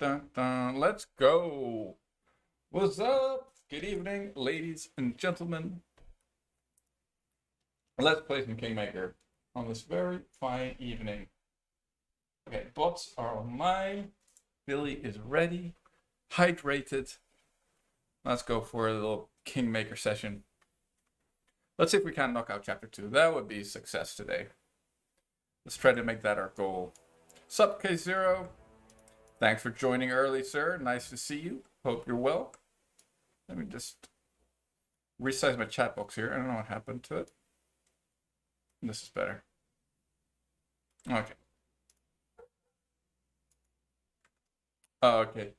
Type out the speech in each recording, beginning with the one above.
dun, dun. Let's go. What's up? Good evening, ladies and gentlemen. Let's play some Kingmaker on this very fine evening. Okay, bots are online. Billy is ready, hydrated. Let's go for a little Kingmaker session. Let's see if we can knock out chapter 2. That would be a success today. Let's try to make that our goal. Sup, K0? Thanks for joining early, sir. Nice to see you. Hope you're well. Let me just resize my chat box here. I don't know what happened to it. This is better. Okay. Oh, okay.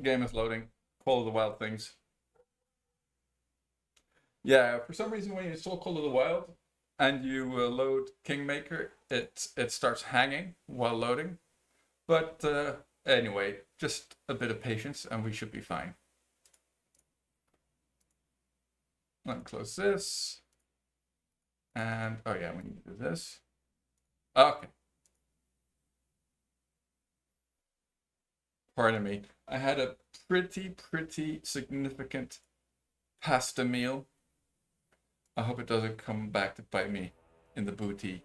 Game is loading. Call of the Wild things. Yeah, for some reason when you install Call of the Wild and you load Kingmaker, it starts hanging while loading. But anyway, just a bit of patience and we should be fine. Let me close this. And, oh yeah, we need to do this. Okay. Pardon me. I had a pretty significant pasta meal. I hope it doesn't come back to bite me in the booty.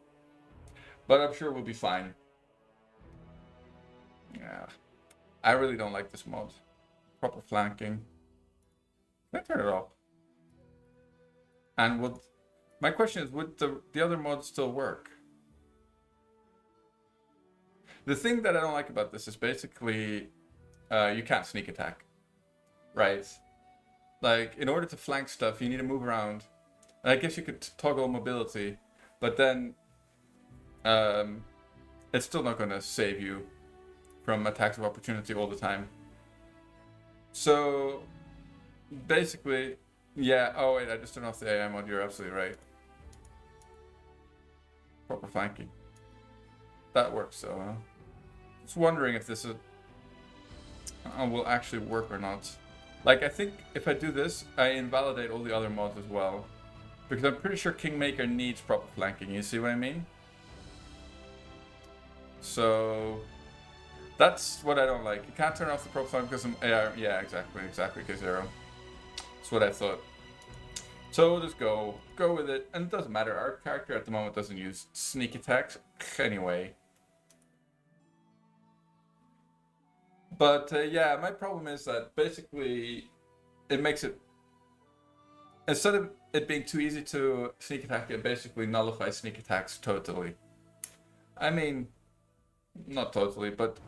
But I'm sure we'll be fine. Yeah. I really don't like this mod. Proper flanking. Can I turn it off? And would... My question is, would the other mods still work? The thing that I don't like about this is basically you can't sneak attack. Right? Like, in order to flank stuff, you need to move around. And I guess you could toggle mobility, but then it's still not going to save you from attacks of opportunity all the time. So, basically, yeah, oh wait, I just turned off the AI mod, you're absolutely right. Proper flanking. That works though, huh? Just wondering if this will actually work or not. Like, I think if I do this, I invalidate all the other mods as well. Because I'm pretty sure Kingmaker needs proper flanking, you see what I mean? So, that's what I don't like. You can't turn off the proper flank because I'm... Yeah, exactly, K0. That's what I thought. So we'll just go with it. And it doesn't matter, our character at the moment doesn't use sneak attacks anyway. But yeah, my problem is that basically it makes it... Instead of it being too easy to sneak attack, it basically nullifies sneak attacks totally. I mean, not totally, but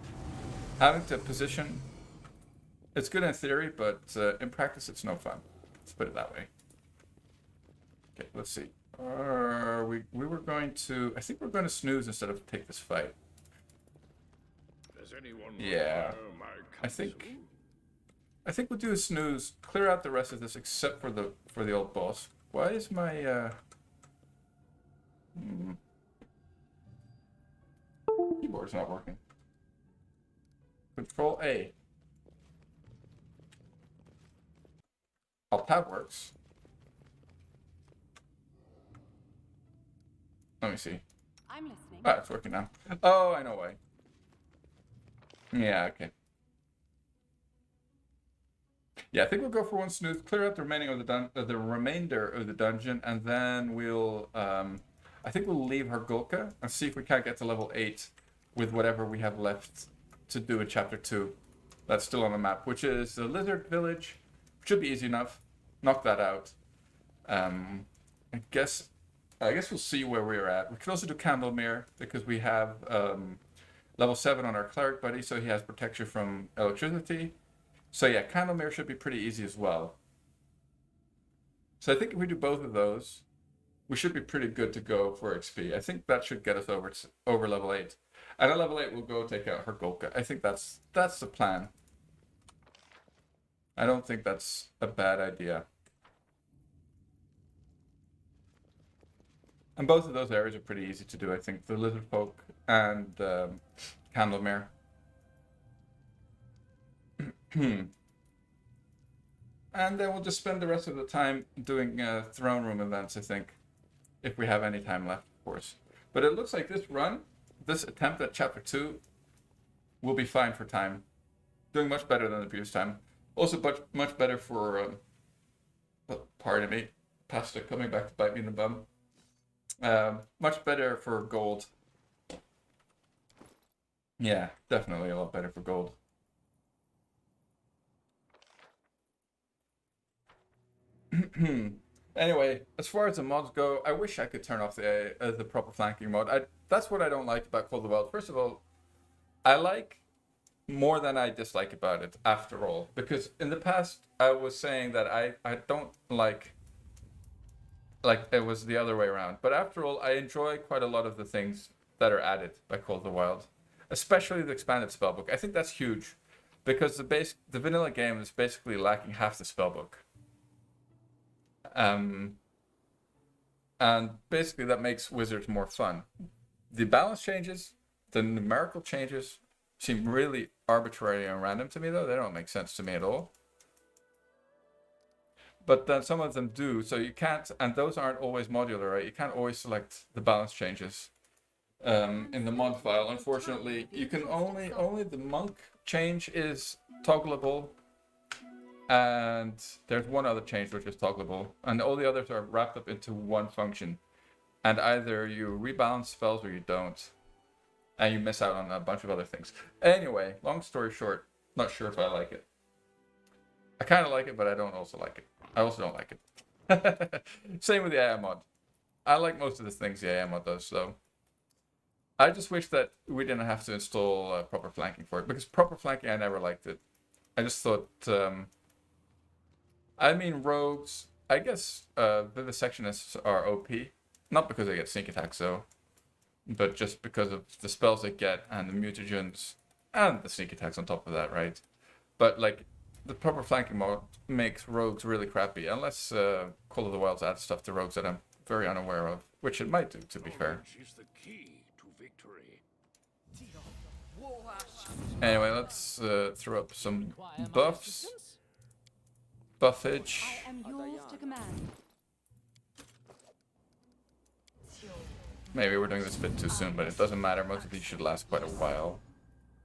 having to position, it's good in theory, but in practice it's no fun. Let's put it that way. Okay, let's see. We were going to... I think we're going to snooze instead of take this fight. Does anyone Yeah, I think we'll do a snooze. Clear out the rest of this except for the old boss. Why is my keyboard's not working? Control A. Alt tab works. Let me see. I'm listening. Ah, it's working now. Oh, I know why. Yeah, okay. Yeah, I think we'll go for one snooze, clear out the remainder of the dungeon, and then we'll I think we'll leave Hargulka and see if we can't get to level 8 with whatever we have left to do in chapter 2. That's still on the map, which is the Lizard Village. Should be easy enough. Knock that out. I guess we'll see where we're at. We could also do Candlemere because we have level 7 on our cleric buddy, so he has protection from electricity. So yeah, Candlemere should be pretty easy as well. So I think if we do both of those, we should be pretty good to go for XP. I think that should get us over level 8. And at level 8 we'll go take out Hargulka. I think that's the plan. I don't think that's a bad idea. And both of those areas are pretty easy to do, I think. The Lizard Folk and Candlemere. And then we'll just spend the rest of the time doing throne room events, I think. If we have any time left, of course. But it looks like this attempt at chapter 2 will be fine for time. Doing much better than the previous time. Also, much better for. Pardon me, pasta coming back to bite me in the bum. Much better for gold. Yeah, definitely a lot better for gold. Anyway, as far as the mods go, I wish I could turn off the proper flanking mod. That's what I don't like about Call of the Wild. First of all, I like more than I dislike about it, after all. Because in the past, I was saying that I don't like it was the other way around. But after all, I enjoy quite a lot of the things that are added by Call of the Wild, especially the expanded spellbook. I think that's huge, because the vanilla game is basically lacking half the spellbook. And basically that makes Wizards more fun. The balance changes, the numerical changes seem really arbitrary and random to me, though. They don't make sense to me at all. But then some of them do, so you can't, and those aren't always modular, right? You can't always select the balance changes in the mod file. Unfortunately, you can only the monk change is toggleable, and there's one other change which is toggleable, and all the others are wrapped up into one function. And either you rebalance spells or you don't, and you miss out on a bunch of other things. Anyway, long story short, not sure if I like it. I kind of like it, but I don't also like it. I also don't like it. Same with the AI mod. I like most of the things the AI mod does, though. I just wish that we didn't have to install proper flanking for it, because proper flanking, I never liked it. I just thought, I mean, rogues, I guess vivisectionists are OP. Not because they get sneak attacks, though, but just because of the spells they get and the mutagens and the sneak attacks on top of that, right? But, like, the proper flanking mode makes rogues really crappy, unless Call of the Wilds adds stuff to rogues that I'm very unaware of, which it might do, to be fair. Is the key to victory. Anyway, let's throw up some buffs. Buffage. I am yours to command. Maybe we're doing this a bit too soon, but it doesn't matter. Most of these should last quite a while.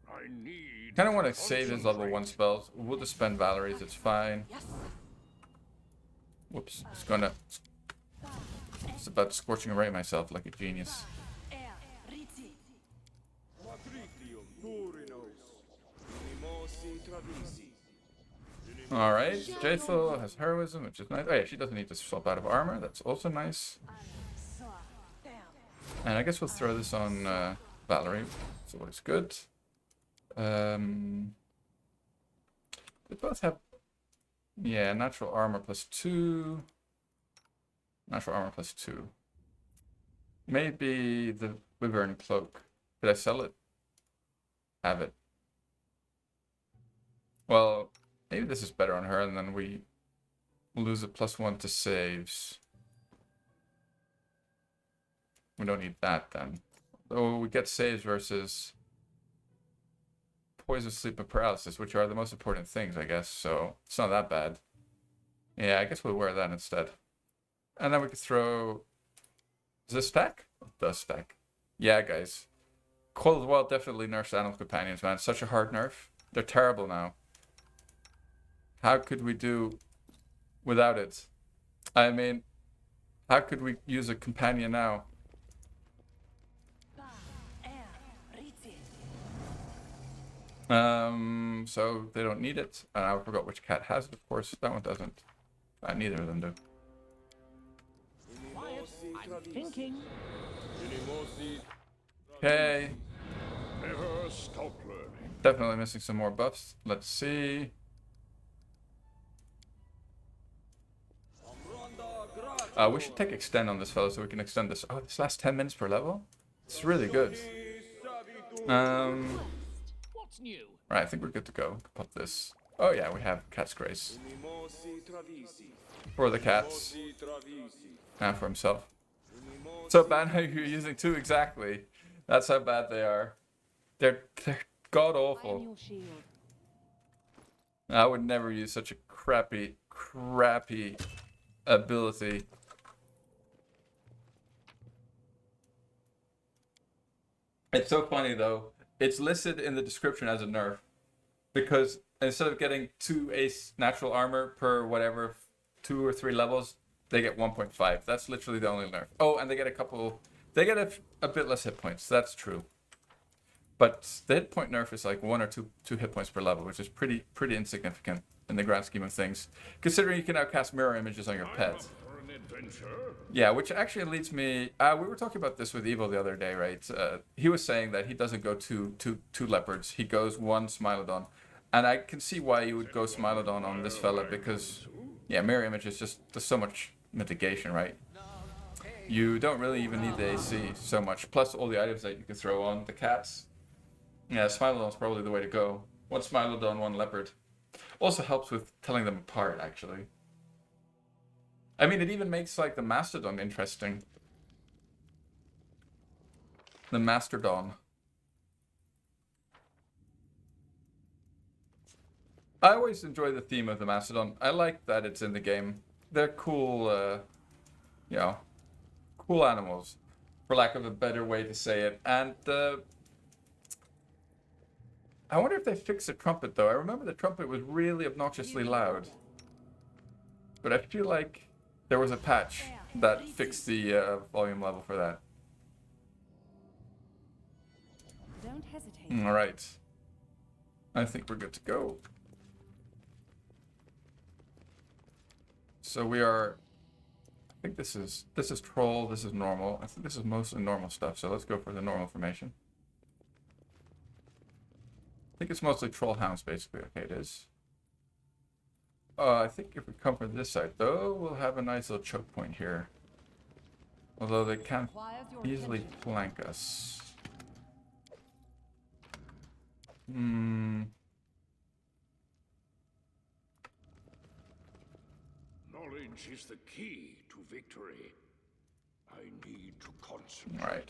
I need. Kind of want to save his level 1 spells. We'll just spend Valerie's, it's fine. Whoops, it's about scorching away myself like a genius. Alright, Jaethel has heroism, which is nice. Oh yeah, she doesn't need to swap out of armor, that's also nice. And I guess we'll throw this on Valerie, so it's good. They both have, yeah, natural armor +2. Natural armor +2. Maybe the Wyvern Cloak. Did I sell it? Have it. Well, maybe this is better on her, and then we lose a +1 to saves. We don't need that then. Though we get saves versus poison, sleep, and paralysis, which are the most important things, I guess. So it's not that bad. Yeah, I guess we'll wear that instead. And then we could throw... Does this stack? It does stack. Yeah, guys. Call of the Wild definitely nerfs Animal Companions, man. It's such a hard nerf. They're terrible now. How could we do without it? I mean, how could we use a companion now? So they don't need it. I forgot which cat has it, of course. That one doesn't. Neither of them do. I'm thinking. Okay. Never stop learning. Definitely missing some more buffs. Let's see. We should take extend on this fellow so we can extend this. Oh, this lasts 10 minutes per level? It's really good. What's new? Right, I think we're good to go. Pop this. Oh yeah, we have Cat's Grace. For the cats. And for himself. So bad how you're using 2 exactly. That's how bad they are. They're god I am awful. your shield. I would never use such a crappy ability. It's so funny though. It's listed in the description as a nerf because instead of getting 2 ace natural armor per whatever 2 or 3 levels, they get 1.5. That's literally the only nerf. Oh, and they get a bit less hit points. That's true. But the hit point nerf is like 1 or 2 hit points per level, which is pretty insignificant in the grand scheme of things, considering you can now cast mirror images on your pet. For an adventure. Yeah, which actually leads me. We were talking about this with Evo the other day, right? He was saying that he doesn't go two leopards. He goes 1 Smilodon, and I can see why you would go Smilodon on this fella because, yeah, mirror image is just there's so much mitigation, right? You don't really even need the AC so much. Plus all the items that you can throw on the cats. Yeah, Smilodon's probably the way to go. 1 Smilodon, 1 leopard. Also helps with telling them apart, actually. I mean, it even makes, like, the Mastodon interesting. The Mastodon. I always enjoy the theme of the Mastodon. I like that it's in the game. They're cool, you know, cool animals, for lack of a better way to say it. And, I wonder if they fixed the trumpet, though. I remember the trumpet was really obnoxiously loud. But I feel like there was a patch that fixed the volume level for that. Don't hesitate. Alright. I think we're good to go. So we are... I think this is troll, this is normal. I think this is mostly normal stuff, so let's go for the normal formation. I think it's mostly troll hounds, basically. Okay, it is. I think if we come from this side, though, we'll have a nice little choke point here. Although they can't easily flank us. Knowledge is the key to victory. I need to concentrate. Right.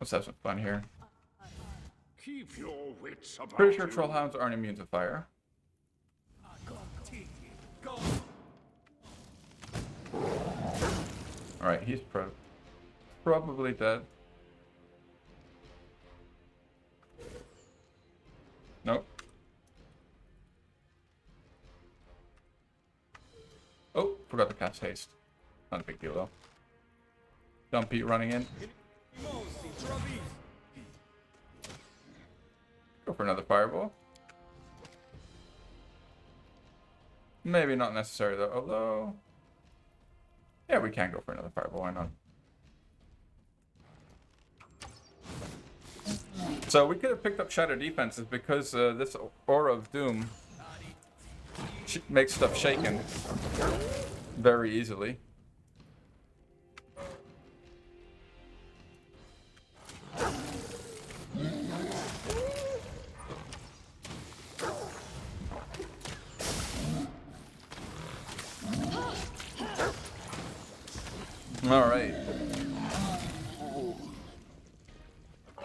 Let's have some fun here. Keep your wits about Pretty sure you. troll hounds aren't immune to fire. Alright, he's probably dead. Nope. Oh, forgot to cast haste. Not a big deal though. Dumpy running in. Go for another fireball. Maybe not necessary though, although... Yeah, we can go for another fireball, why not? So we could have picked up Shadow Defenses because this Aura of Doom makes stuff shaken very easily. All right. I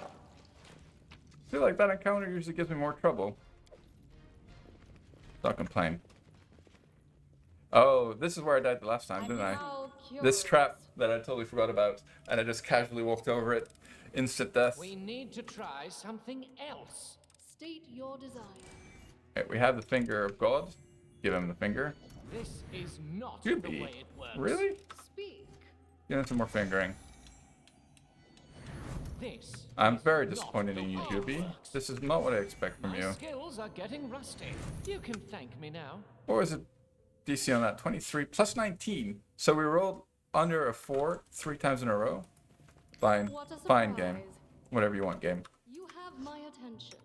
feel like that encounter usually gives me more trouble. Don't complain. Oh, this is where I died the last time, didn't I? This trap that I totally forgot about, and I just casually walked over it. Instant death. We need to try something else. State your desire. Okay, we have the finger of God. Give him the finger. This is not Could the be. way it works. Really? Speak. Give him some more fingering. This I'm is very not disappointed the in you, way it Juby. works. This is not what I expect from My you. skills are getting rusty. You can thank me now. What was it? DC on that? 23 plus 19. So we rolled under a 4 3 times in a row. Fine. What a Fine surprise. game. Whatever you want, game. You have my attention.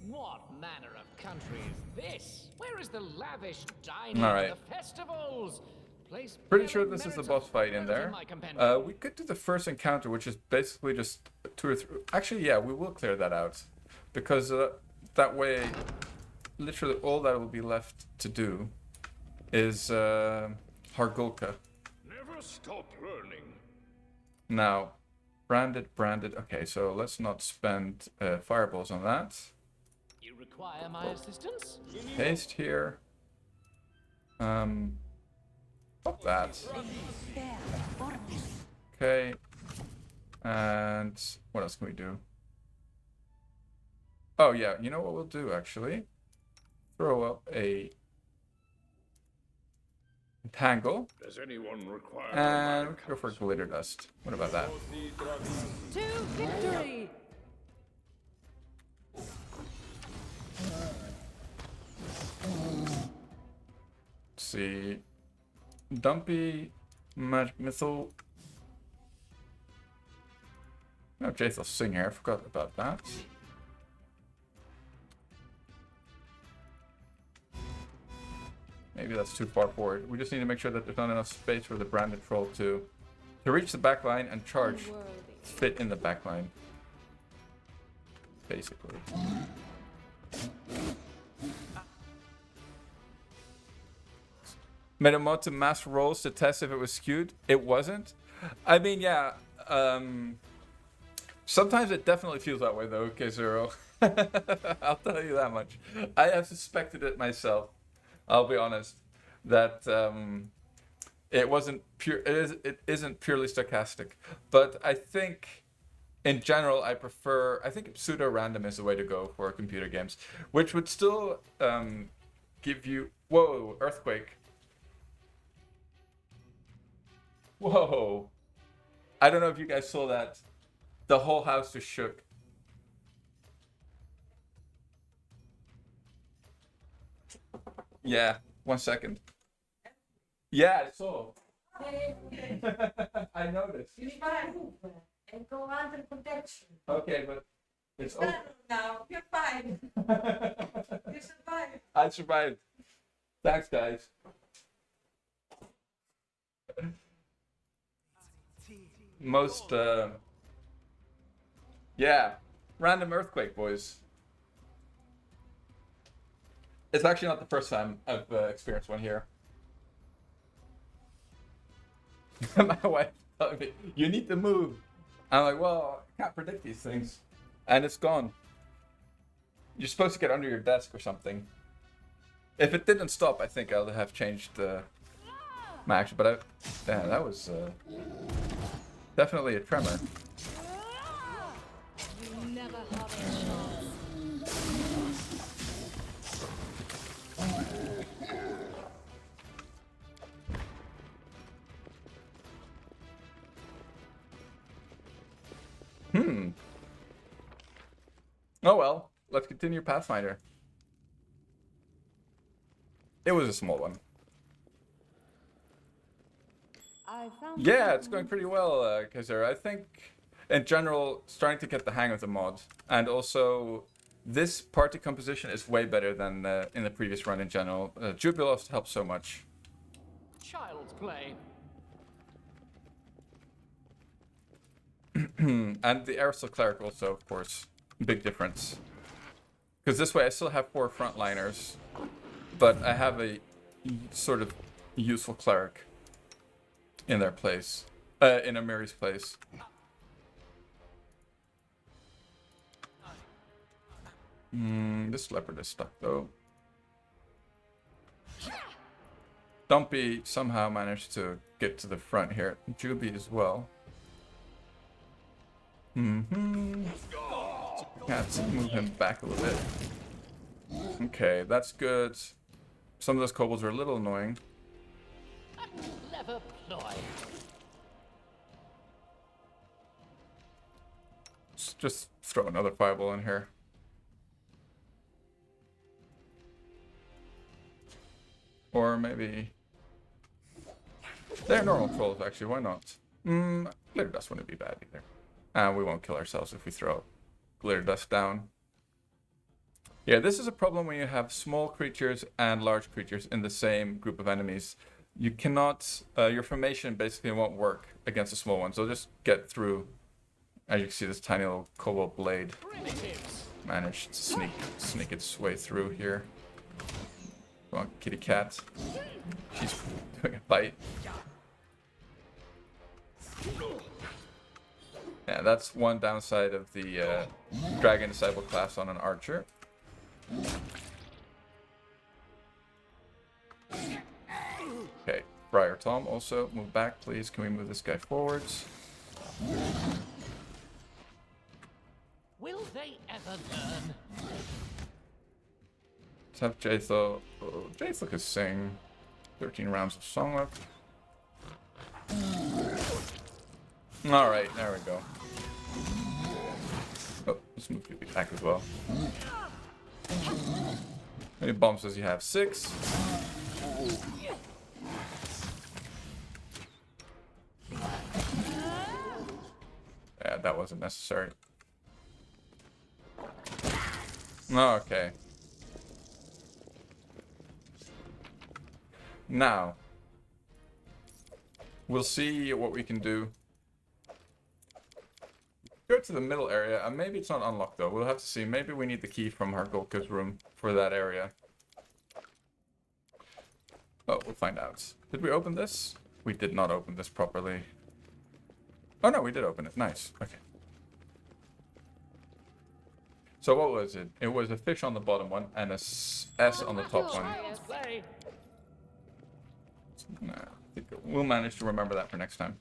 What manner of country is this? Where is the lavish dining, All right. the festivals? Place Pretty barely sure this is the merits boss a fight in footnote there. my compendium. We could do the first encounter, which is basically just 2 or 3. Actually, yeah, we will clear that out. Because that way, literally all that will be left to do is Hargulka. Never stop learning. Now, branded. Okay, so let's not spend fireballs on that. You require my assistance? Haste here. Fuck that. Okay. And what else can we do? Oh yeah, you know what we'll do actually? Throw up a tangle. Does anyone require And my we can go for counsel? glitter dust. What about that? To victory! Let's see. Dumpy magic missile. No, Jace will sing here. I forgot about that. Maybe that's too far forward. We just need to make sure that there's not enough space for the branded troll to reach the back line and charge. Unworthy. Fit in the back line. Basically. Made a mod to mass rolls to test if it was skewed. It wasn't. I mean, yeah. Sometimes it definitely feels that way, though, K0. I'll tell you that much. I have suspected it myself. I'll be honest. That it wasn't pure. It isn't purely stochastic. But I think, in general, I think pseudo random is the way to go for computer games, which would still give you. Whoa! Earthquake. Whoa. I don't know if you guys saw that. The whole house just shook. Yeah, 1 second. Yeah, I saw. I noticed. You move and go under protection. Okay, but it's over. Now, you're fine. You survived. I survived. Thanks, guys. Most, yeah, random earthquake, boys. It's actually not the first time I've experienced one here. My wife telling me, you need to move. I'm like, well, I can't predict these things. And it's gone. You're supposed to get under your desk or something. If it didn't stop, I think I'll have changed my action. But yeah, that was definitely a tremor. You never had a chance. Oh well, let's continue Pathfinder. It was a small one. I found Yeah, it's going pretty well, Kaiser. I think, in general, starting to get the hang of the mod. And also, this party composition is way better than in the previous run in general. Jubilos helps so much. Child's play. And the Aerosol Cleric also, of course. Big difference. Because this way I still have 4 frontliners, but I have a sort of useful Cleric in their place. In Amiri's place. This leopard is stuck though. Dumpy somehow managed to get to the front here. Juby as well. Let's move him back a little bit. Okay, that's good. Some of those kobolds are a little annoying. Clever ploy. Just throw another fireball in here. Or maybe... They're normal trolls, actually. Why not? Glitter dust wouldn't be bad either. And we won't kill ourselves if we throw glitter dust down. Yeah, this is a problem when you have small creatures and large creatures in the same group of enemies. You cannot... your formation basically won't work against the small ones. They'll just get through. As you can see, this tiny little kobold blade Primitives. managed to sneak its way through here. Come on, kitty cat. She's doing a bite. Yeah, that's one downside of the Dragon Disciple class on an archer. Okay, Friar Tom also, move back please. Can we move this guy forwards? they ever learn? Let's have Jaethel. Oh, Jaethel could sing. 13 rounds of song left. Alright, there we go. Oh, let's move the attack as well. How many bombs does he have? 6. Yeah, that wasn't necessary. Okay. Now, we'll see what we can do. Go to the middle area, and maybe it's not unlocked though. We'll have to see. Maybe we need the key from Hargulka's room for that area. Oh, we'll find out. Did we open this? We did not open this properly. Oh no, we did open it. Nice. Okay. So what was it? It was a fish on the bottom one and a S on the top one. Child's play. Nah, I think we'll manage to remember that for next time.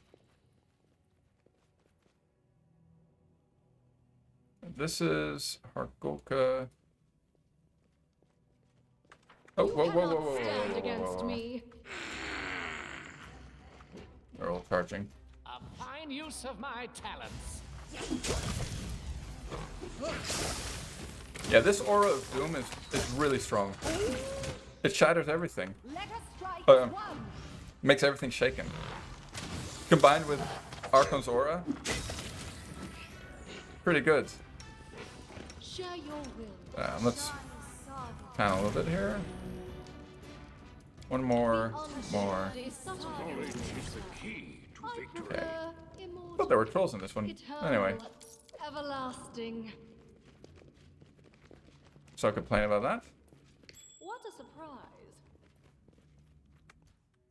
This is Hargulka. Oh, whoa, whoa, whoa, whoa, whoa, Stand whoa, whoa, against whoa. me. They're all charging. A fine use of my talents. Yeah, this aura of doom is really strong. It shatters everything. Let us strike Oh, as one. Makes everything shaken. Combined with Archon's aura, pretty good. Share your will. Let's pan a little bit here. One more. More. Knowledge is the key to victory. Okay. I thought there were trolls in this one. Anyway, Everlasting. so complain about that. What a surprise.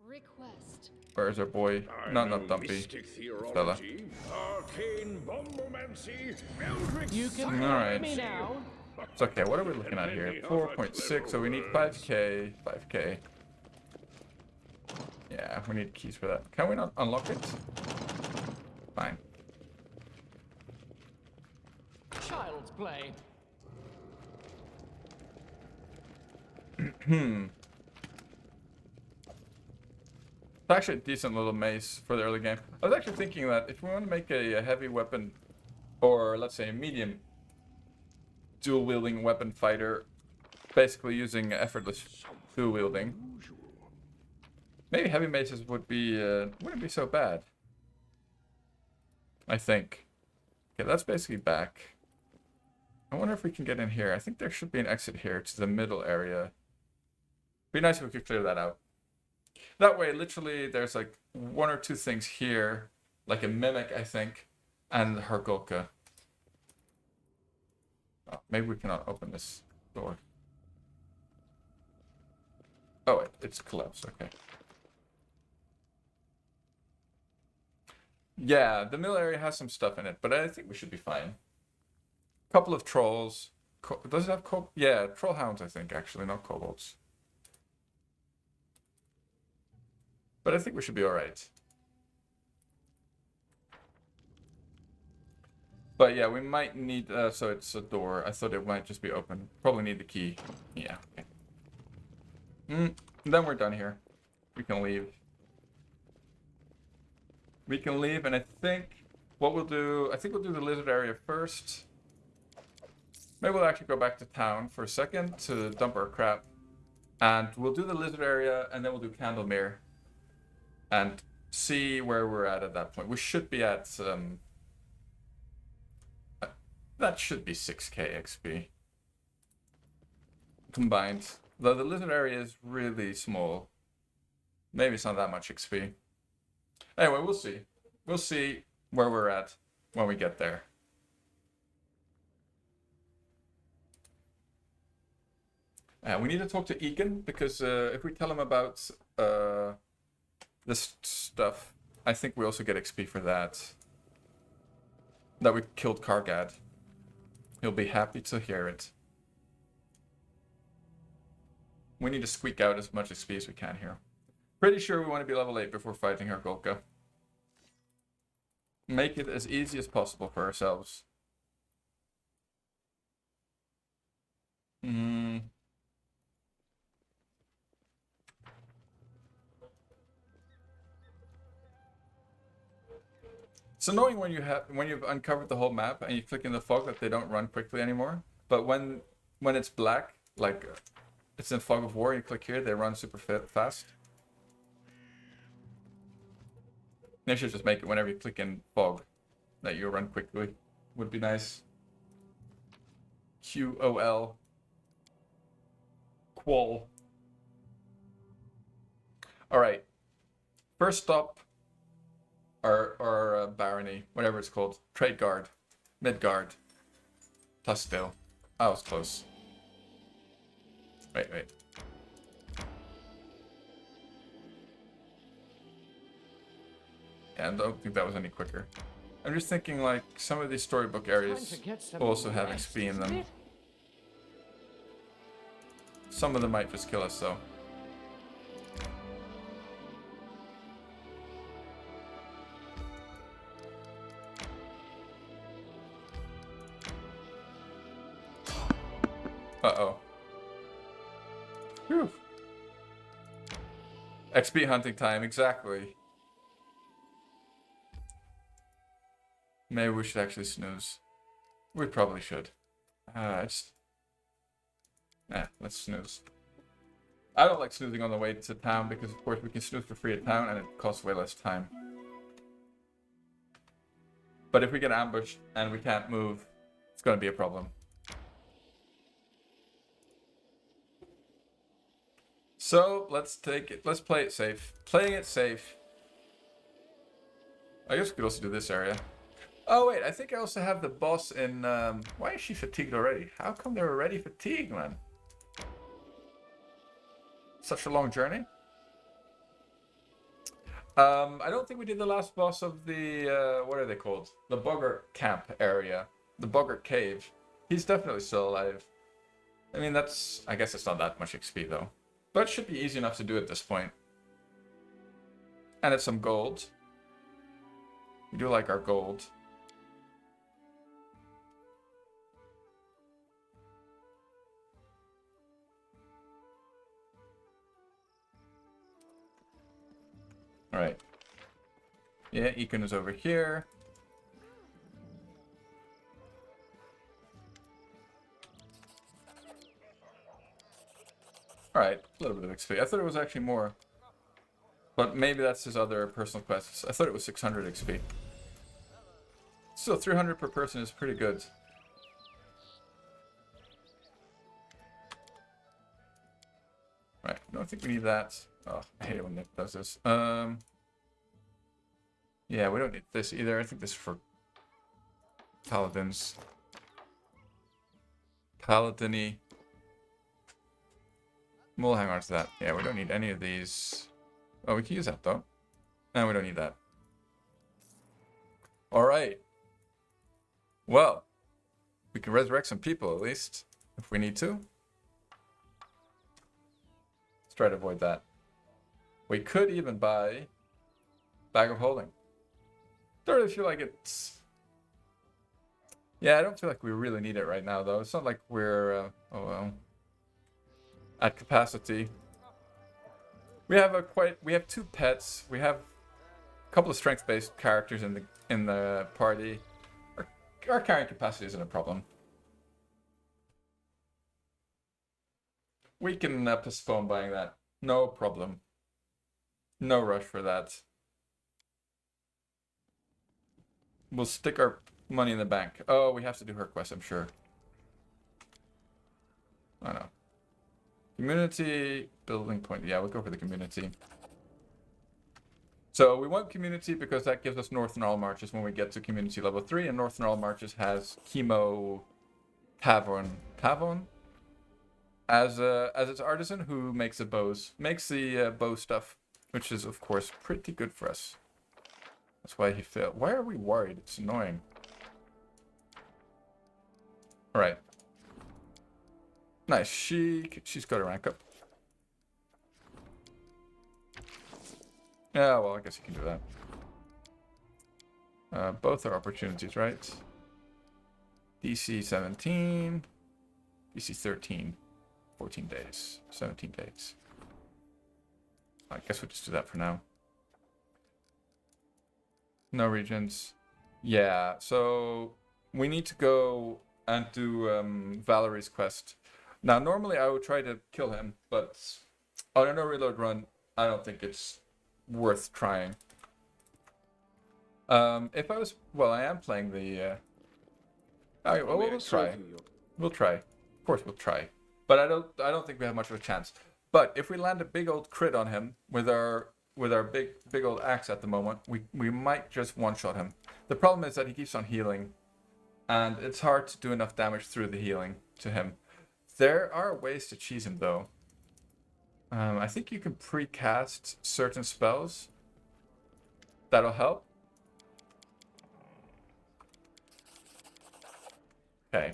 Request. Where's our boy? I No, know not Dumpy. mystic Fella. theology, arcane bombomancy, eldritch You can science. Alright. me now. It's okay. What are we looking at here? 4.6. So we need 5k. 5k. Yeah, we need keys for that. Can we not unlock it? Fine. Child's play. It's actually a decent little mace for the early game. I was actually thinking that if we want to make a heavy weapon, or let's say a medium dual wielding weapon fighter, basically using effortless dual wielding, maybe heavy maces would be wouldn't be so bad. I think. Okay, that's basically back. I wonder if we can get in here. I think there should be an exit here to the middle area. Be nice if we could clear that out. That way, literally, there's like 1 or 2 things here, like a mimic, I think, and the Hargulka. Oh, maybe we cannot open this door. Oh, wait, it's closed. Okay. Yeah, the middle area has some stuff in it, but I think we should be fine. Couple of trolls. Does it have yeah, troll hounds, I think, actually, not kobolds. But I think we should be alright. But yeah, we might need, so it's a door. I thought it might just be open. Probably need the key. Yeah, okay. Then we're done here. We can leave. We can leave, and I think what we'll do, I think we'll do the lizard area first. Maybe we'll actually go back to town for a second to dump our crap. And we'll do the lizard area, and then we'll do Candlemere. And see where we're at that point. We should be at, that should be 6k XP. Combined. Though the lizard area is really small. Maybe it's not that much XP. Anyway, we'll see. We'll see where we're at when we get there. We need to talk to Egan, because if we tell him about this stuff, I think we also get XP for that. That we killed Kargad. He'll be happy to hear it. We need to squeak out as much XP as we can here. Pretty sure we want to be level 8 before fighting Hargulka. Make it as easy as possible for ourselves. Hmm. It's annoying when you've uncovered the whole map and you click in the fog that they don't run quickly anymore. But when it's black, like it's in fog of war, you click here, they run super fast. They should just make it whenever you click in fog that you run quickly. Would be nice. QOL. Qual. All right. First stop. Or barony, whatever it's called. Trade guard. Midgard. Plus still. I was close. Wait. Yeah, I don't think that was any quicker. I'm just thinking like some of these storybook areas also have XP in them. Some of them might just kill us though. Uh-oh. Whew. XP hunting time, exactly. Maybe we should actually snooze. We probably should. Let's snooze. I don't like snoozing on the way to town because, of course, we can snooze for free at town and it costs way less time. But if we get ambushed and we can't move, it's going to be a problem. So, let's take it. Let's play it safe. Playing it safe. I guess we could also do this area. Oh, wait. I think I also have the boss in... why is she fatigued already? How come they're already fatigued, man? Such a long journey? I don't think we did the last boss of the... what are they called? The Boggart camp area. The Boggart cave. He's definitely still alive. I mean, that's... I guess it's not that much XP, though. But it should be easy enough to do at this point. And it's some gold. We do like our gold. Alright. Yeah, Ekon is over here. Alright, a little bit of XP. I thought it was actually more. But maybe that's his other personal quests. I thought it was 600 XP. Still, 300 per person is pretty good. Right, I don't think we need that. Oh, I hate it when Nick does this. Yeah, we don't need this either. I think this is for paladins. Paladin-y. We'll hang on to that. Yeah, we don't need any of these. Oh, we can use that though. And we don't need that. Alright. Well, we can resurrect some people at least, if we need to. Let's try to avoid that. We could even buy Bag of Holding. Don't really feel like it's... Yeah, I don't feel like we really need it right now though. It's not like we're... oh well. At capacity. We have two pets. We have a couple of strength-based characters in the party. Our carrying capacity isn't a problem. We can postpone buying that. No problem. No rush for that. We'll stick our money in the bank. Oh, we have to do her quest, I'm sure. I know. Community building point. Yeah, we'll go for the community. So we want community because that gives us North Gnarl Marches when we get to community level 3, and North Gnarl Marches has Chemo Tavern as its artisan who makes the bows, makes the bow stuff, which is of course pretty good for us. That's why he failed. Why are we worried? It's annoying. All right. Nice. She's got a rank up. Yeah, well, I guess you can do that. Both are opportunities, right? DC 17. DC 13, 14 days, 17 days. I guess we'll just do that for now. No regions. Yeah, so we need to go and do Valerie's quest. Now, normally I would try to kill him, but on a no reload run, I don't think it's worth trying. If I was, well, I am playing the. Alright, well, we'll try. We'll try. Of course, we'll try. But I don't think we have much of a chance. But if we land a big old crit on him with our big old axe at the moment, we might just one-shot him. The problem is that he keeps on healing, and it's hard to do enough damage through the healing to him. There are ways to cheese him though. I think you can pre-cast certain spells. That'll help. Okay.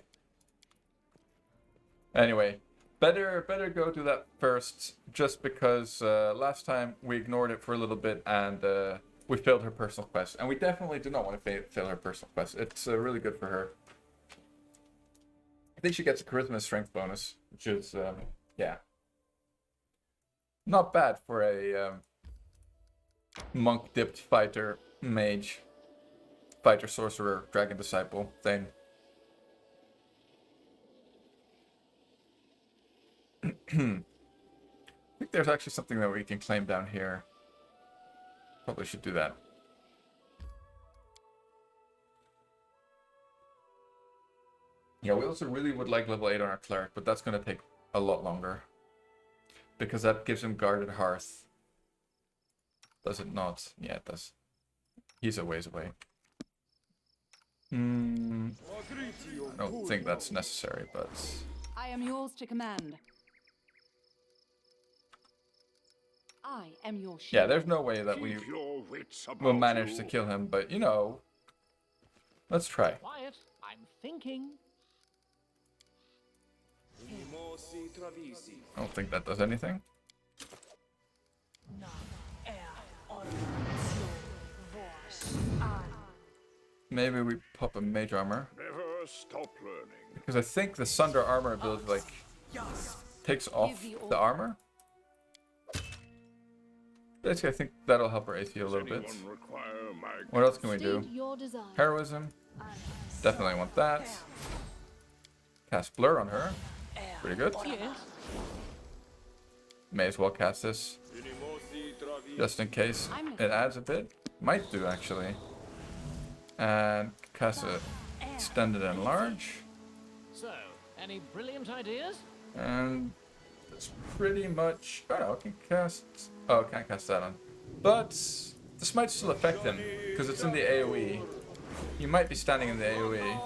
Anyway, better go do that first, just because last time we ignored it for a little bit and we failed her personal quest, and we definitely do not want to fail her personal quest. It's really good for her. I think she gets a charisma and strength bonus, which is yeah, not bad for a monk dipped fighter mage, fighter sorcerer dragon disciple thing. I think there's actually something that we can claim down here. Probably should do that. Yeah, we also really would like level 8 on our cleric, but that's going to take a lot longer. Because that gives him guarded hearth. Does it not? Yeah, it does. He's a ways away. I don't think that's necessary, but... I am yours to command. I am your shield. Yeah, there's no way that we Keep your wits about will manage you. to kill him, but you know, let's try. Quiet. I'm thinking. I don't think that does anything. Maybe we pop a mage armor, Never stop learning. because I think the Sunder armor ability like takes off the armor. Basically, I think that'll help our AC a little bit. Anyone require my What else can we do? State your desire. Heroism. Definitely want that. Cast Blur on her. Pretty good. Yes. May as well cast this. Just in case it adds a bit. Might do, actually. And cast it extended and large. So, any brilliant ideas? And that's pretty much... Oh no, I can cast... Oh, I can't cast that on. But this might still affect him, because it's in the AoE. You might be standing in the AoE.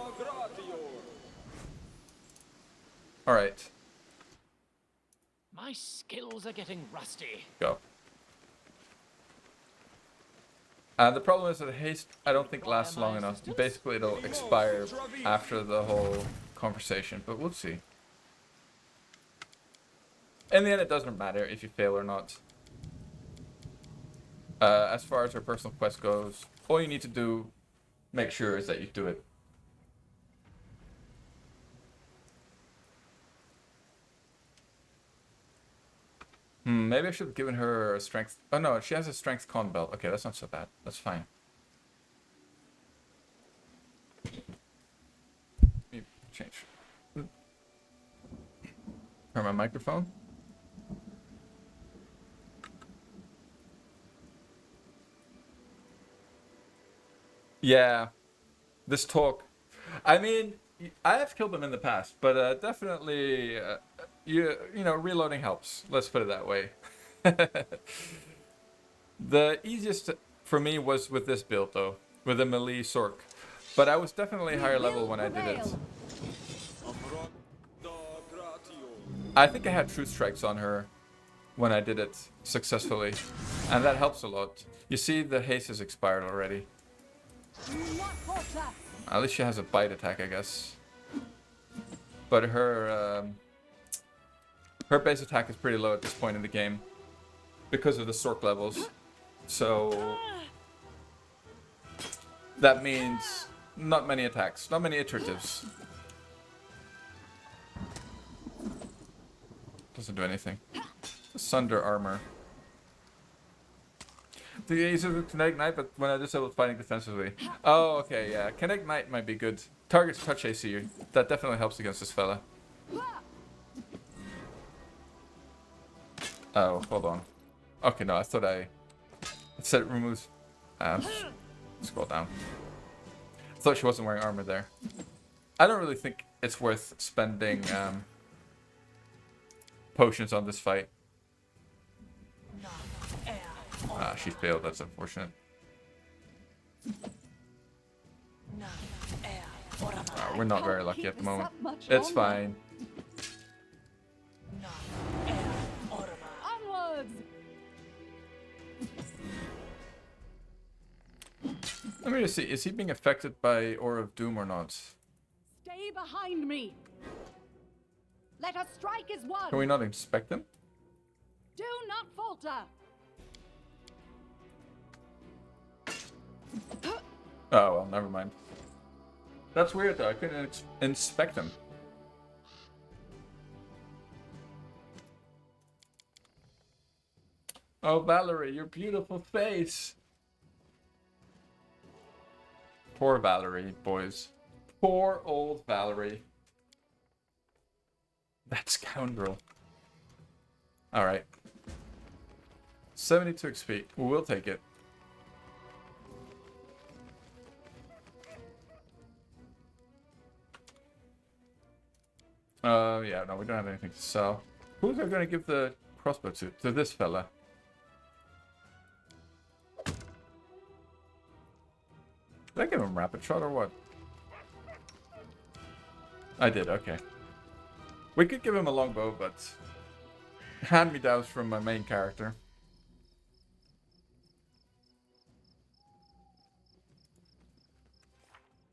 Alright, My skills are getting rusty. go. And the problem is that haste, I don't think lasts long enough. Basically, it'll expire after the whole conversation, but we'll see. In the end, it doesn't matter if you fail or not. As far as her personal quest goes, all you need to do, make sure, is that you do it. Maybe I should have given her a strength... Oh no, she has a strength con belt. Okay, that's not so bad. That's fine. Let me change. Turn my microphone. Yeah, this talk. I mean, I have killed them in the past, but definitely, you know, reloading helps. Let's put it that way. The easiest for me was with this build, though, with a melee Sork. But I was definitely higher level when I did it. I think I had Truth Strikes on her when I did it successfully, and that helps a lot. You see, the haste has expired already. At least she has a bite attack, I guess. But her her base attack is pretty low at this point in the game because of the Sork levels. So that means not many attacks, not many iteratives. Doesn't do anything. Sunder armor. The easy to Kinetic Knight, but when I disable fighting defensively. Oh, okay, yeah. Kinetic Knight might be good. Targets touch AC. That definitely helps against this fella. Oh, hold on. Okay, no, I thought it said it removes... scroll down. I thought she wasn't wearing armor there. I don't really think it's worth spending potions on this fight. Ah, she failed. That's unfortunate. We're not very lucky at the moment. It's fine. Onwards! Let me just see. Is he being affected by Aura of Doom or not? Stay behind me. Let us strike as one. Can we not inspect him? Do not falter. Oh, well, never mind. That's weird, though. I couldn't inspect him. Oh, Valerie, your beautiful face. Poor Valerie, boys. Poor old Valerie. That scoundrel. Alright. 72 XP. We'll take it. Yeah, no, we don't have anything to sell. Who's I going to give the crossbow to? To this fella. Did I give him rapid shot or what? I did, okay. We could give him a longbow, but hand-me-downs from my main character.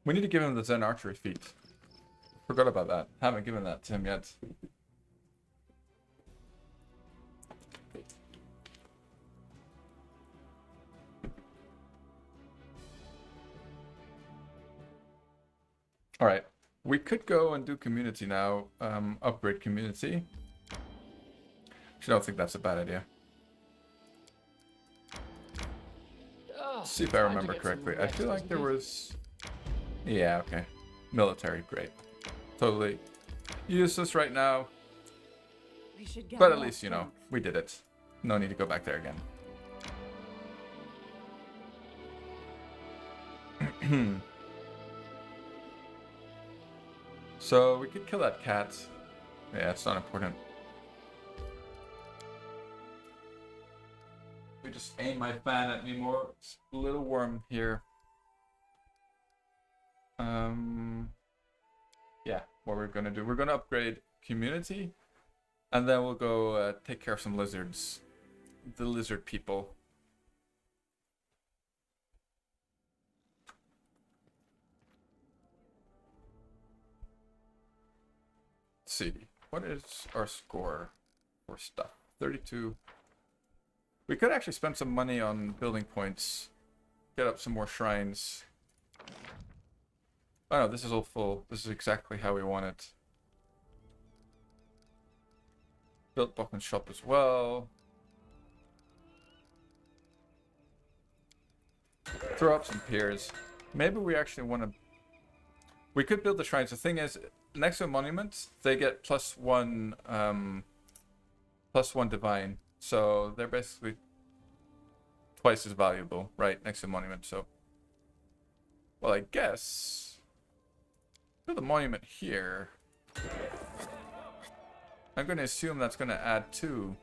We need to give him the Zen archery feat. Forgot about that. Haven't given that to him yet. Alright. We could go and do community now. Upgrade community. Actually, I don't think that's a bad idea. See if I remember correctly. I feel like there was... Yeah, okay. Military, great. Totally useless right now. We should get But at more least, you know, strength. we did it. No need to go back there again. So, we could kill that cat. Yeah, it's not important. We just aim my fan at me more. It's a little warm here. Yeah, what we're gonna do. We're gonna upgrade community. And then we'll go take care of some lizards. The lizard people. Let's see. What is our score for stuff? 32. We could actually spend some money on building points. Get up some more shrines. Oh no, this is all full. This is exactly how we want it. Built Buckman shop as well. Throw up some piers. Maybe we actually want to... We could build the shrines. The thing is, next to a monument, they get +1 divine. So they're basically twice as valuable, right, next to a monument. So, well, I guess build a monument here. I'm going to assume that's going to add 2.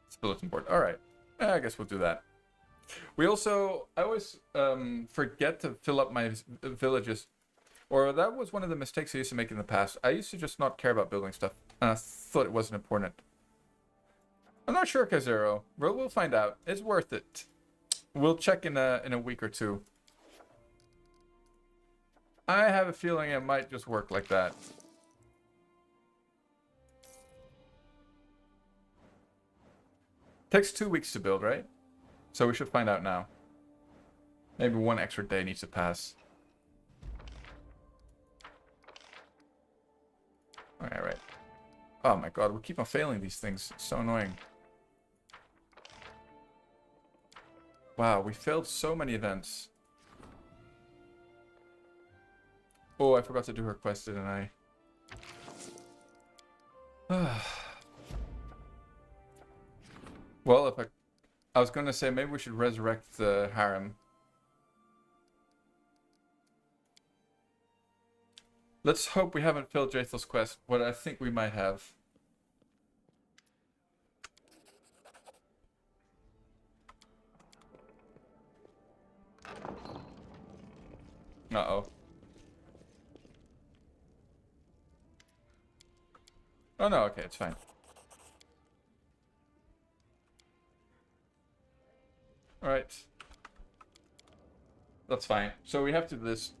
It's bulletin board. All right, I guess we'll do that. We also, I always forget to fill up my villages. Or that was one of the mistakes I used to make in the past. I used to just not care about building stuff. And I thought it wasn't important. I'm not sure, Kazero. We'll find out. It's worth it. We'll check in a week or two. I have a feeling it might just work like that. Takes 2 weeks to build, right? So we should find out now. Maybe 1 extra day needs to pass. Alright. Oh my god, we keep on failing these things. It's so annoying. Wow, we failed so many events. Oh, I forgot to do her quest, didn't I? Well, if I was going to say maybe we should resurrect the harem. Let's hope we haven't failed Jathel's quest, but I think we might have. Uh-oh. Oh no, okay, it's fine. Alright. That's fine. So we have to do this.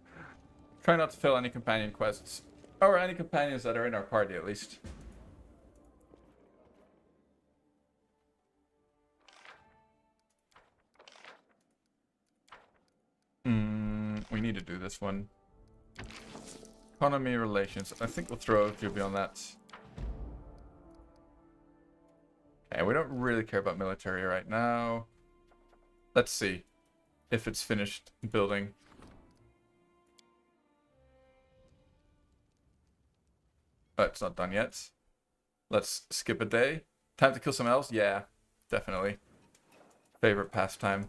Try not to fail any companion quests. Or any companions that are in our party, at least. We need to do this one. Economy relations. I think we'll throw Juby on that. Okay, we don't really care about military right now. Let's see if it's finished building. But it's not done yet. Let's skip a day. Time to kill some elves? Yeah, definitely. Favorite pastime.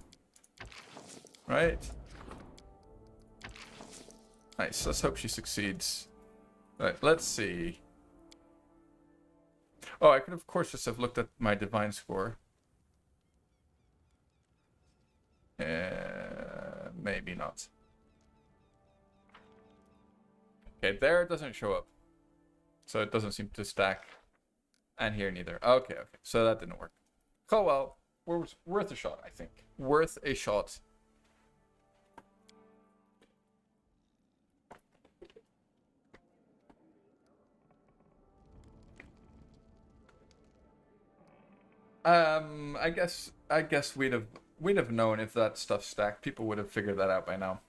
Right? Nice. Let's hope she succeeds. Right, let's see. Oh, I could of course just have looked at my divine score. Maybe not. Okay, there it doesn't show up. So it doesn't seem to stack. And here neither. Okay. So that didn't work. Oh well. Worth a shot, I think. Worth a shot. I guess we'd have known if that stuff stacked. People would have figured that out by now.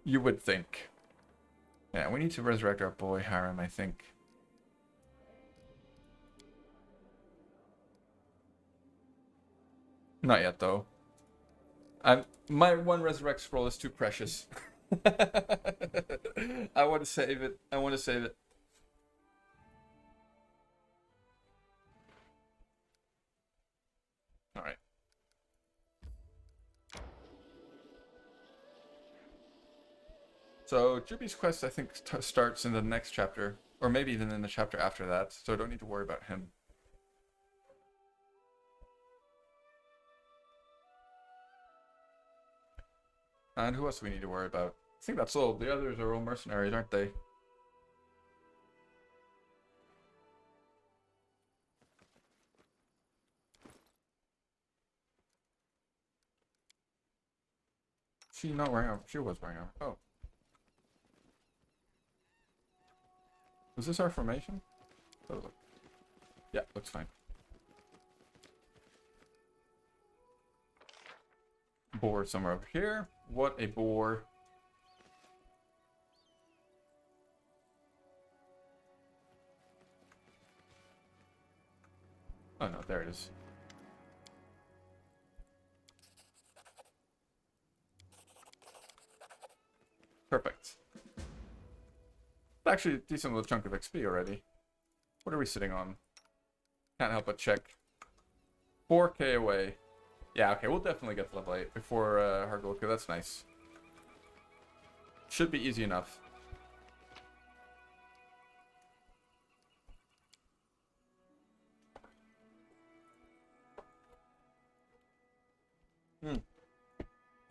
You would think. Yeah, we need to resurrect our boy Harem, I think. Not yet, though. My one resurrect scroll is too precious. I want to save it. Alright. So, Juby's quest, I think, starts in the next chapter. Or maybe even in the chapter after that. So I don't need to worry about him. And who else do we need to worry about? I think that's all. The others are all mercenaries, aren't they? She not wearing armor. She was wearing armor. Oh. Was this our formation? Oh, look. Yeah, looks fine. Boar somewhere over here. What a boar. Oh no, there it is. Perfect. Actually, a decent little chunk of XP already. What are we sitting on? Can't help but check. 4k away. Yeah, okay, we'll definitely get to level 8 before Hargulka. That's nice. Should be easy enough.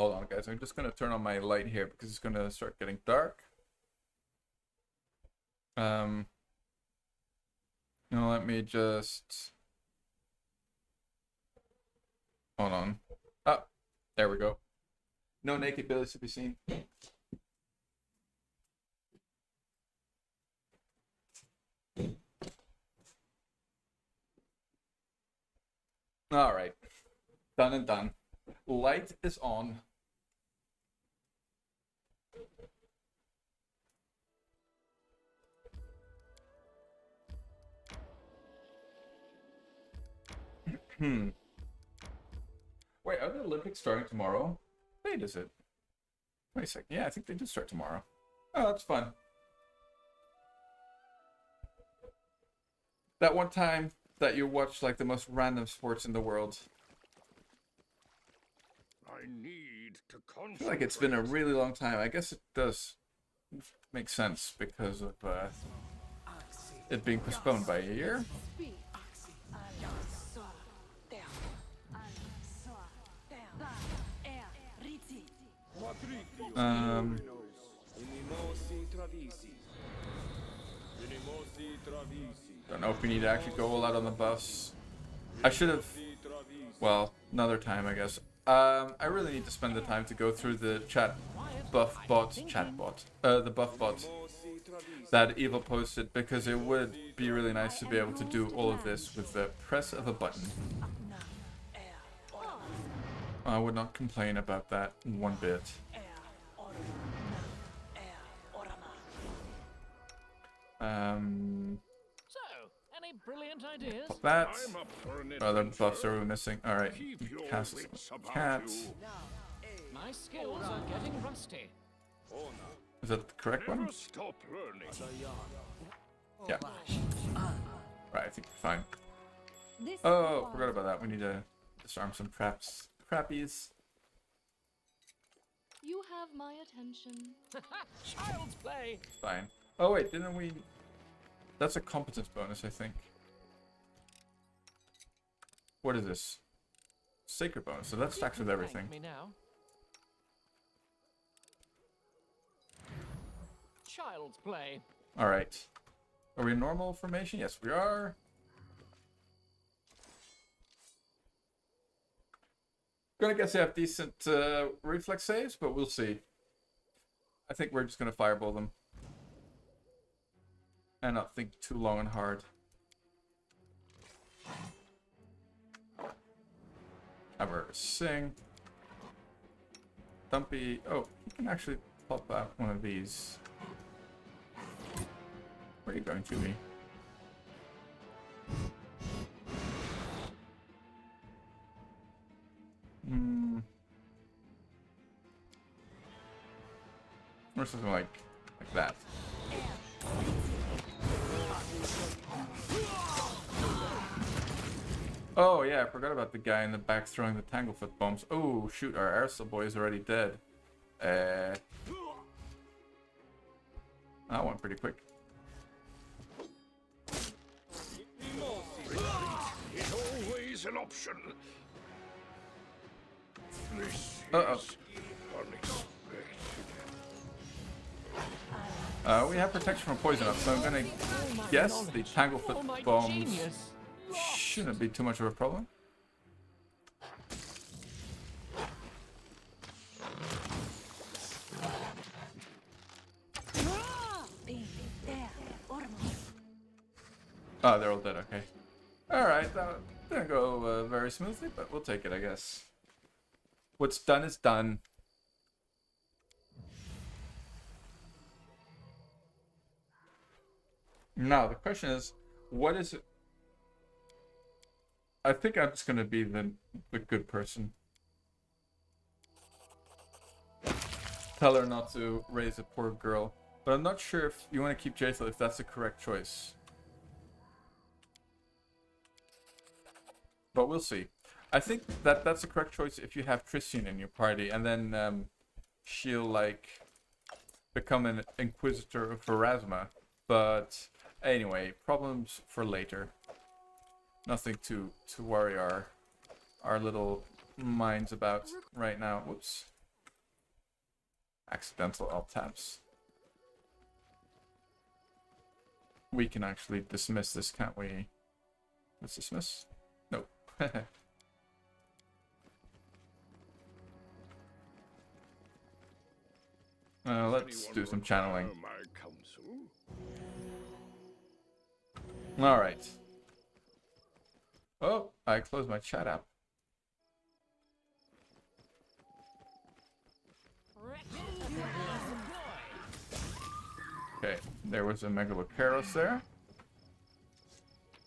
Hold on, guys. I'm just going to turn on my light here because it's going to start getting dark. Now let me just... Hold on. Oh, there we go. No naked billies to be seen. All right. Done and done. Light is on. Wait, are the Olympics starting tomorrow? Wait, is it? Wait a second. Yeah, I think they do start tomorrow. Oh, that's fun. That one time that you watch like the most random sports in the world. I need to I feel like it's been a really long time. I guess it does make sense because of it being postponed by a year. Speak. Don't know if we need to actually go all out on the buffs. I should have. Well, another time, I guess. I really need to spend the time to go through the the buff bot that Eva posted, because it would be really nice to be able to do all of this with the press of a button. I would not complain about that one bit. So, any brilliant ideas? That. I'm up for an Other adventure. buffs are we missing? Alright. Keep your Cast wits about cats. you. My skills are getting rusty. Is that the correct one? Never stop learning. Yeah. Right, I think we're fine. This Oh, forgot about that. We need to disarm some traps. Crappies. You have my attention. Child's play. Fine. Oh wait, didn't we? That's a competence bonus, I think. What is this? Sacred bonus. So that stacks with everything. Thank me now. Child's play. All right. Are we in normal formation? Yes, we are. Gonna guess they have decent reflex saves, but we'll see. I think we're just gonna fireball them. And not think too long and hard. Have her sing. Dumpy. Oh, you can actually pop out one of these. Where are you going, Julie? Or something like that. Oh yeah, I forgot about the guy in the back throwing the Tanglefoot bombs. Oh shoot, our Arsel boy is already dead. That went pretty quick. It's always an option. This Uh-oh. is unexpected. We have protection from poison up, so I'm gonna guess the Tanglefoot bombs Genius. shouldn't be too much of a problem. Oh, they're all dead, okay. Alright, that didn't go very smoothly, but we'll take it, I guess. What's done is done. Now, the question is, what is it? I think I'm just gonna be the good person. Tell her not to raise a poor girl. But I'm not sure if you want to keep Jaethel, if that's the correct choice. But we'll see. I think that that's the correct choice if you have Tristian in your party, and then she'll like become an Inquisitor of Pharasma. But anyway, problems for later. Nothing to worry our little minds about right now. Whoops. Accidental alt tabs. We can actually dismiss this, can't we? Let's dismiss? No. Let's do some channeling. My counsel? Alright. Oh, I closed my chat app. Okay, there was a Megalocaros there.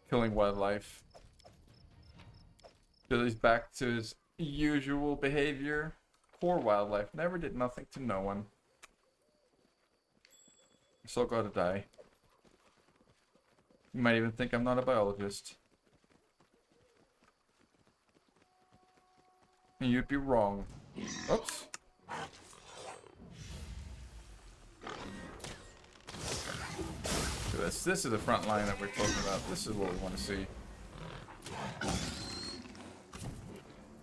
Killing wildlife. Billy's back to his usual behavior. Poor wildlife. Never did nothing to no one. So gotta die. You might even think I'm not a biologist. And you'd be wrong. Oops. This is the front line that we're talking about. This is what we want to see.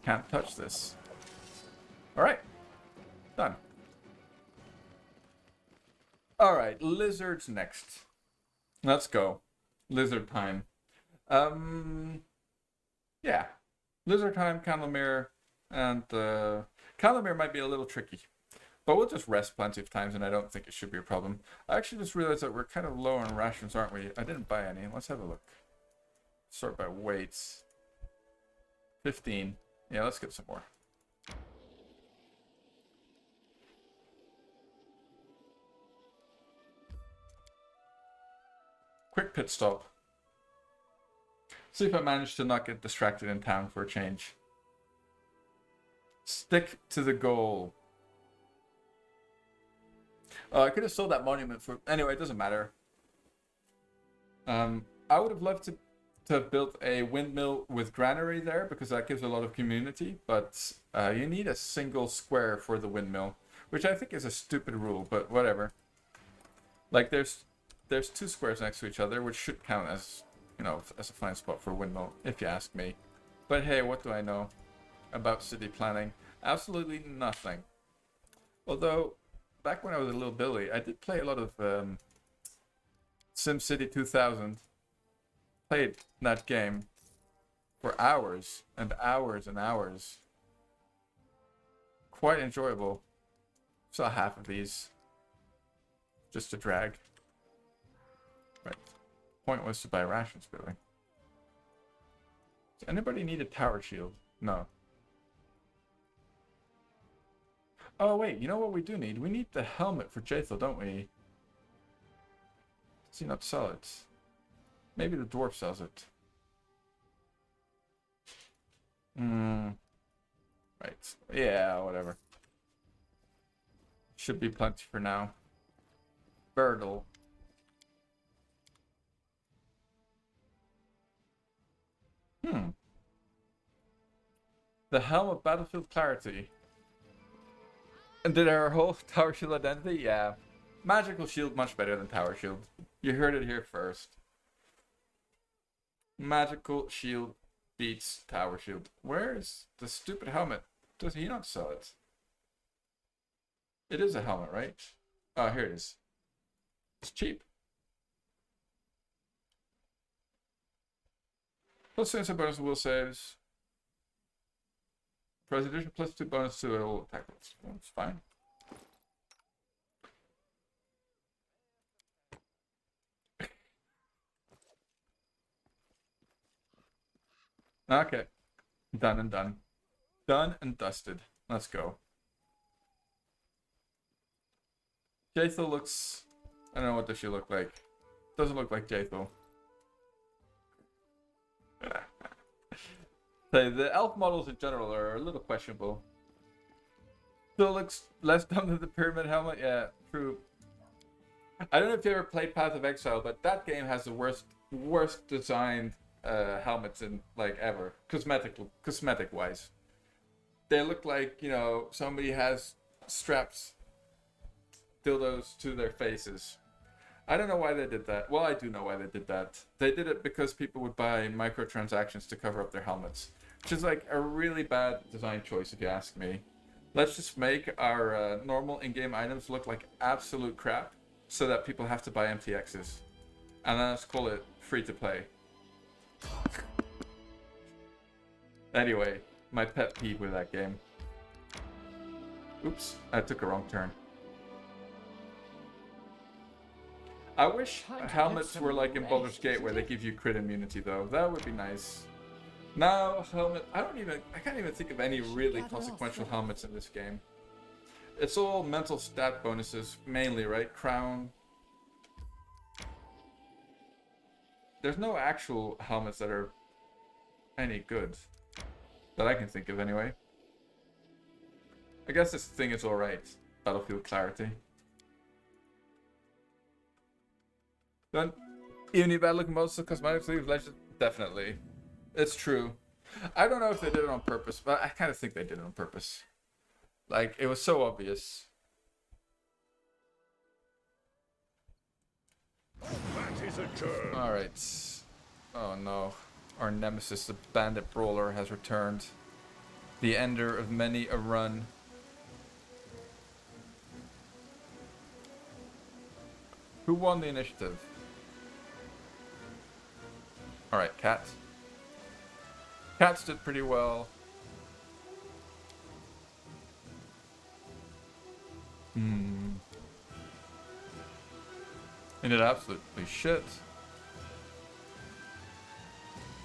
Can't touch this. Alright. Done. Alright, lizards next. Let's go. Lizard time. Yeah. Lizard time, Candlemere, and Candlemere might be a little tricky. But we'll just rest plenty of times, and I don't think it should be a problem. I actually just realized that we're kind of low on rations, aren't we? I didn't buy any. Let's have a look. Sort by weights. 15. Yeah, let's get some more. Quick pit stop. See if I manage to not get distracted in town for a change. Stick to the goal. I could have sold that monument for... Anyway, it doesn't matter. I would have loved to have built a windmill with granary there, because that gives a lot of community, but you need a single square for the windmill, which I think is a stupid rule, but whatever. Like, there's 2 squares next to each other, which should count as, you know, as a fine spot for a windmill, if you ask me. But hey, what do I know about city planning? Absolutely nothing. Although, back when I was a little Billy, I did play a lot of SimCity 2000. Played that game for hours and hours and hours. Quite enjoyable. Saw half of these. Just to drag. Right. Point was to buy rations, Billy. Does anybody need a tower shield? No. Oh wait, you know what we do need? We need the helmet for Jathel, don't we? Does he not sell it? Maybe the dwarf sells it. Right. Yeah, whatever. Should be plenty for now. Birdle. The Helm of Battlefield Clarity. And did our whole Tower Shield identity? Yeah. Magical Shield much better than Tower Shield. You heard it here first. Magical Shield beats Tower Shield. Where's the stupid helmet? Does he not sell it? It is a helmet, right? Oh, here it is. It's cheap. Plus sensor bonus to will saves. Presidential plus 2 bonus to all attack rolls. Well, it's fine. Okay. Done and done. Done and dusted. Let's go. Jathel looks... I don't know, what does she look like? Doesn't look like Jathel. The elf models in general are a little questionable. Still looks less dumb than the pyramid helmet. Yeah, true. I don't know if you ever played Path of Exile, but that game has the worst designed helmets in like ever, cosmetic wise. They look like, you know, somebody has straps dildos to their faces. I don't know why they did that. Well, I do know why they did that. They did it because people would buy microtransactions to cover up their helmets, which is like a really bad design choice if you ask me. Let's just make our normal in-game items look like absolute crap so that people have to buy MTXs. And then let's call it free to play. Anyway, my pet peeve with that game. Oops, I took a wrong turn. I wish helmets were like in Baldur's Gate where they give you crit immunity though. That would be nice. Now, helmet, I can't even think of any really consequential helmets in this game. It's all mental stat bonuses, mainly, right? Crown. There's no actual helmets that are any good. That I can think of anyway. I guess this thing is alright. Battlefield clarity. Don't even need bad looking models of cosmetics leave legend. Definitely. It's true. I don't know if they did it on purpose, but I kind of think they did it on purpose. Like, it was so obvious. That is a germ. Alright. Oh no. Our nemesis, the bandit brawler, has returned. The ender of many a run. Who won the initiative? Alright, Cat. Cats did pretty well. And did absolutely shit.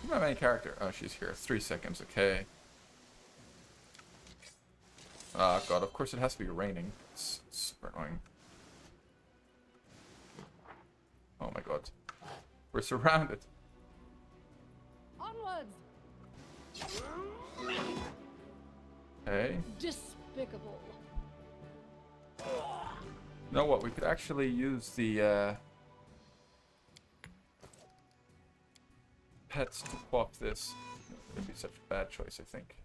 Who's my main character? Oh, she's here. 3 seconds, okay. Oh god, of course it has to be raining. It's super annoying. Oh my god. We're surrounded. Onwards! Hey. Despicable. You know what? We could actually use the pets to swap this. It'd be such a bad choice, I think.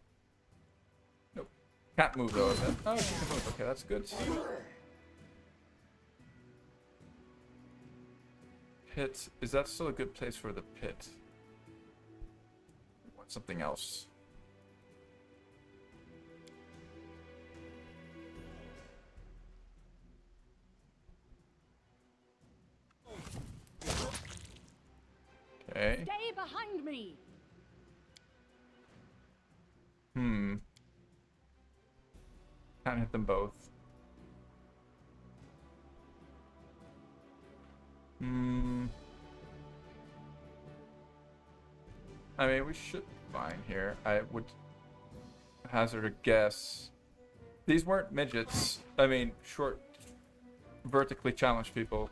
Nope. Can't move though, is it? Oh, she can move. Okay, that's good. Pit. Is that still a good place for the pit? I want something else. Okay. Stay behind me. Can't hit them both. I mean, we should be fine here. I would hazard a guess. These weren't midgets. I mean, short, vertically challenged people.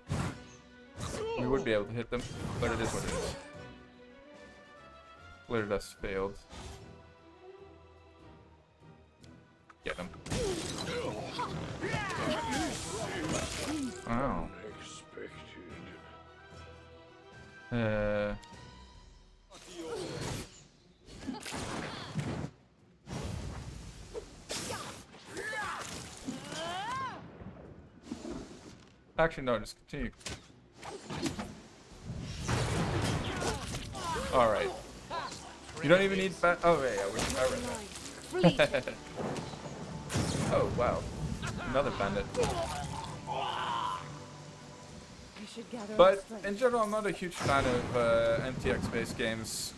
We would be able to hit them, but it is what it is. Glitter dust failed. Get him. Oh. Unexpected. Actually, no, just continue. Alright. You don't even need bat. Oh, yeah, I read that. Oh, wow. Another bandit. We should gather our But strength. in general, I'm not a huge fan of MTX-based games.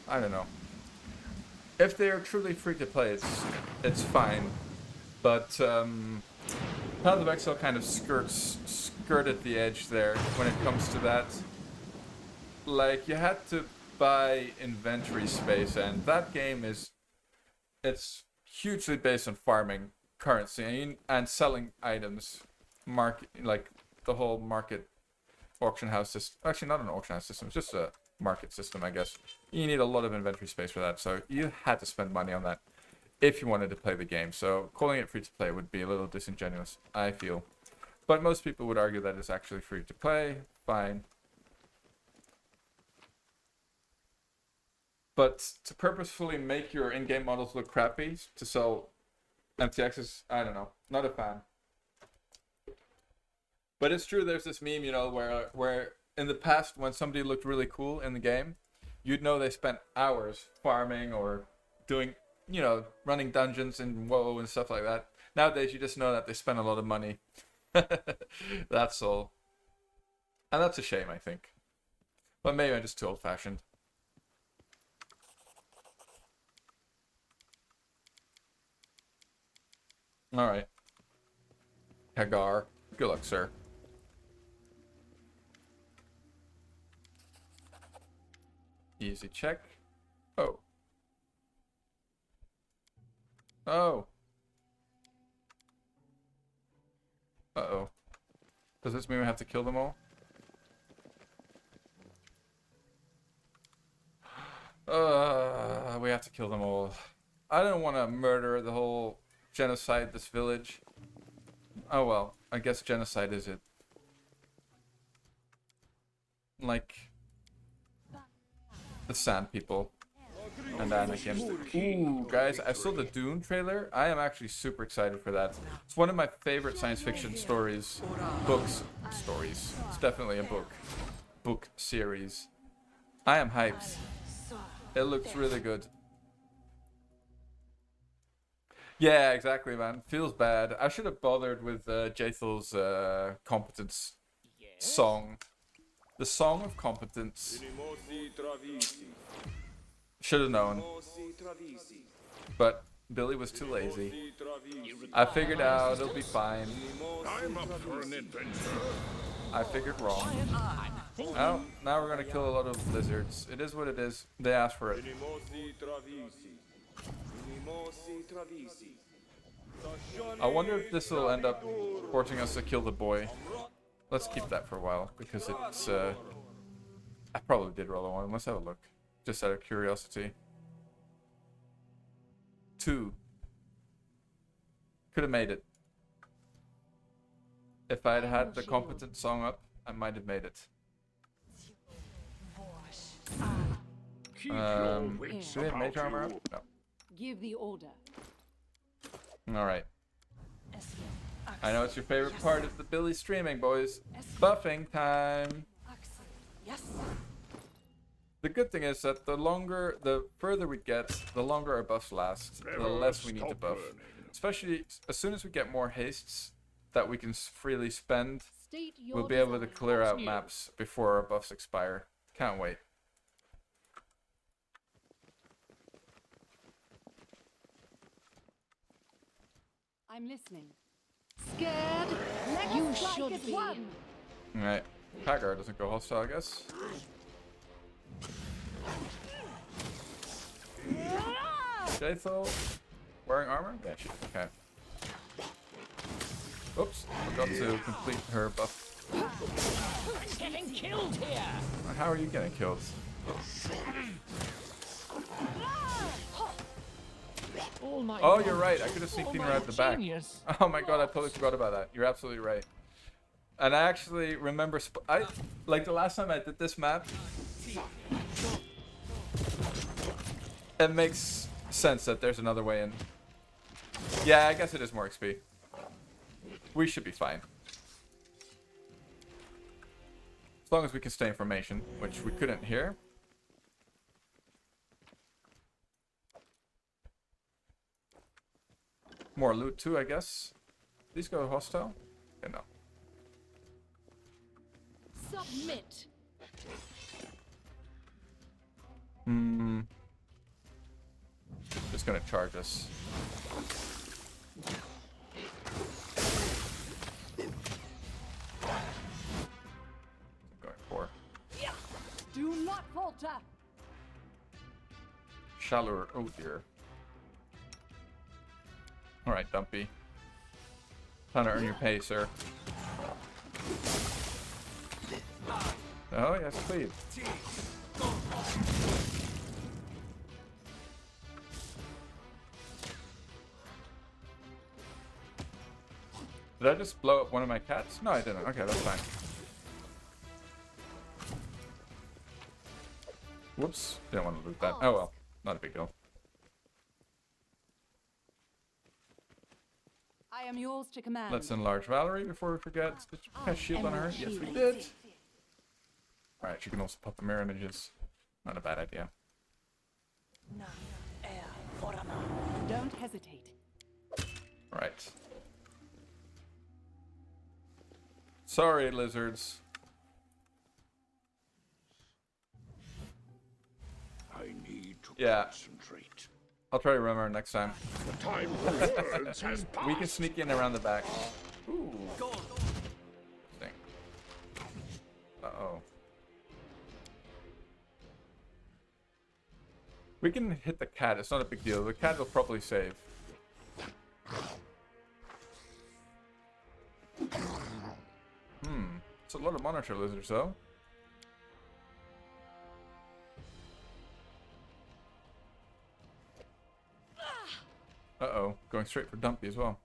I don't know. If they are truly free to play, it's fine. But Path of Exile kind of skirted the edge there when it comes to that. Like, you had to buy inventory space, and that game it's hugely based on farming currency and selling items. Like the whole market auction house system. Actually, not an auction house system. It's just a market system, I guess. You need a lot of inventory space for that, so you had to spend money on that if you wanted to play the game. So calling it free to play would be a little disingenuous, I feel. But most people would argue that it's actually free to play. Fine. But to purposefully make your in-game models look crappy to sell MTXs, I don't know. Not a fan. But it's true, there's this meme, you know, where in the past, when somebody looked really cool in the game, you'd know they spent hours farming or doing, you know, running dungeons and WoW and stuff like that. Nowadays, you just know that they spend a lot of money. That's all. And that's a shame, I think. But maybe I'm just too old-fashioned. Alright. Hagar. Good luck, sir. Easy check. Oh. Oh. Uh-oh. Does this mean we have to kill them all? We we have to kill them all. I don't want to murder the whole genocide this village. Oh well, I guess genocide is it. Like the Sand People and Anakin. Ooh, guys, I saw the Dune trailer. I am actually super excited for that. It's one of my favorite science fiction stories. Stories. It's definitely a book series. I am hyped. It looks really good. Yeah, exactly, man. Feels bad. I should have bothered with Jathel's competence song. The Song of Competence. Should have known. But Billy was too lazy. I figured out it'll be fine. I'm up for an adventure. I figured wrong. Oh, now we're gonna kill a lot of lizards. It is what it is. They asked for it. I wonder if this will end up forcing us to kill the boy. Let's keep that for a while, because it's, I probably did roll a 1. Let's have a look. Just out of curiosity. 2. Could have made it. If I had had the competent song up, I might have made it. Keep your wits Do we have mage about armor you. up? No. Give the order. Alright. I know it's your favorite part of the Billy streaming, boys. Buffing time! Yes. The good thing is that the further we get, the longer our buffs last, the Never less we need to stop buff. learning. Especially as soon as we get more hastes that we can freely spend, State your we'll be able to design. clear out new? maps before our buffs expire. Can't wait. I'm listening. Scared? Let You us strike should as be. one. Alright. Hagar doesn't go hostile, I guess. Jaethel wearing armor? Yeah, she okay. Oops, forgot to complete her buff. I'm getting killed here. How are you getting killed? All my Oh, you're right. I could have sneaked all in my right at the back. genius. Oh my god, I totally forgot about that. You're absolutely right. And I actually remember, like the last time I did this map, it makes sense that there's another way in. Yeah, I guess it is more XP. We should be fine. As long as we can stay in formation, which we couldn't here. More loot too, I guess. These go hostile? Okay, no. Submit. Just gonna charge us. Going for Do not falter. Shallower. Oh dear. Alright, Dumpy. Time to earn your pay, sir. Oh, yes, please. Did I just blow up one of my cats? No, I didn't. Okay, that's fine. Whoops. Didn't want to loot that. Oh well. Not a big deal. I am yours to command. Let's enlarge Valerie before we forget. Did you cast shield on her? Yes, we did. Alright, she can also pop the mirror images. Not a bad idea. Don't hesitate. Right. Sorry, lizards. I need to Yeah. concentrate. I'll try to remember next time. The time for words has passed. We can sneak in around the back. Ooh. Thing. Uh-oh. We can hit the cat. It's not a big deal. The cat will probably save. It's a lot of monitor lizards, though. going straight for Dumpy as well.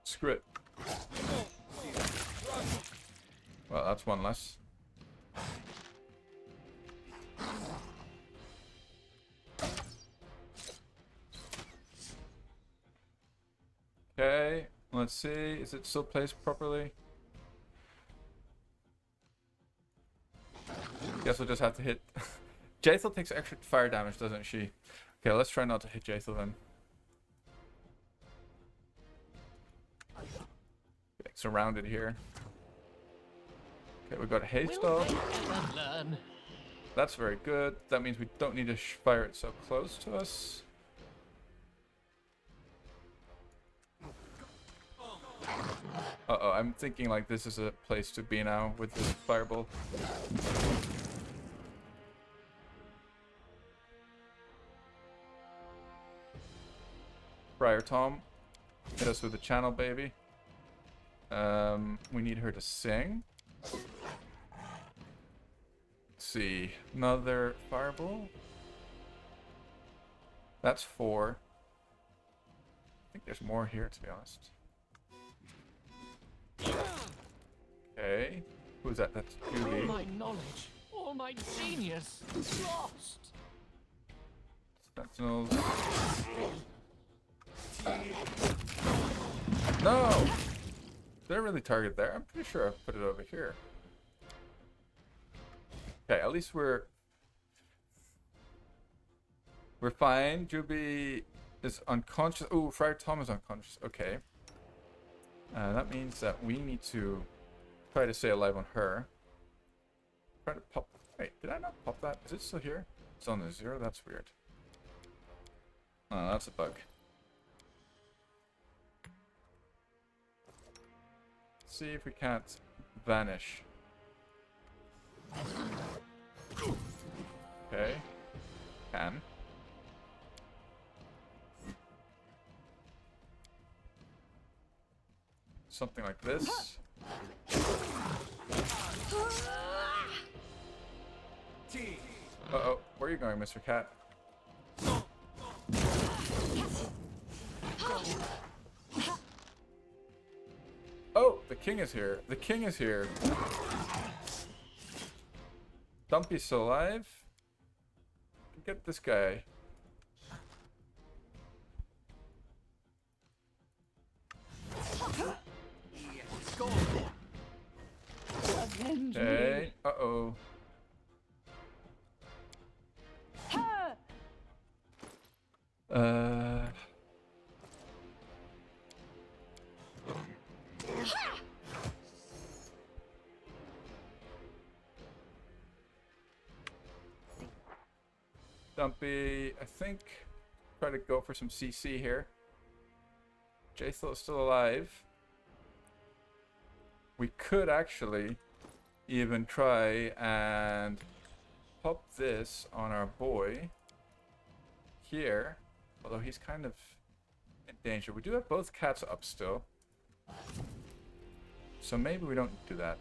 Screw it. Well, that's one less. Okay, let's see. Is it still placed properly? Guess we'll just have to hit. Jaethel takes extra fire damage, doesn't she? Okay, let's try not to hit Jaethel then. Okay, surrounded here. Okay, we've got a haste Will off. they ever learn? That's very good. That means we don't need to fire it so close to us. Uh-oh, I'm thinking like this is a place to be now with this fireball. Friar Tom, hit us with the channel, baby. We need her to sing. Let's see, another fireball. That's 4. I think there's more here, to be honest. Okay, who's that? That's All Julie. my knowledge, all my genius, lost. Sentinels. No! Did I really target there? I'm pretty sure I put it over here. Okay, at least we're fine. Juby is unconscious. Oh, Friar Tom is unconscious. Okay. That means that we need to try to stay alive on her. Try to pop. Wait, did I not pop that? Is it still here? It's on the 0? That's weird. Oh, that's a bug. Let's see if we can't vanish. Okay. Can. Something like this. Uh-oh. Where are you going, Mr. Cat? Oh, the king is here. The king is here. Dumpy's still alive. Get this guy. Avenge me. Okay. Uh-oh. Dumpy, I think, try to go for some CC here. Jaethel is still alive. We could actually even try and pop this on our boy here, although he's kind of in danger. We do have both cats up still, so maybe we don't do that.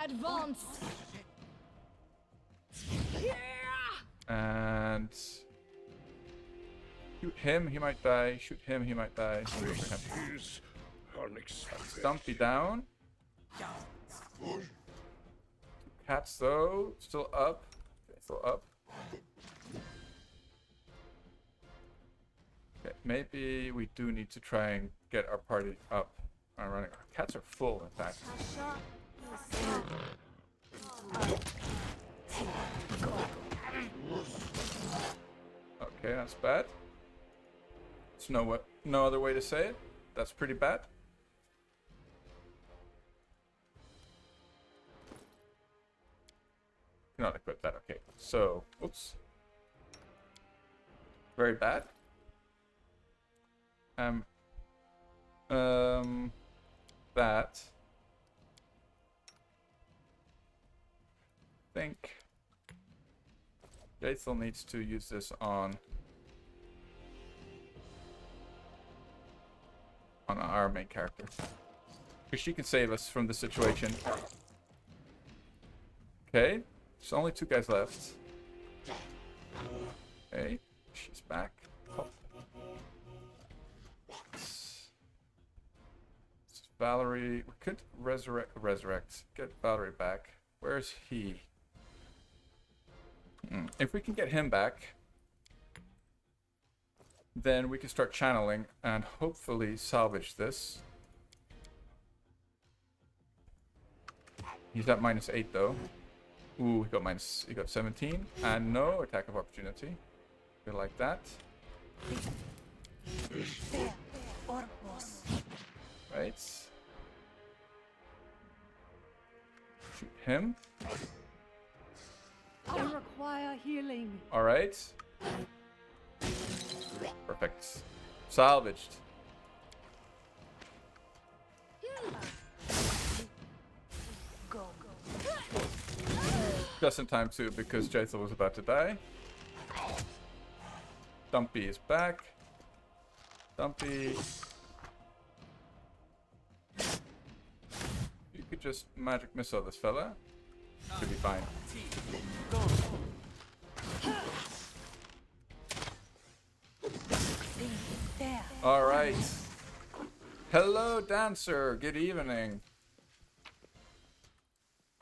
Advance. And shoot him, he might die. Shoot him, he might die. Wait for him. Is unexpected. Dumpy down. Cats though, still up. Okay, still up. Okay, maybe we do need to try and get our party up and running. Our cats are full, in fact. Okay, that's bad. There's no other way to say it. That's pretty bad. Cannot equip that. Okay, so oops. Very bad. That. I think Jaethel needs to use this on our main character. Because she can save us from the situation. Okay. There's only 2 guys left. Okay. She's back. Oh. This is Valerie. We could resurrect. Get Valerie back. Where's he? If we can get him back, then we can start channeling and hopefully salvage this. He's at -8 though. Ooh, he got 17 and no attack of opportunity. We like that. Right. Shoot him. I require healing. All right. Perfect. Salvaged. Just in time too, because Jaethal was about to die. Dumpy is back. Dumpy. You could just magic missile this fella. Should be fine. Alright. Hello, Dancer. Good evening.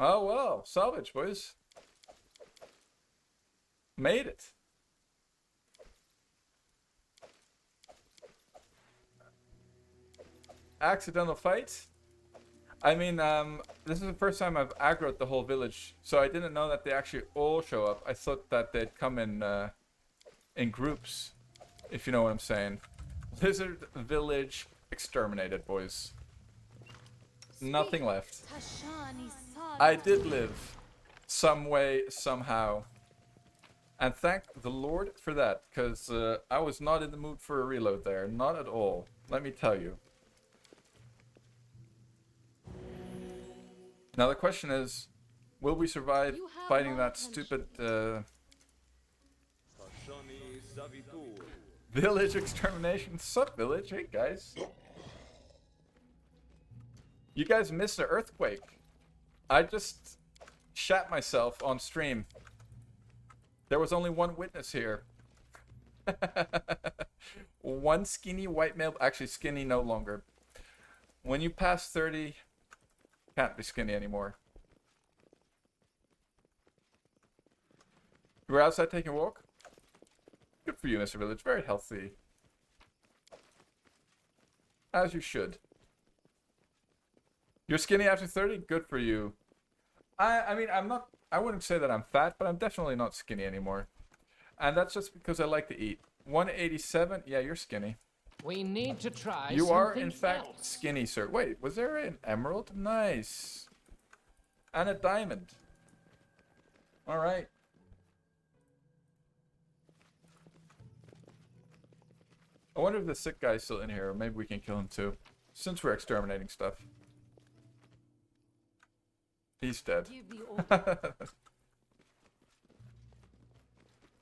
Oh, well. Salvage, boys. Made it. Accidental fight? I mean, this is the first time I've aggroed the whole village, so I didn't know that they actually all show up. I thought that they'd come in groups, if you know what I'm saying. Lizard village exterminated, boys. Nothing left. I did live. Some way, somehow. And thank the Lord for that, because I was not in the mood for a reload there. Not at all. Let me tell you. Now the question is, will we survive fighting that stupid village extermination? Sup, village? Hey guys. You guys missed an earthquake. I just shat myself on stream. There was only one witness here. One skinny white male, actually skinny no longer. When you pass 30, can't be skinny anymore. You were outside taking a walk? Good for you, Mr. Village. Very healthy. As you should. You're skinny after 30? Good for you. I mean, I wouldn't say that I'm fat, but I'm definitely not skinny anymore. And that's just because I like to eat. 187? Yeah, you're skinny. We need to try You are, in something fact, else. skinny, sir. Wait, was there an emerald? Nice. And a diamond. Alright. I wonder if the sick guy's still in here, or maybe we can kill him too. Since we're exterminating stuff. He's dead. Give the order.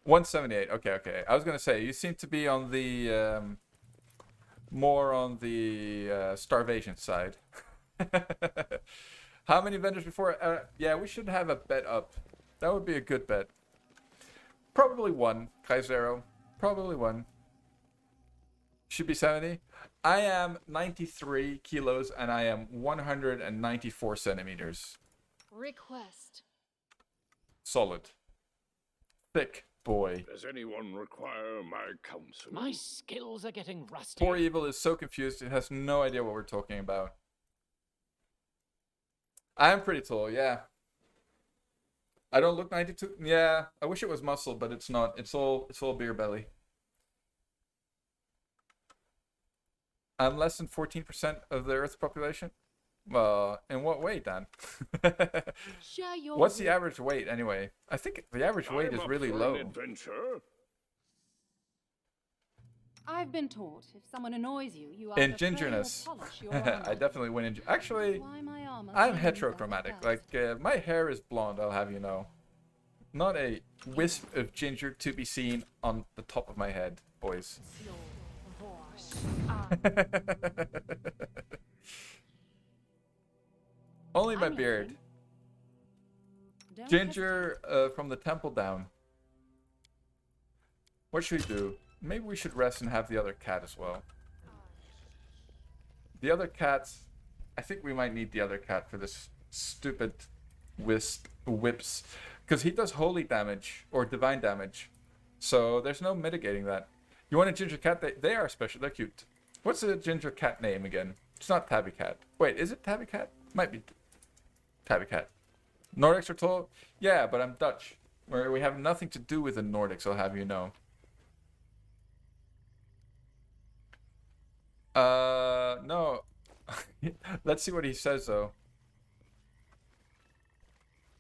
178. Okay. I was gonna say, you seem to be on the more on the starvation side. How many vendors before? Yeah, we should have a bet up. That would be a good bet. Probably 1, Kaizero. Probably 1. Should be 70. I am 93 kilos and I am 194 centimeters. Request. Solid. Thick boy. Does anyone require my counsel? My skills are getting rusty. Poor Evil is so confused, he has no idea what we're talking about. I am pretty tall, yeah. I don't look 92. Yeah, I wish it was muscle, but it's not. It's all beer belly. I'm less than 14% of the Earth's population? Well, in what way, Dan? Share your What's the average weight, anyway? I think the average weight is I'm up really for low. an adventure. I've been taught if someone annoys you, you In either pray or gingerness. polish your I armor. definitely win in... Actually, Why my armor I'm shines heterochromatic. like Like, my hair is blonde, I'll have you know. Not a wisp of ginger to be seen on the top of my head, boys. Only my I'm beard. listening. Don't Ginger from the temple down. What should we do? Maybe we should rest and have the other cat as well. The other cat, I think we might need the other cat for this stupid whips. Because he does holy damage, or divine damage. So there's no mitigating that. You want a ginger cat? They are special, they're cute. What's the ginger cat name again? It's not Tabby Cat. Wait, is it Tabby Cat? Might be Tabby Cat. Nordics are tall? Yeah, but I'm Dutch. Where we have nothing to do with the Nordics, I'll have you know. No. Let's see what he says, though.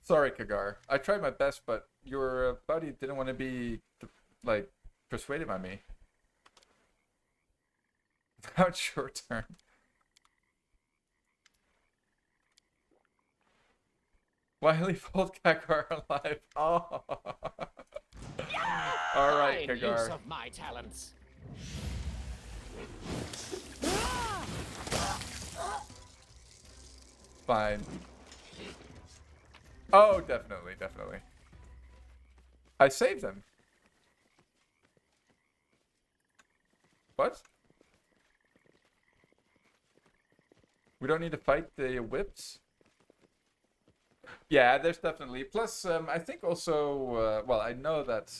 Sorry, Kagar. I tried my best, but your buddy didn't want to be, like, persuaded by me. Now it's your turn. Why leave old Kagar alive? Oh. All right, Fine Kagar. use of my talents. Fine. Oh, definitely, definitely. I saved them. What? We don't need to fight the whips? Yeah, there's definitely. Plus, I think also, well, I know that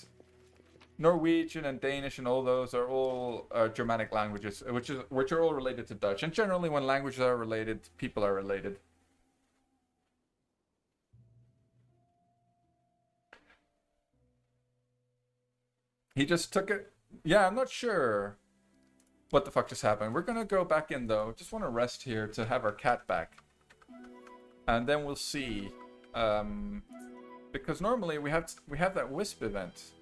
Norwegian and Danish and all those are all Germanic languages, which are all related to Dutch. And generally, when languages are related, people are related. He just took it. Yeah, I'm not sure what the fuck just happened. We're gonna go back in though. Just want to rest here to have our cat back, and then we'll see. Because normally we have that wisp event,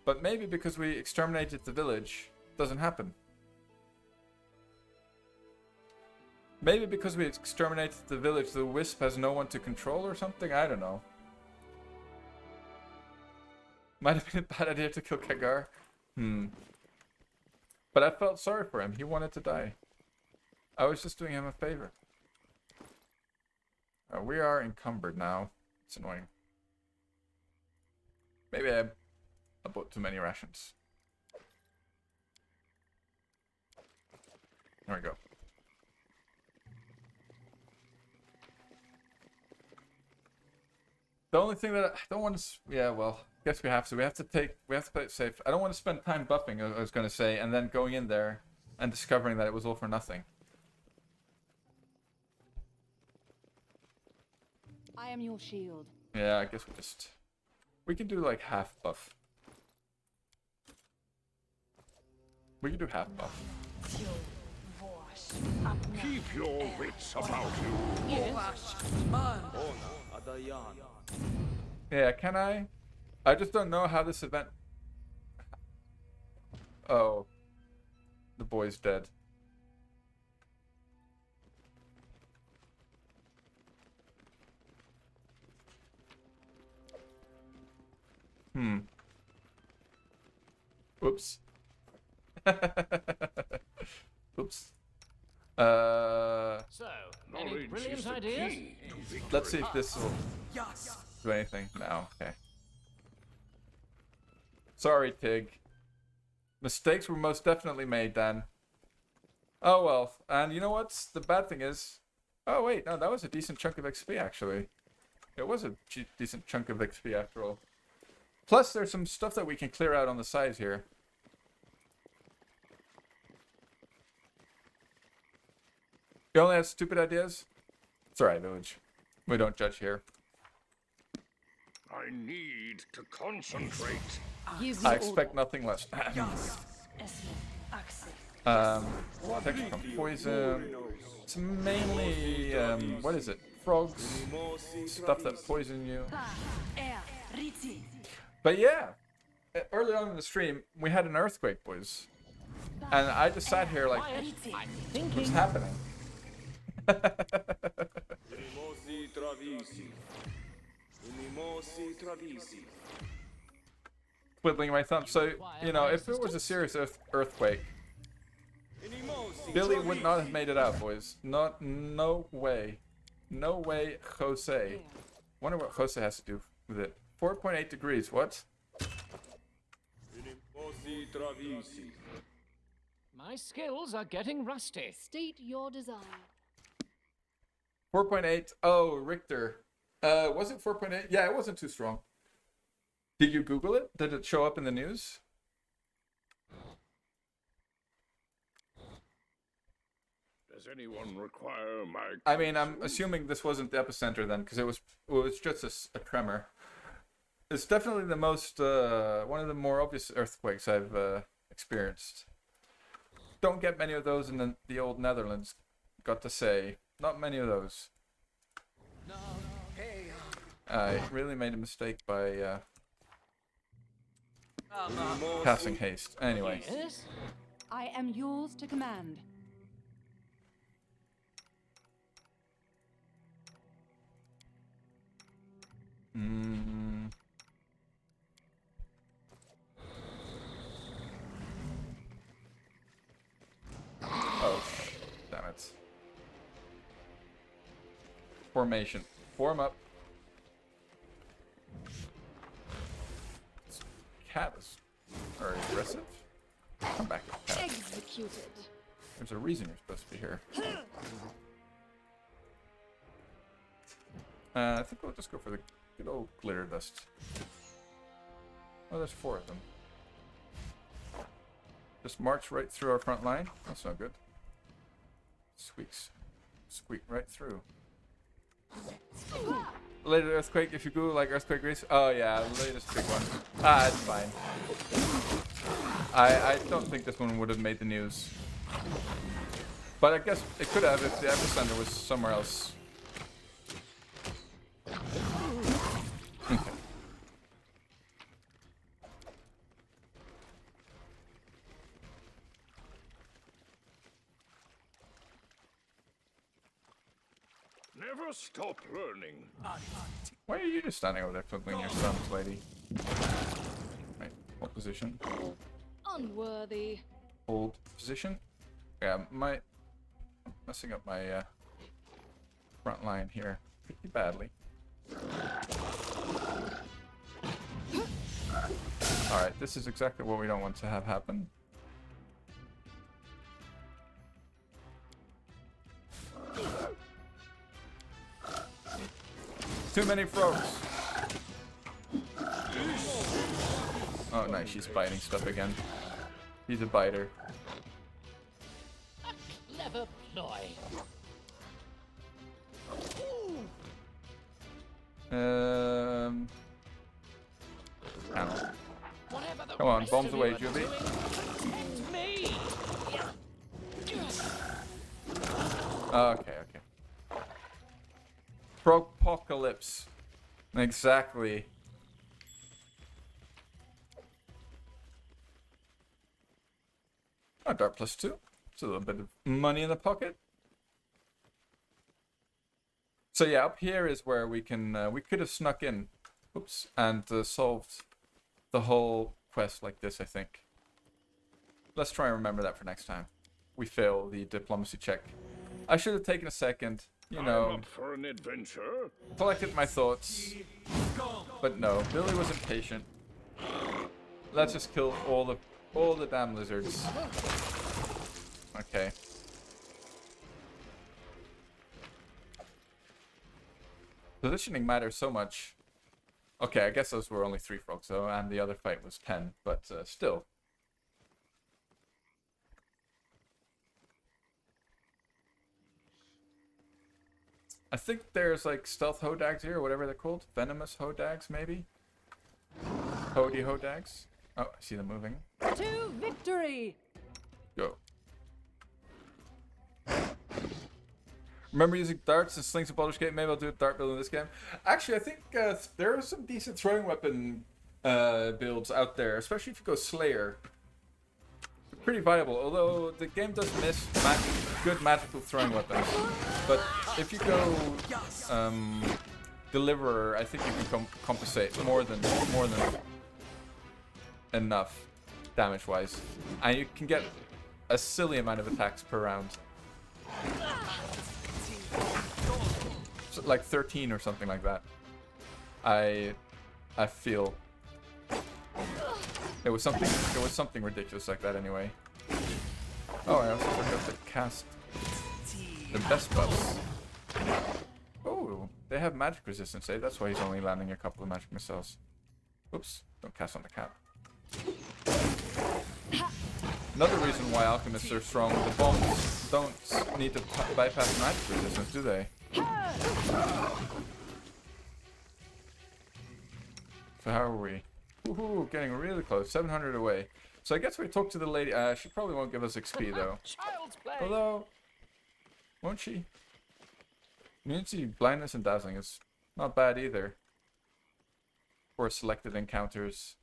but maybe because we exterminated the village, it doesn't happen. Maybe because we exterminated the village, the wisp has no one to control or something. I don't know. Might have been a bad idea to kill Kagar. But I felt sorry for him. He wanted to die. I was just doing him a favor. We are encumbered now. It's annoying. Maybe I bought too many rations. There we go. The only thing that I don't want to... Yeah, well... Guess we have to. We have to play it safe. I don't want to spend time buffing, I was going to say, and then going in there and discovering that it was all for nothing. I am your shield. Yeah, I guess we can do like half buff. We can do half buff. Keep your wits about you. Yeah, can I? I just don't know how this event... Oh. The boy's dead. Oops. Oops. So, any Knowledge is brilliant the ideas? key to victory. Let's see if this will do anything. No, okay. Sorry, Tig. Mistakes were most definitely made, Dan. Oh well, and you know what's the bad thing is... Oh wait, no, that was a decent chunk of XP actually. It was a decent chunk of XP after all. Plus there's some stuff that we can clear out on the sides here. You only have stupid ideas? It's alright, village. We don't judge here. I need to concentrate. I expect nothing less. Protection from poison. It's mainly, what is it? Frogs. Stuff that poison you. But yeah, early on in the stream, we had an earthquake, boys. And I just sat here like, I'm what's thinking. happening? Twiddling my thumb. So, you know, if it was a serious earthquake, Billy would not have made it out, boys. No way. No way, Jose. Wonder what Jose has to do with it. 4.8 degrees, what? My skills are getting rusty. State your desire. 4.8. Oh, Richter. Was it 4.8? Yeah, it wasn't too strong. Did you Google it? Did it show up in the news? Does anyone require my... I mean, I'm assuming this wasn't the epicenter then, because it was just a tremor. It's definitely the most, one of the more obvious earthquakes I've experienced. Don't get many of those in the old Netherlands, got to say. Not many of those. I really made a mistake by passing haste. Anyway. Yes? I am yours to command. Oh, damn it. Formation. Form up. This cat is very aggressive. Come back, cat. Executed. There's a reason you're supposed to be here. I think we'll just go for the good old glitter dust. Oh, there's 4 of them. Just march right through our front line. That's not good. Squeak right through. Later earthquake, if you Google like earthquake Greece. Oh yeah, latest big one. Ah, it's fine. I don't think this one would have made the news. But I guess it could have if the epicenter was somewhere else. Okay. Never stop learning. Why are you just standing over there twiddling your thumbs, lady? Right, hold position. Unworthy. Hold position. Yeah, messing up my front line here pretty badly. Alright, this is exactly what we don't want to have happen. Too many frogs. Oh nice, she's biting stuff again. He's a biter. A clever ploy. Ow. Whatever the Come on, rest bombs of you away, are Julie. doing, protect me. Okay. Propocalypse. Exactly. Oh, Dart +2. It's a little bit of money in the pocket. So yeah, up here is where we can, we could have snuck in, oops, and solved the whole quest like this, I think. Let's try and remember that for next time. We fail the diplomacy check. I should have taken a second, you I'm know, up for an adventure. collected my thoughts. But no, Billy was impatient. Let's just kill all the damn lizards. Okay. Positioning matters so much. Okay, I guess those were only 3 frogs though, and the other fight was 10, but still. I think there's like stealth hodags here, or whatever they're called. Venomous hodags, maybe? Hody hodags. Oh, I see them moving. To victory! Go. Remember using darts and slings in Baldur's Gate? Maybe I'll do a dart build in this game. Actually, I think there are some decent throwing weapon builds out there, especially if you go Slayer. Pretty viable, although the game does miss good magical throwing weapons. But if you go Deliverer, I think you can compensate more than enough damage-wise, and you can get a silly amount of attacks per round. So, like 13 or something like that. I feel it was something ridiculous like that anyway. Oh, I also forgot to cast the best buffs. Oh, they have magic resistance, eh? That's why he's only landing a couple of magic missiles. Oops, don't cast on the cat. Another reason why alchemists are strong, the bombs don't need to bypass magic resistance, do they? So how are we? Woohoo, getting really close, 700 away. So I guess we talk to the lady. She probably won't give us XP though. Child's play. Although, won't she? Immunity, blindness, and dazzling is not bad either. For selected encounters.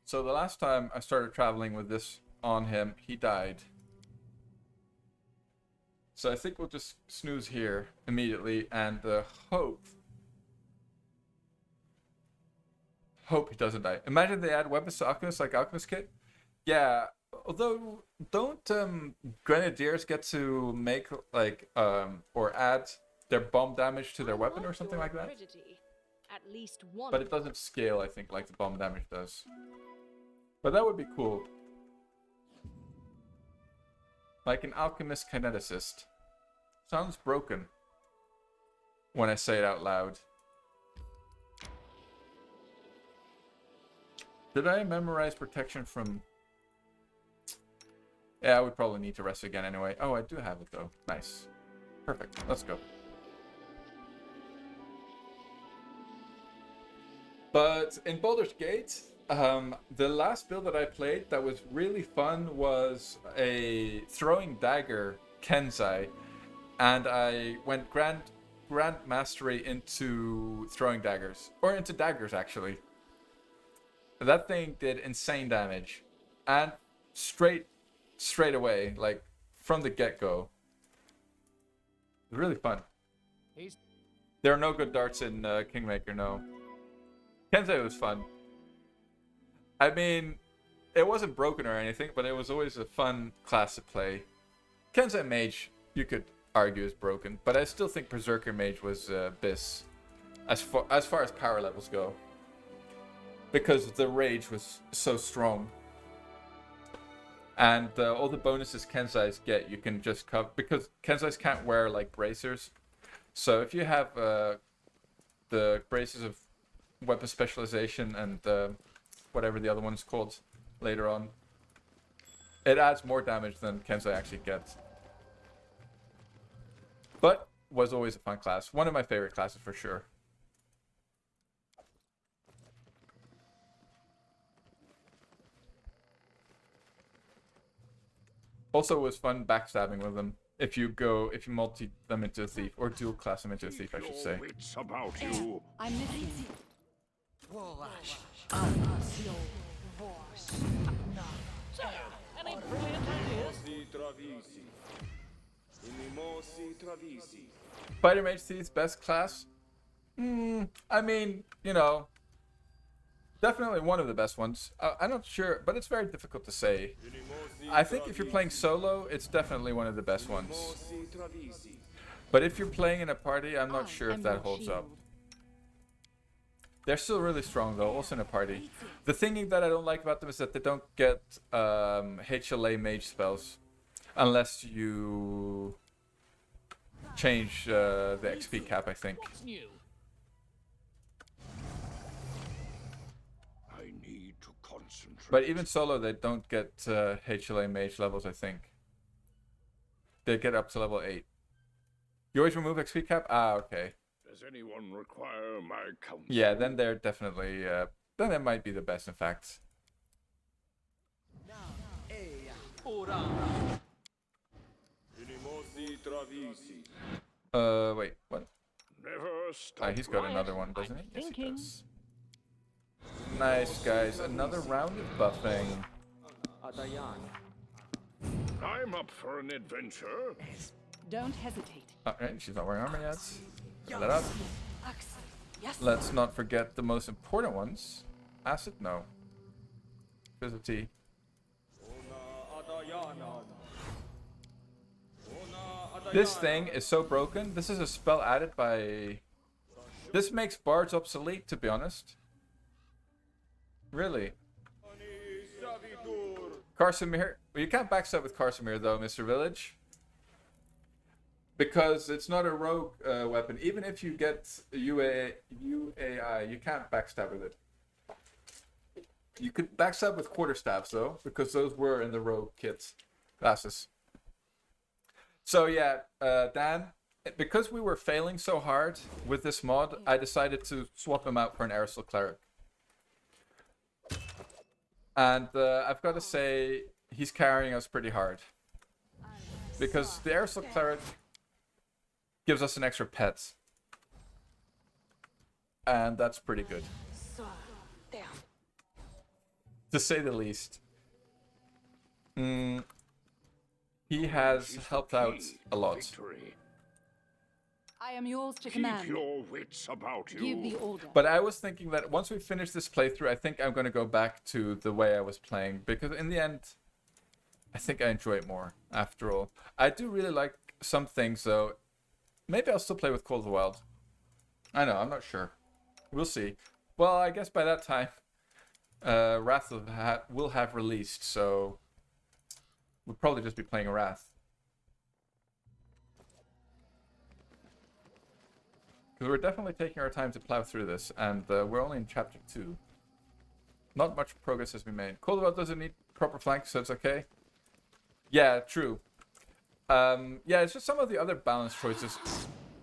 So the last time I started traveling with this on him, he died. So I think we'll just snooze here immediately and hope he doesn't die. Imagine they add weapons to Alchemist like Alchemist Kit. Yeah, although don't Grenadiers get to make like or add their bomb damage to their weapon or something like that? At least one. But it doesn't scale, I think, like the bomb damage does. But that would be cool. Like an alchemist kineticist. Sounds broken when I say it out loud. Did I memorize protection from... Yeah, I would probably need to rest again anyway. Oh, I do have it though. Nice. Perfect. Let's go. But in Baldur's Gate, the last build that I played that was really fun was a throwing dagger Kenzai, and I went grand mastery into throwing daggers, or into daggers actually. That thing did insane damage, and straight away, like from the get-go. It was really fun. There are no good darts in Kingmaker, no. Kenzai was fun. I mean, it wasn't broken or anything, but it was always a fun class to play. Kenzai Mage, you could argue, is broken, but I still think Berserker Mage was bis, as far as power levels go, because the rage was so strong, and all the bonuses Kenzais get, you can just cover, because Kenzais can't wear like bracers. So if you have the braces of weapon specialization and whatever the other one's called later on, it adds more damage than Kenzai actually gets. But was always a fun class. One of my favorite classes for sure. Also, it was fun backstabbing with them. If you multi them into a thief, or dual class them into a thief, I should say. Wits about you. I'm missing. So, any brilliant ideas? Spider Mage Thief's best class? I mean, you know, definitely one of the best ones. I'm not sure, but it's very difficult to say. I think if you're playing solo, it's definitely one of the best ones. But if you're playing in a party, I'm not sure if that holds up. They're still really strong though, also in a party. The thing that I don't like about them is that they don't get HLA mage spells unless you change the XP cap, I think. What's new? I need to concentrate. But even solo, they don't get HLA mage levels, I think. They get up to level 8. You always remove XP cap? Ah, okay. Does anyone require my counsel? Yeah, then they're definitely... then it might be the best, in fact. Wait, what? Never stop. Ah, he's got another one, doesn't he? Yes, he does. Nice, guys. Another round of buffing. I I'm up for an adventure. Don't hesitate. Alright, she's not wearing armor yet. Fill that up. Yes. Let's not forget the most important ones. Acid? No. Visibility. This thing is so broken. This is a spell added by... This makes bards obsolete, to be honest. Really. Karsamir. Well, you can't backstab with Karsamir, though, Mr. Village. Because it's not a rogue weapon. Even if you get UAI, you can't backstab with it. You could backstab with quarterstaffs, though, because those were in the rogue kits. Classes. So yeah, Dan, because we were failing so hard with this mod, I decided to swap him out for an Aerosol Cleric. And I've got to say, he's carrying us pretty hard. Because the Aerosol Cleric gives us an extra pet. And that's pretty good. To say the least. He has helped out a lot. Victory. I am yours to Keep command. your wits about you. Give the order. But I was thinking that once we finish this playthrough, I think I'm going to go back to the way I was playing. Because in the end, I think I enjoy it more, after all. I do really like some things, though. Maybe I'll still play with Cold of the Wild. I know, I'm not sure. We'll see. Well, I guess by that time, Wrath will have released, so... We'll probably just be playing a Wrath. Because we're definitely taking our time to plow through this, and we're only in chapter 2. Not much progress has been made. Cold of the Wild doesn't need proper flanks, so it's okay. Yeah, true. Yeah, it's just some of the other balance choices.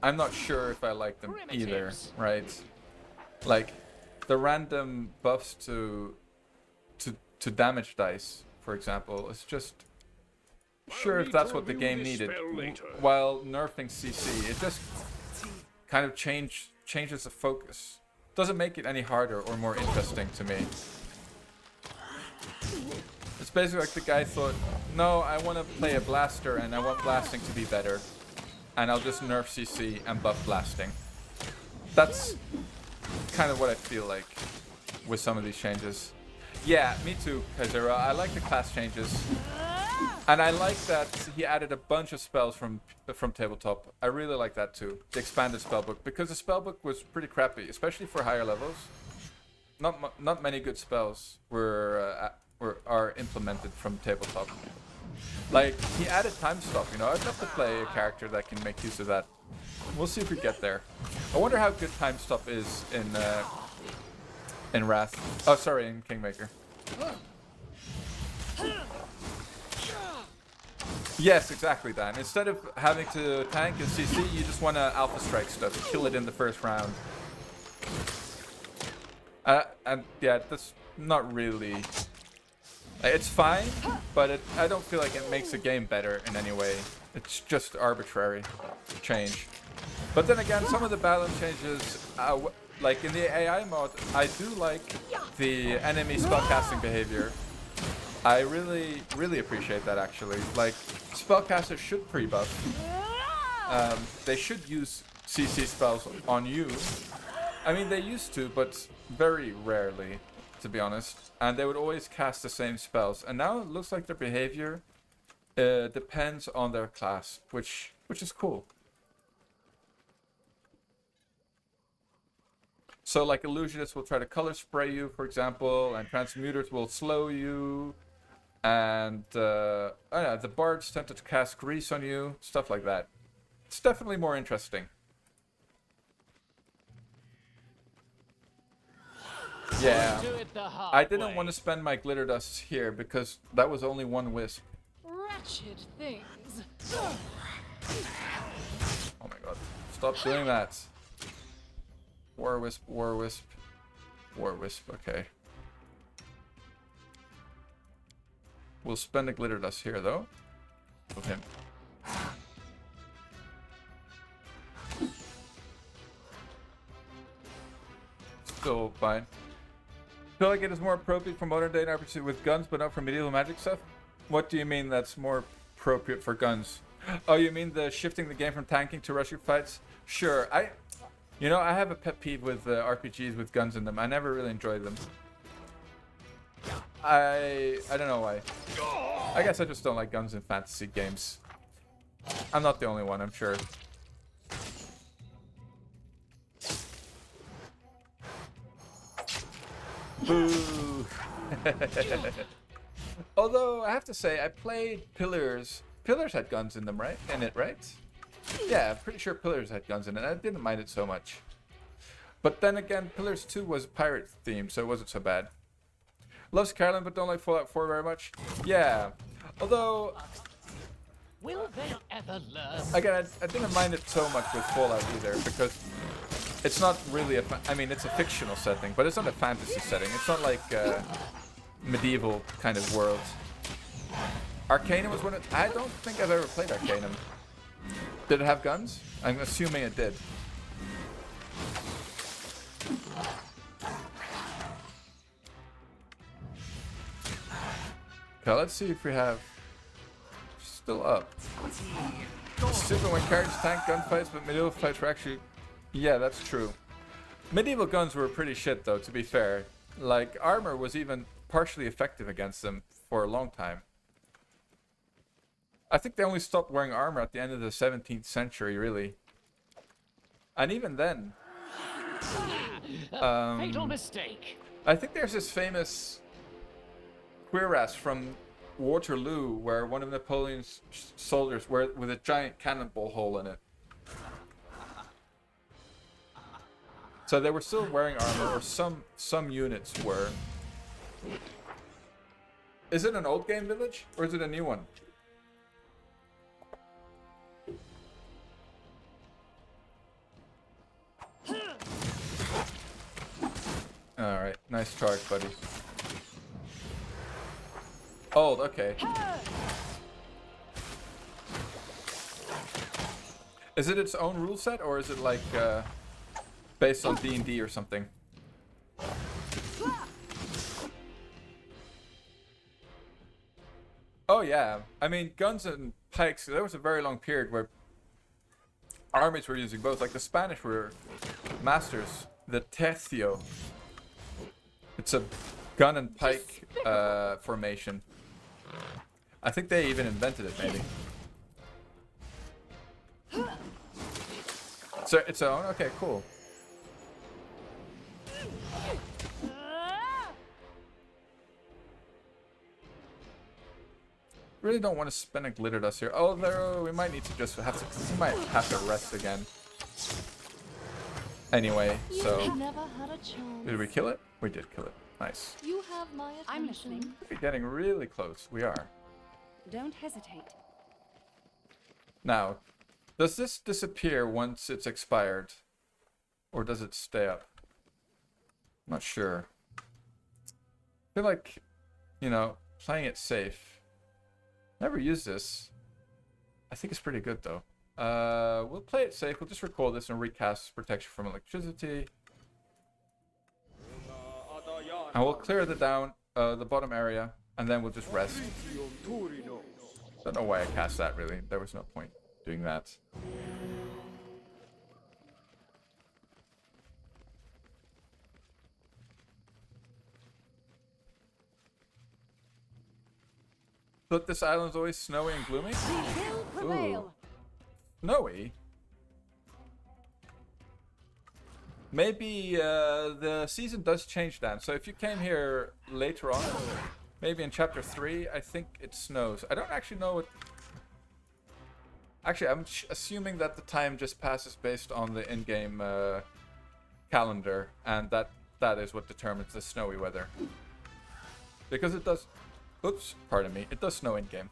I'm not sure if I like them either, right? Like, the random buffs to damage dice, for example, it's just... Sure, if that's what the game needed. While nerfing CC, it just kind of changes the focus. Doesn't make it any harder or more interesting to me. It's basically like the guy thought, no, I want to play a blaster and I want blasting to be better. And I'll just nerf CC and buff blasting. That's kind of what I feel like with some of these changes. Yeah, me too, Kaizera. I like the class changes. And I like that he added a bunch of spells from tabletop. I really like that too, the expanded spellbook, because the spellbook was pretty crappy, especially for higher levels. Not many good spells are implemented from tabletop. Like, he added time stop, you know. I'd love to play a character that can make use of that. We'll see if we get there. I wonder how good time stop is in Wrath. Oh, sorry, in Kingmaker. Yes, exactly, Dan. Instead of having to tank and CC, you just want to alpha strike stuff, kill it in the first round. And yeah, that's not really... It's fine, but I don't feel like it makes the game better in any way. It's just arbitrary change. But then again, some of the balance changes, like in the AI mod, I do like the enemy spellcasting behavior. I really, really appreciate that, actually. Like, spellcasters should pre-buff. They should use CC spells on you. I mean, they used to, but very rarely, to be honest. And they would always cast the same spells. And now it looks like their behavior depends on their class, which is cool. So, like, illusionists will try to color spray you, for example, and transmuters will slow you. And the bards tend to cast grease on you, stuff like that. It's definitely more interesting. Yeah, I didn't want to spend my glitter dust here because that was only one wisp. Wretched things. Oh my god, stop doing that. War wisp, war wisp, war wisp, okay. We'll spend the glitter dust here, though. With him. Still fine. I feel like it is more appropriate for modern day RPG with guns, but not for medieval magic stuff. What do you mean that's more appropriate for guns. Oh, you mean the shifting the game from tanking to rushing fights? Sure. I have a pet peeve with RPGs with guns in them. I never really enjoyed them. I don't know why. I guess I just don't like guns in fantasy games. I'm not the only one, I'm sure. Boo! Although I have to say, I played Pillars. Pillars had guns in them, right? Right? Yeah, I'm pretty sure Pillars had guns in it. I didn't mind it so much. But then again, Pillars 2 was pirate themed, so it wasn't so bad. Loves Carolyn, but don't like Fallout 4 very much. Yeah. Although, Will they ever learn? again, I didn't mind it so much with Fallout either, because it's not really I mean, it's a fictional setting, but it's not a fantasy setting. It's not like medieval kind of world. Arcanum was one of... I don't think I've ever played Arcanum. Did it have guns? I'm assuming it did. Okay, let's see if we have... Still up. Stupid when characters tank gunfights, but medieval fights were actually... Yeah, that's true. Medieval guns were pretty shit, though, to be fair. Like, armor was even partially effective against them for a long time. I think they only stopped wearing armor at the end of the 17th century, really. And even then... Fatal mistake. I think there's this famous cuirass from Waterloo where one of Napoleon's soldiers with a giant cannonball hole in it. So they were still wearing armor, or some units were. Is it an old game village, or is it a new one? Alright, nice charge, buddy. Old, okay. Is it its own rule set, or is it like based on D&D or something? Oh yeah, I mean guns and pikes, there was a very long period where armies were using both. Like the Spanish were masters. The tercio. It's a gun and pike formation. I think they even invented it, maybe. So it's own? Okay, cool. Really don't want to spend a glitter dust here. Although we might need to just have to. We might have to rest again. Anyway, so did we kill it? We did kill it. Nice. You have my attention. I'm listening. We're getting really close. We are. Don't hesitate. Now, does this disappear once it's expired? Or does it stay up? I'm not sure. I feel like, you know, playing it safe. Never used this. I think it's pretty good though. We'll play it safe. We'll just recall this and recast protection from electricity. And we'll clear the bottom area, and then we'll just rest. Don't know why I cast that, really. There was no point doing that. But this island's always snowy and gloomy? Ooh. Snowy? Maybe the season does change then. So if you came here later on, maybe in chapter 3, I think it snows. I don't actually know what... Actually, I'm assuming that the time just passes based on the in-game calendar, and that is what determines the snowy weather. Because it does... Oops, pardon me. It does snow in-game.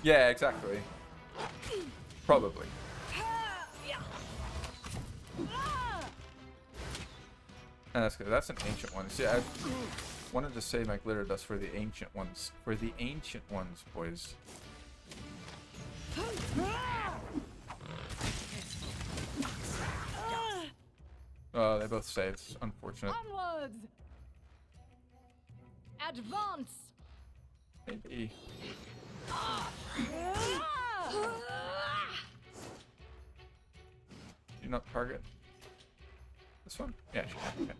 Yeah, exactly. Probably. And that's good. That's an ancient one. See, I wanted to save my glitter dust for the ancient ones. For the ancient ones, boys. Oh, they both saved. Unfortunate. Onwards! Advance! Maybe. Do not target. This one? Yeah, she can.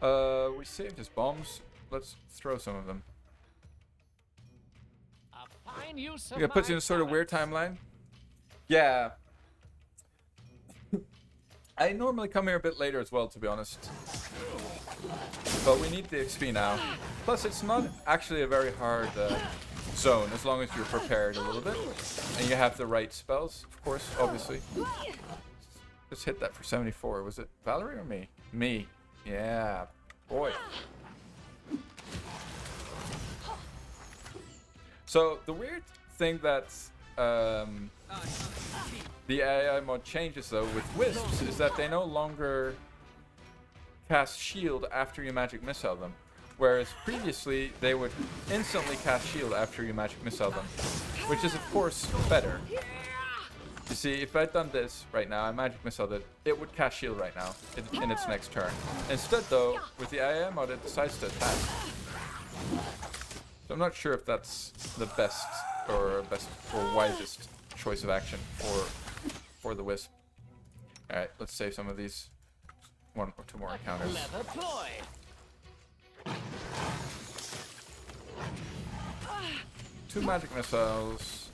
Okay. We saved his bombs. Let's throw some of them. A fine use of Yeah, it puts you in a sort of weird timeline. Yeah. I normally come here a bit later as well, to be honest. But we need the XP now. Plus, it's not actually a very hard zone, as long as you're prepared a little bit. And you have the right spells, of course, obviously. Just hit that for 74. Was it Valerie or me? Me. Yeah. Boy. So, the weird thing that the AI mod changes, though, with Wisps, is that they no longer cast shield after you magic missile them. Whereas previously, they would instantly cast shield after you magic missile them. Which is, of course, better. You see, if I'd done this right now, I magic missile it, it would cast shield right now in its next turn. Instead, though, with the AI mod, it decides to attack. So I'm not sure if that's the best or wisest choice of action for the Wisp. Alright, let's save some of these. One or two more encounters. Leather ploy. 2 magic missiles.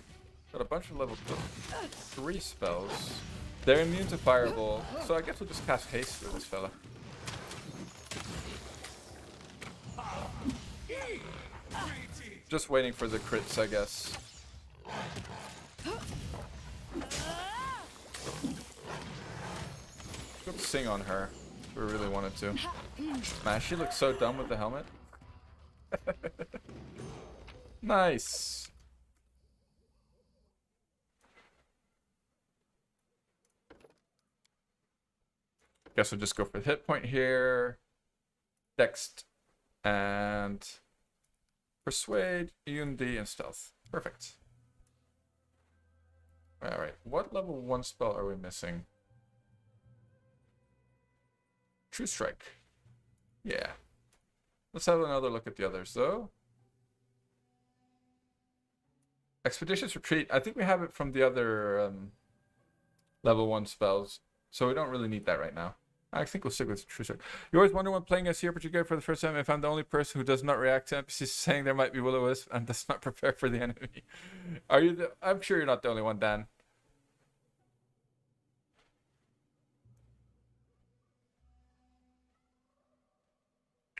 Got a bunch of level 3 spells. They're immune to Fireball, so I guess we'll just cast haste with this fella. Just waiting for the crits, I guess. Let's sing on her. If we really wanted to. Man, she looks so dumb with the helmet. Nice. Guess we'll just go for the hit point here. Dext and Persuade, Unity, and Stealth. Perfect. Alright, what level 1 spell are we missing? True Strike. Yeah. Let's have another look at the others, though. Expeditious Retreat. I think we have it from the other level 1 spells, so we don't really need that right now. I think we'll stick with True Strike. You always wonder when playing a CRPG game for the first time if I'm the only person who does not react to NPCs saying there might be will-o-wisp and does not prepare for the enemy. Are you? I'm sure you're not the only one, Dan.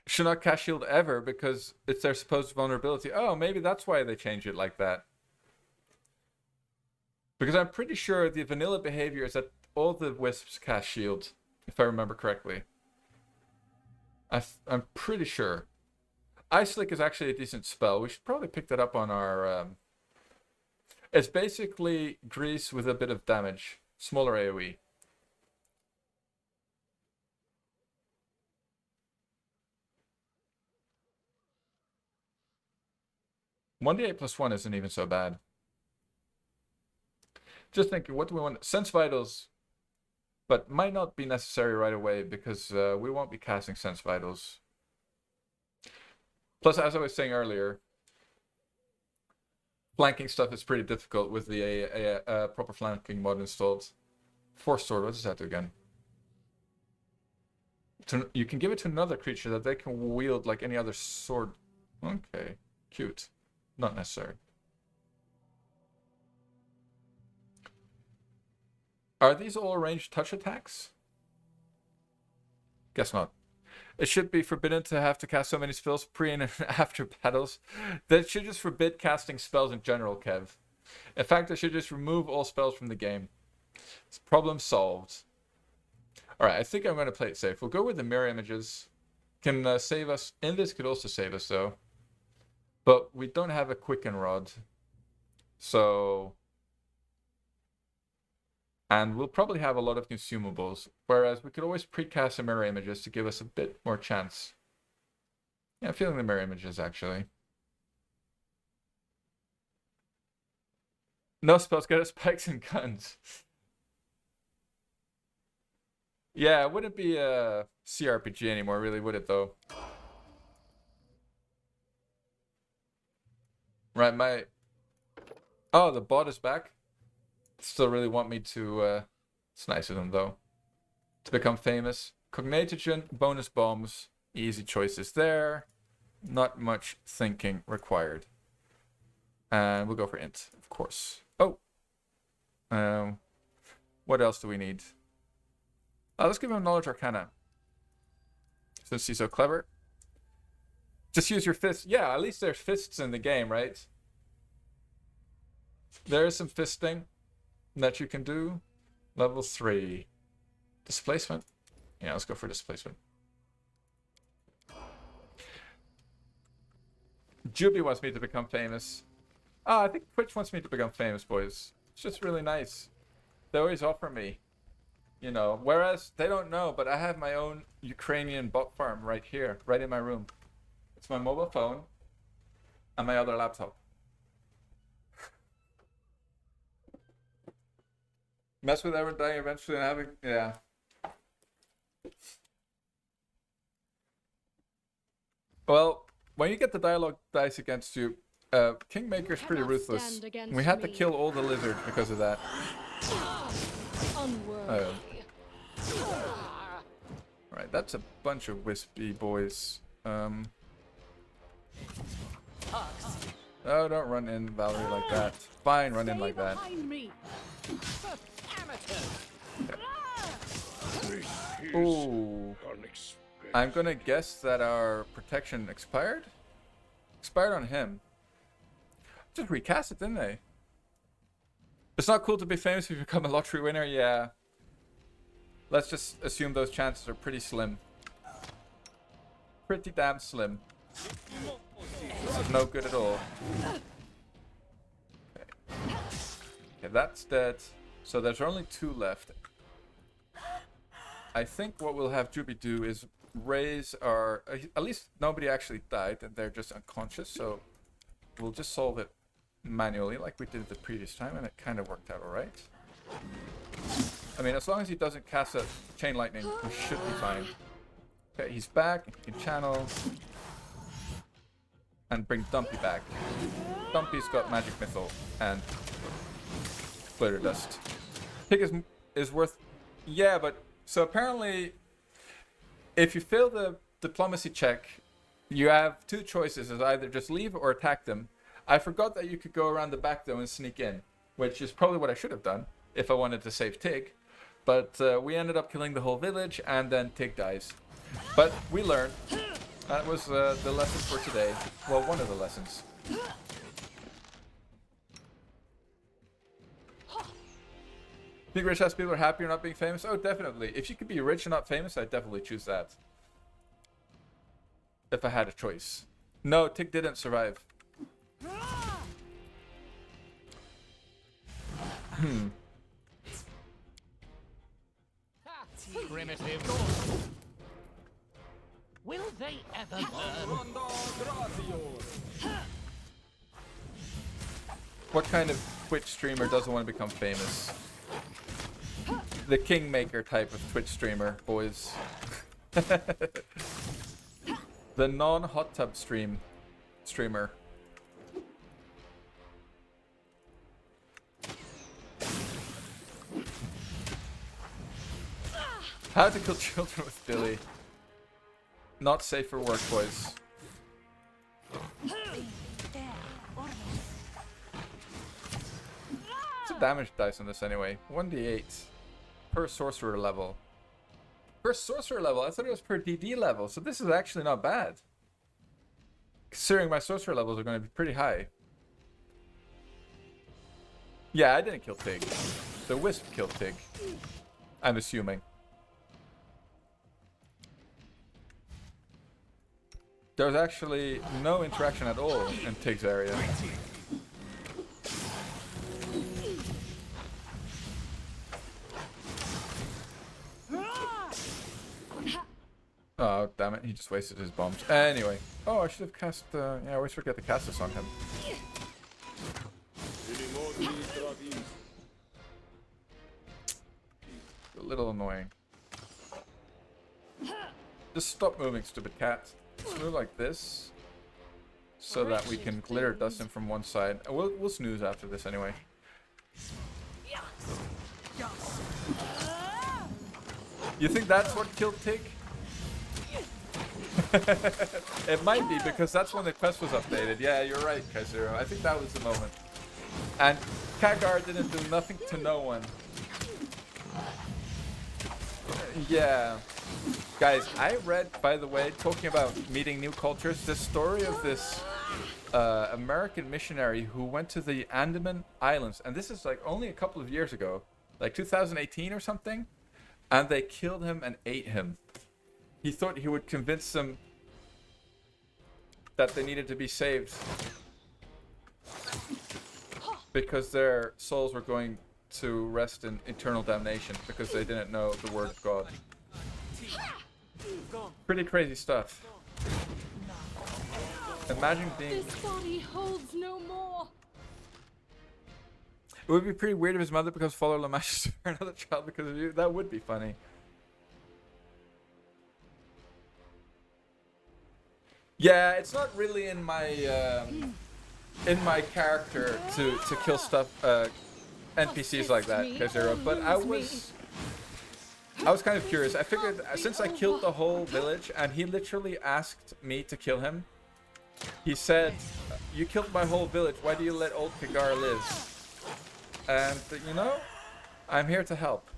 Should not cast shield ever because it's their supposed vulnerability. Oh, maybe that's why they changed it like that. Because I'm pretty sure the vanilla behavior is that all the wisps cast shield, if I remember correctly. I'm pretty sure. Ice Slick is actually a decent spell. We should probably pick that up on our... It's basically grease with a bit of damage. Smaller AoE. One d8 plus 1 isn't even so bad. Just thinking, what do we want? Sense Vitals, but might not be necessary right away because we won't be casting Sense Vitals. Plus, as I was saying earlier, flanking stuff is pretty difficult with the proper flanking mod installed. Force Sword, what does that do again? You can give it to another creature that they can wield like any other sword. Okay, cute. Not necessary. Are these all ranged touch attacks? Guess not. It should be forbidden to have to cast so many spells pre and after battles. That should just forbid casting spells in general, Kev. In fact, it should just remove all spells from the game. It's problem solved. Alright, I think I'm going to play it safe. We'll go with the mirror images. Can save us. This could also save us, though. But we don't have a Quicken Rod. So... And we'll probably have a lot of consumables. Whereas we could always precast the mirror images to give us a bit more chance. Yeah, I'm feeling the mirror images, actually. No spells get us spikes and guns. Yeah, it wouldn't be a CRPG anymore, really, would it, though? Right, my... Oh, the bot is back. Still really want me to... It's nice of them, though. To become famous. Cognitogen, bonus bombs. Easy choices there. Not much thinking required. And we'll go for int, of course. Oh! What else do we need? Let's give him Knowledge Arcana. Since he's so clever. Just use your fists. Yeah, at least there's fists in the game, right? There is some fisting that you can do. Level 3. Displacement. Yeah, let's go for displacement. Juby wants me to become famous. Ah, I think Twitch wants me to become famous, boys. It's just really nice. They always offer me, you know. Whereas they don't know, but I have my own Ukrainian bot farm right here, right in my room. It's my mobile phone and my other laptop. Mess with everyone dying eventually and having... Yeah. Well, when you get the dialogue dice against you, Kingmaker is pretty ruthless. We had to kill all the lizards because of that. Oh. Alright, that's a bunch of wispy boys. Oh, don't run in, Valerie, like that. Fine, run in like that. Okay. Ooh. I'm gonna guess that our protection expired? Expired on him. Just recast it, didn't they? It's not cool to be famous if you become a lottery winner, yeah. Let's just assume those chances are pretty slim. Pretty damn slim. This is no good at all. Okay. Okay, that's dead. So there's only 2 left. I think what we'll have Juby do is raise our... at least nobody actually died and they're just unconscious, so we'll just solve it manually like we did the previous time, and it kind of worked out alright. I mean, as long as he doesn't cast a chain lightning, we should be fine. Okay, he's back. He can channel. And bring Dumpy back. Dumpy's got magic missile and glitter dust. Pig is worth... Yeah, but... So apparently, if you fail the diplomacy check, you have 2 choices. Is either just leave or attack them. I forgot that you could go around the back though and sneak in, which is probably what I should have done if I wanted to save Tig. But we ended up killing the whole village and then Tig dies. But we learned. That was the lesson for today. Well, one of the lessons. Think rich ass people are happier not being famous? Oh, definitely. If you could be rich and not famous, I'd definitely choose that. If I had a choice. No, Tig didn't survive. Primitive. Will they ever learn? What kind of Twitch streamer doesn't want to become famous? The Kingmaker type of Twitch streamer, boys. The non-hot tub streamer. How to kill children with Billy. Not safe for work, boys. What's the damage dice on this anyway? 1d8 per sorcerer level. Per sorcerer level? I thought it was per DD level, so this is actually not bad. Considering my sorcerer levels are going to be pretty high. Yeah, I didn't kill Tig. The Wisp killed Tig. I'm assuming. There's actually no interaction at all in Tig's area. Oh, damn it. He just wasted his bombs. Anyway. Oh, I should have cast... yeah, I always forget to cast this on him. A little annoying. Just stop moving, stupid cat. Let's move like this. so that we can glitter dust him from one side. And we'll snooze after this anyway. You think that's what killed Tig? It might be, because that's when the quest was updated. Yeah, you're right, Kaizero. I think that was the moment. And Kagar didn't do nothing to no one. Yeah. Guys, I read, by the way, talking about meeting new cultures, the story of this American missionary who went to the Andaman Islands. And this is like only a couple of years ago, like 2018 or something. And they killed him and ate him. He thought he would convince them that they needed to be saved because their souls were going to rest in eternal damnation because they didn't know the word of God. Pretty crazy stuff. Imagine being... This body holds no more. It would be pretty weird if his mother becomes Father Lamash for another child because of you. That would be funny. Yeah, it's not really in my character to kill stuff NPCs like that, Kaizero, but I was kind of curious. I figured since I killed the whole village and he literally asked me to kill him. He said, "You killed my whole village. Why do you let old Kagar live?" And you know, I'm here to help.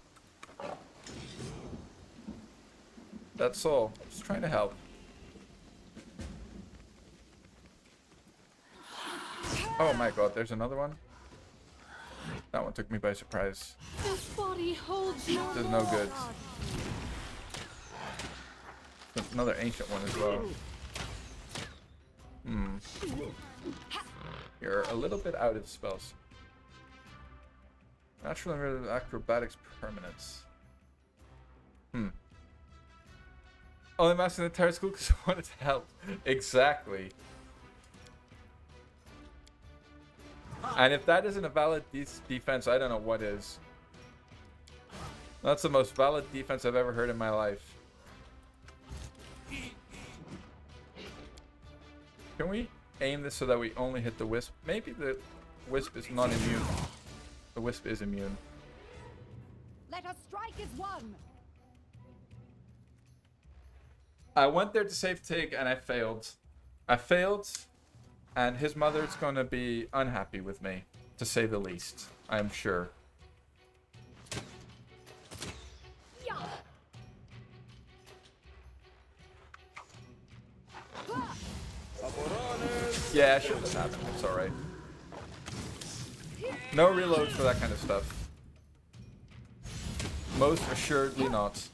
That's all. Just trying to help. Oh my god, there's another one. That one took me by surprise. This body holds no There's no good. There's another ancient one as well. You're a little bit out of spells. Natural and acrobatics permanence. Oh, I'm asking the entire school because I wanted to help. Exactly. And if that isn't a valid defense, I don't know what is. That's the most valid defense I've ever heard in my life. Can we aim this so that we only hit the wisp? Maybe the wisp is not immune. The wisp is immune. Let us strike as one. I went there to save Tig and I failed. I failed, and his mother's gonna be unhappy with me, to say the least. I'm sure. Yeah, it shouldn't have happened. It's alright. No reloads for that kind of stuff. Most assuredly not.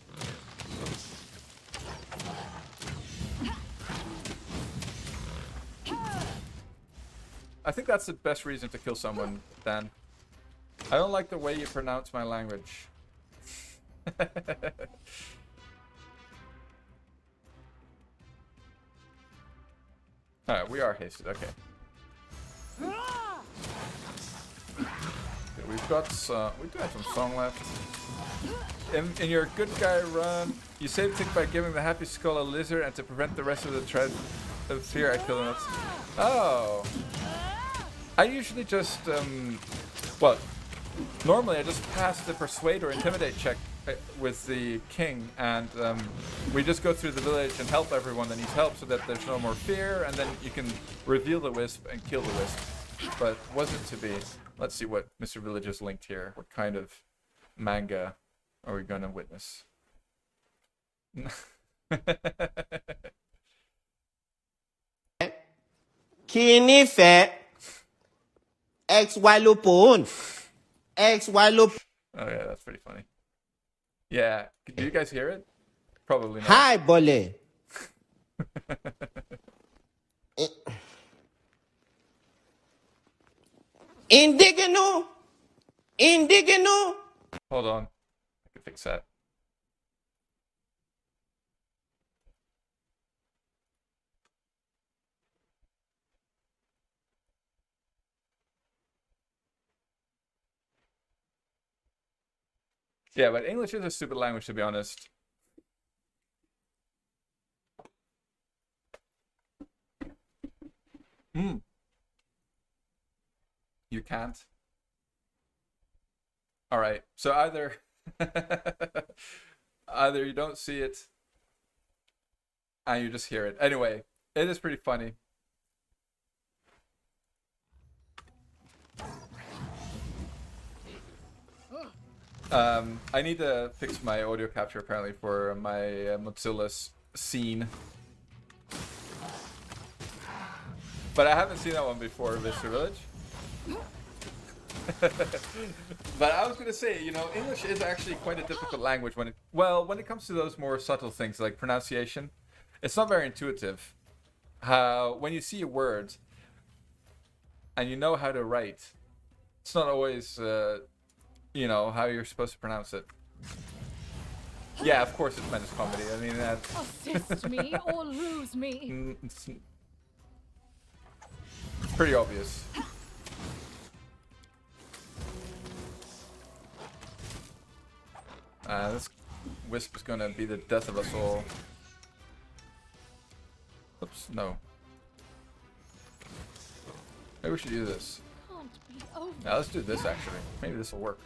I think that's the best reason to kill someone, Dan. I don't like the way you pronounce my language. Alright, we are hasted, okay. We've got we do have some song left. In your good guy run, you save Tick by giving the happy skull a lizard, and to prevent the rest of the tribe of fear, I kill him. Oh. I usually just, well, normally I just pass the persuade or intimidate check with the king, and we just go through the village and help everyone that needs help so that there's no more fear, and then you can reveal the wisp and kill the wisp. But wasn't to be. Let's see what Mr. Village has linked here. What kind of manga are we going to witness? Kini fe XY lupun. XY lupun. Oh yeah, that's pretty funny. Yeah, do you guys hear it? Probably not. Hi, bole. Indigeno. Indigeno. Hold on, I can fix that. Yeah, but English is a stupid language, to be honest. Hmm. You can't. All right. So either either you don't see it and you just hear it. Anyway, it is pretty funny. I need to fix my audio capture apparently for my Mozilla's scene. But I haven't seen that one before, Mr. Village. But I was gonna say, you know, English is actually quite a difficult language when it comes to those more subtle things like pronunciation. It's not very intuitive. How when you see a word and you know how to write, it's not always you know how you're supposed to pronounce it. Yeah, of course it's meant as comedy. I mean that. Assist me or lose me. It's pretty obvious. This wisp is gonna be the death of us all. Oops, no. Maybe we should do this. Can't be over. Now let's do this actually. Maybe this will work.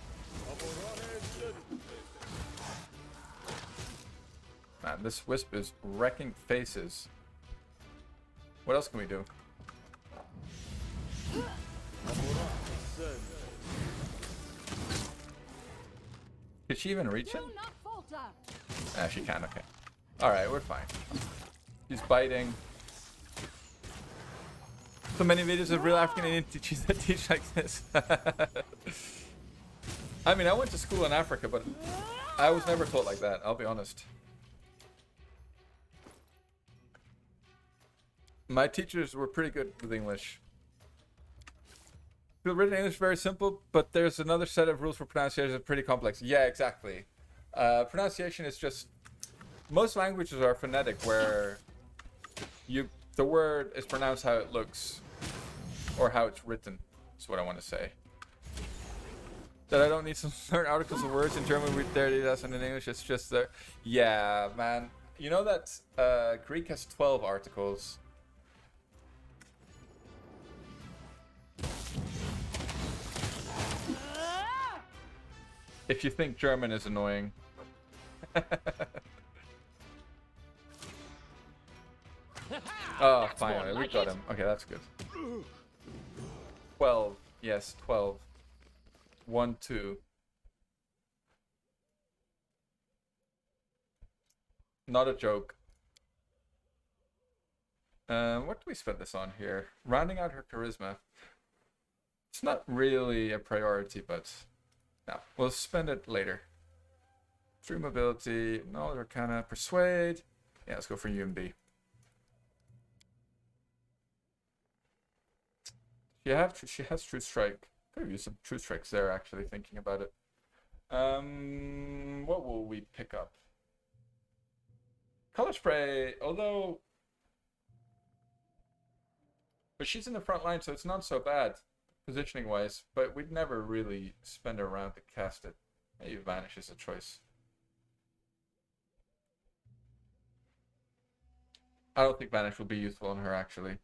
Man, this wisp is wrecking faces. What else can we do? Did she even reach him? Do not falter. Ah, she can, okay. Alright, we're fine. He's biting. So many videos of real African Indian teachers that teach like this. I mean, I went to school in Africa, but I was never taught like that, I'll be honest. My teachers were pretty good with English. The written English is very simple, but there's another set of rules for pronunciation that's pretty complex. Yeah, exactly. Pronunciation is just... Most languages are phonetic, where the word is pronounced how it looks, or how it's written, is what I want to say. That I don't need some certain articles of words in German with 30,000 in English, it's just there. Yeah, man. You know that Greek has 12 articles. If you think German is annoying. Oh, finally, we got him. Okay, that's good. 12. Yes, 12. 1, 2. Not a joke. What do we spend this on here? Rounding out her charisma. It's not really a priority, but... No, we'll spend it later. True mobility, knowledge arcana, persuade. Yeah, let's go for UMB. She has true strike. Could have used some true strikes there, actually, thinking about it. What will we pick up? Color spray, although... But she's in the front line, so it's not so bad. Positioning wise, but we'd never really spend a round to cast it. Maybe Vanish is a choice. I don't think Vanish will be useful on her actually.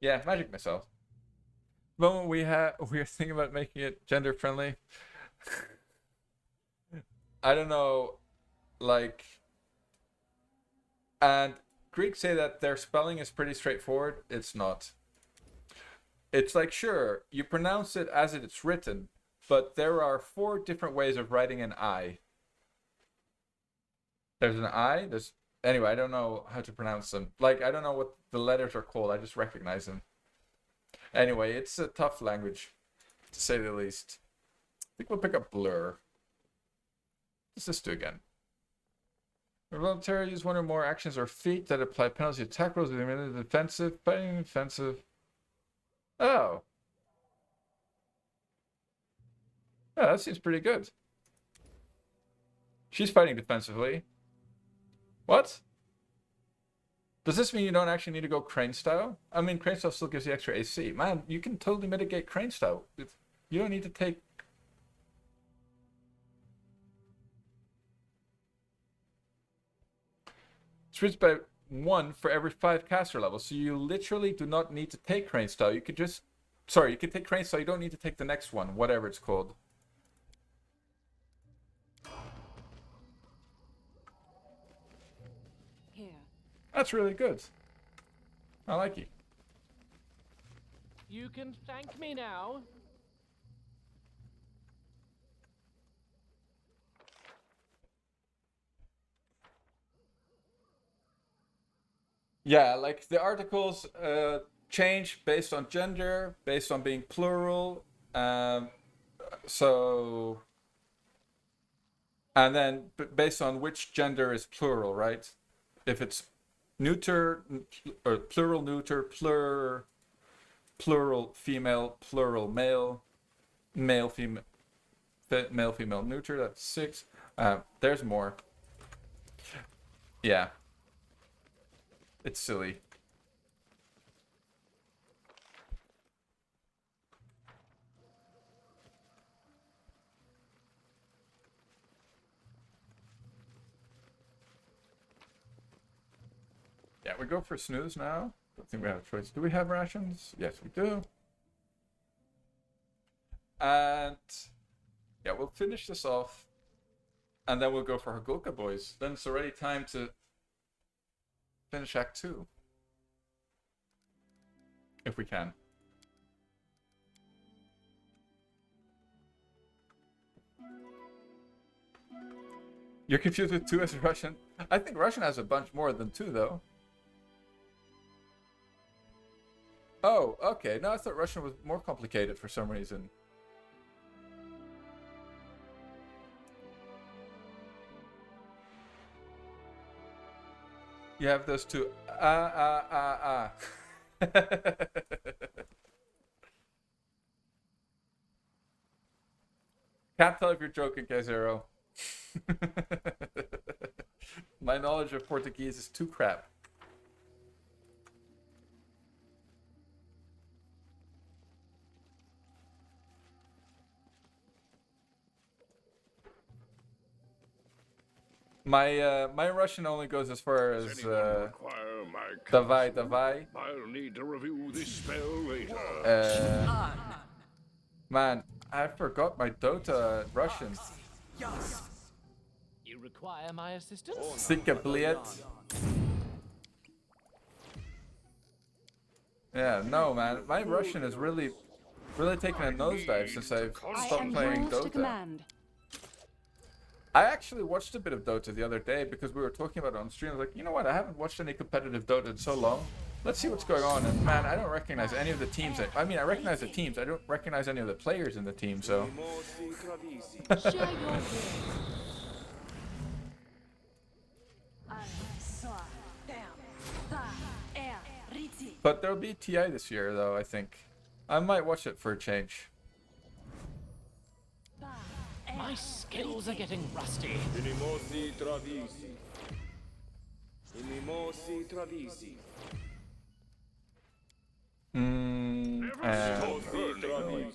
Yeah, Magic Missile. The moment we were thinking about making it gender friendly. I don't know, like, and Greeks say that their spelling is pretty straightforward. It's not. It's like, sure, you pronounce it as it's written, but there are 4 different ways of writing an I. There's an I, anyway, I don't know how to pronounce them. Like, I don't know what the letters are called, I just recognize them. Anyway, it's a tough language, to say the least. I think we'll pick up Blur. What's this do again? Voluntarily use 1 or more actions or feat that apply penalty attack rolls with the defensive, fighting defensive. Oh. Yeah, that seems pretty good. She's fighting defensively. What? Does this mean you don't actually need to go Crane style? I mean, Crane style still gives you extra AC. Man, you can totally mitigate Crane style. You don't need to take... It's reached by 1 for every 5 caster levels. So you literally do not need to take Crane Style. You could just... Sorry, you can take Crane Style. You don't need to take the next one, whatever it's called. Here. That's really good. I like it. You can thank me now. Yeah, like the articles change based on gender, based on being plural. So, and then based on which gender is plural, right? If it's neuter or plural neuter, plural female, plural male, male female, male female neuter. That's 6. There's more. Yeah. It's silly. Yeah, we go for snooze now. Don't think we have a choice. Do we have rations? Yes, we do. And yeah, we'll finish this off. And then we'll go for Hagulka boys. Then it's already time to finish Act 2. If we can. You're confused with 2 as Russian? I think Russian has a bunch more than 2, though. Oh, okay. No, I thought Russian was more complicated for some reason. You have those 2. Can't tell if you're joking, K0. My knowledge of Portuguese is too crap. My Russian only goes as far as Does anyone require my davai counsel? davai. I'll need to review this spell later. Man, I forgot my Dota Russian. You require my assistance? Sika bliet. Yeah, no man, my Russian is really taken a nosedive since I've I stopped am playing yours to Dota. command. I actually watched a bit of Dota the other day because we were talking about it on stream. I was like, you know what? I haven't watched any competitive Dota in so long. Let's see what's going on. And man, I don't recognize any of the teams. I mean, I recognize the teams. I don't recognize any of the players in the team. So. Share your will. But there'll be TI this year, though. I think I might watch it for a change. My skills are getting rusty. And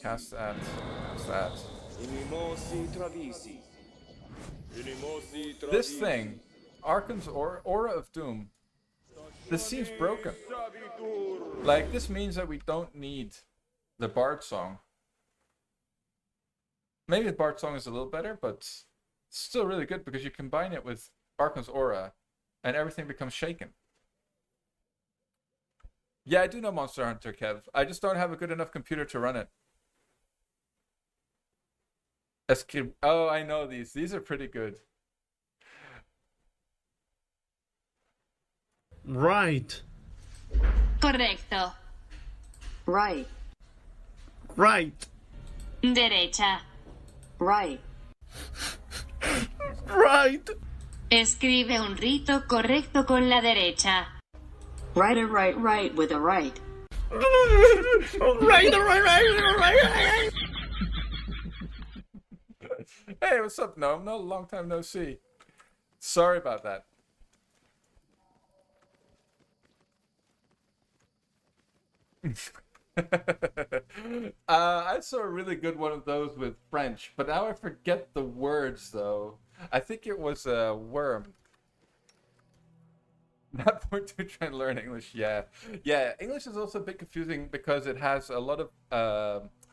cast that. Cast that. This thing, Arkham's Aura of Doom. This seems broken. Like, this means that we don't need the Bard song. Maybe the Bard song is a little better, but it's still really good because you combine it with Arkham's Aura and everything becomes shaken. Yeah, I do know Monster Hunter, Kev. I just don't have a good enough computer to run it. Oh, I know these. These are pretty good. Right. Correcto. Right. Right. Derecha. Right. Right. Escribe un rito correcto con la derecha. Right or right with a right. Right. Hey, what's up, Gnome? No, long time no see. Sorry about that. I saw a really good one of those with French, but now I forget the words though. I think it was a worm. That point to try and learn English, yeah. Yeah, English is also a bit confusing because it has a lot of,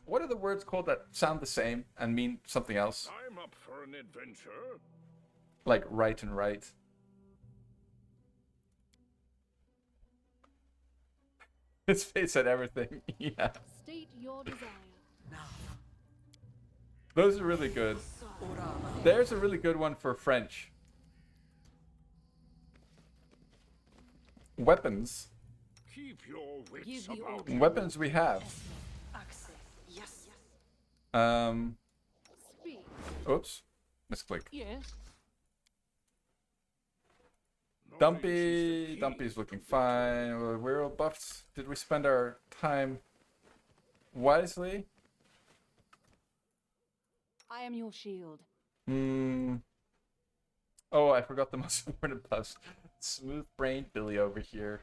what are the words called that sound the same and mean something else? I'm up for an adventure. Like right and right. His face said everything, yeah. State your desire. Those are really good. There's a really good one for French. Weapons. Keep your wits Give you about all- Weapons we have. Speak. Oops. Misclick. Yes. Dumpy. Dumpy's looking fine. We're all buffed. Did we spend our time wisely? I am your shield. Oh, I forgot the most important buffs. Smooth brained Billy over here.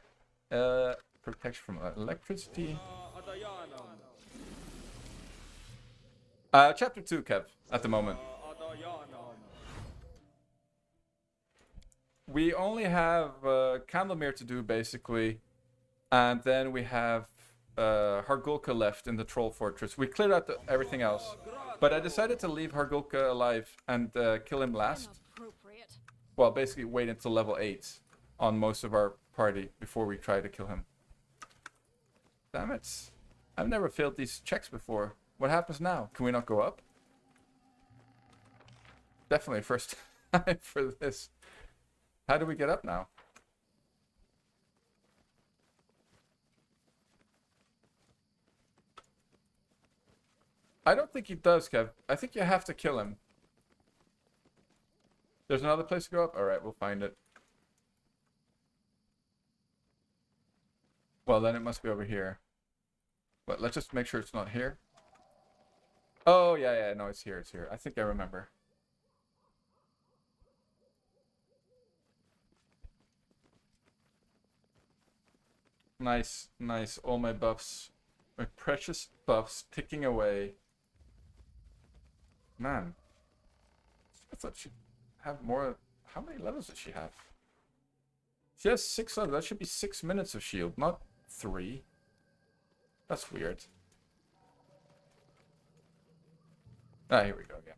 Protection from electricity. Chapter 2, Kev, at the moment. We only have Candlemere to do, basically. And then we have Hargulka left in the Troll Fortress. We cleared out everything else. But I decided to leave Hargulka alive and kill him last. Inappropriate. Well, basically wait until level 8 on most of our party before we try to kill him. Damn it. I've never failed these checks before. What happens now? Can we not go up? Definitely first time for this. How do we get up now? I don't think he does, Kev. I think you have to kill him. There's another place to go up? Alright, we'll find it. Well, then it must be over here. But let's just make sure it's not here. Oh, yeah, no, it's here, it's here. I think I remember. Nice, nice. All my buffs. My precious buffs ticking away. Man. I thought she'd have more. How many levels does she have? She has 6 levels. That should be 6 minutes of shield, not 3. That's weird. Ah, here we go again.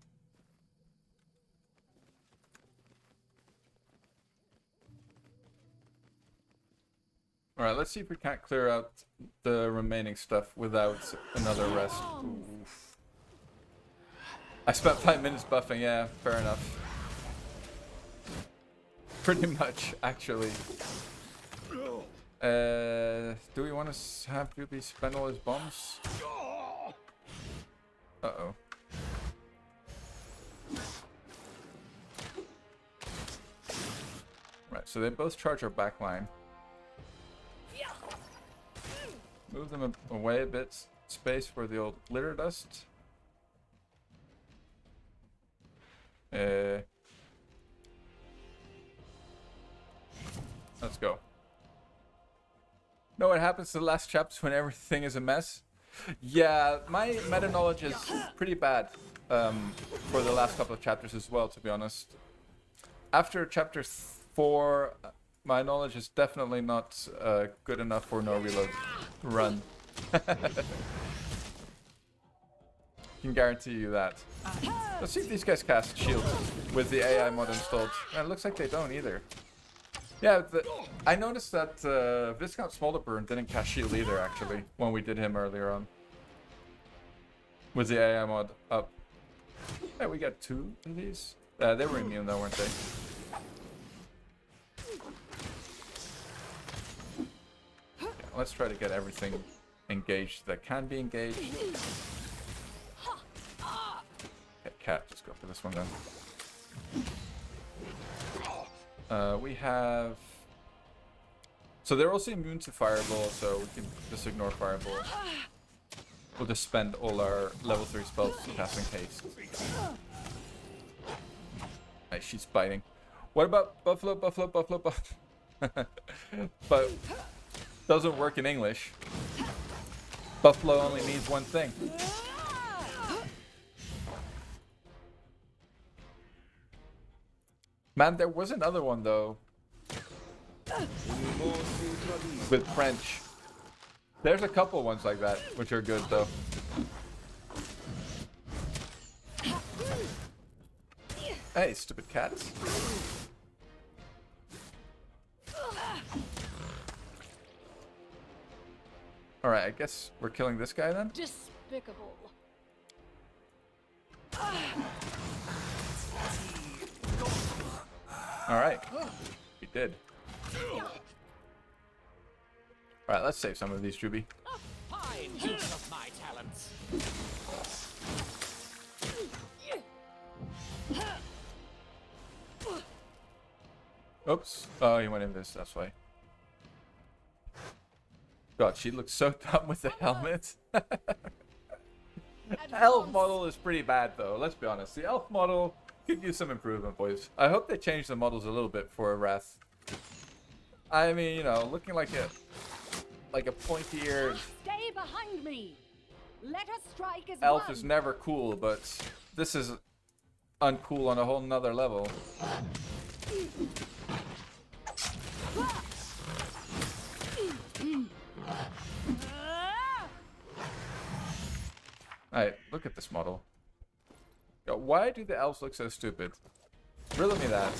Alright, let's see if we can't clear out the remaining stuff without another rest. Oof. I spent 5 minutes buffing, yeah, fair enough. Pretty much, actually. Do we want to have Doobie spend all his bombs? Uh-oh. Right, so they both charge our back line. Move them away a bit. Space for the old litter dust. Let's go. Know what happens to the last chapters when everything is a mess? Yeah, my meta knowledge is pretty bad for the last couple of chapters as well, to be honest. After chapter 4, my knowledge is definitely not good enough for no reload run. Can guarantee you that. Let's see if these guys cast shields with the AI mod installed. And it looks like they don't either. Yeah, I noticed that Viscount Smolderburn didn't cast shield either, actually, when we did him earlier on. With the AI mod up. Yeah, we got 2 of these. They were immune though, weren't they? Yeah, let's try to get everything engaged that can be engaged. Okay, cat, just go for this one then. We have... So they're also immune to Fireball, so we can just ignore Fireball. We'll just spend all our level 3 spells casting haste. Nice, she's biting. What about Buffalo? But doesn't work in English. Buffalo only means one thing. Man, there was another one though. with French. There's a couple ones like that, which are good though. Hey, stupid cats. Alright, I guess we're killing this guy then? Despicable. Alright. We did. Alright, let's save some of these, Juby. Fine use of my talents. Oops. Oh, he went in this, that's why. God, she looks so dumb with the helmet. Elf model is pretty bad though, let's be honest. The elf model could use some improvement, boys. I hope they change the models a little bit for Wrath. I mean, you know, looking like a pointy-eared Stay behind me. Let us strike as elf one. is never cool, but this is uncool on a whole nother level. Alright, look at this model. Yo, why do the elves look so stupid? Riddle me that.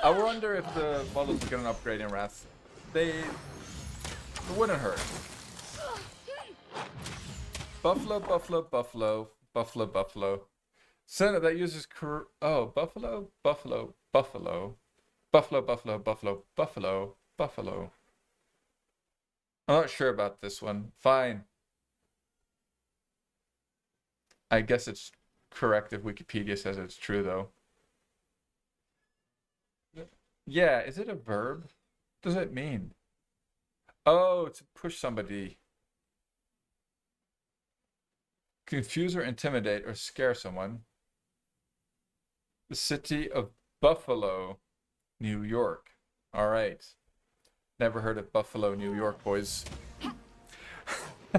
I wonder if the models are gonna upgrade in Wrath. It wouldn't hurt. Buffalo, buffalo, buffalo, buffalo, buffalo. Senate that uses buffalo, buffalo, buffalo. Buffalo, buffalo, buffalo, buffalo, buffalo. I'm not sure about this one. Fine. I guess it's correct if Wikipedia says it's true, though. Yeah, is it a verb? What does it mean? Oh, to push somebody. Confuse or intimidate or scare someone. The city of Buffalo, New York. All right. Never heard of Buffalo, New York, boys.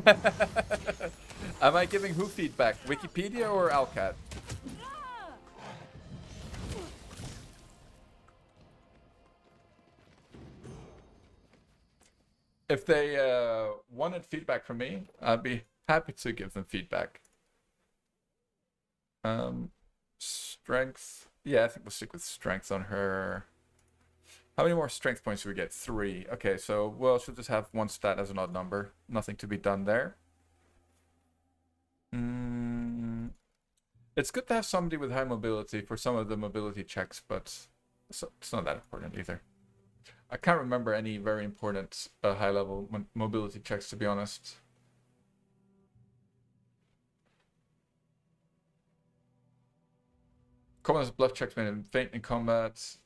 Am I giving who feedback? Wikipedia or Alcat? If they wanted feedback from me, I'd be happy to give them feedback. Strength. Yeah, I think we'll stick with strength on her. How many more strength points do we get? 3. Okay, so well, she'll just have one stat as an odd number. Nothing to be done there. It's good to have somebody with high mobility for some of the mobility checks, but it's not that important either. I can't remember any very important high-level mobility checks, to be honest. Combat bluff checks made in faint in combat.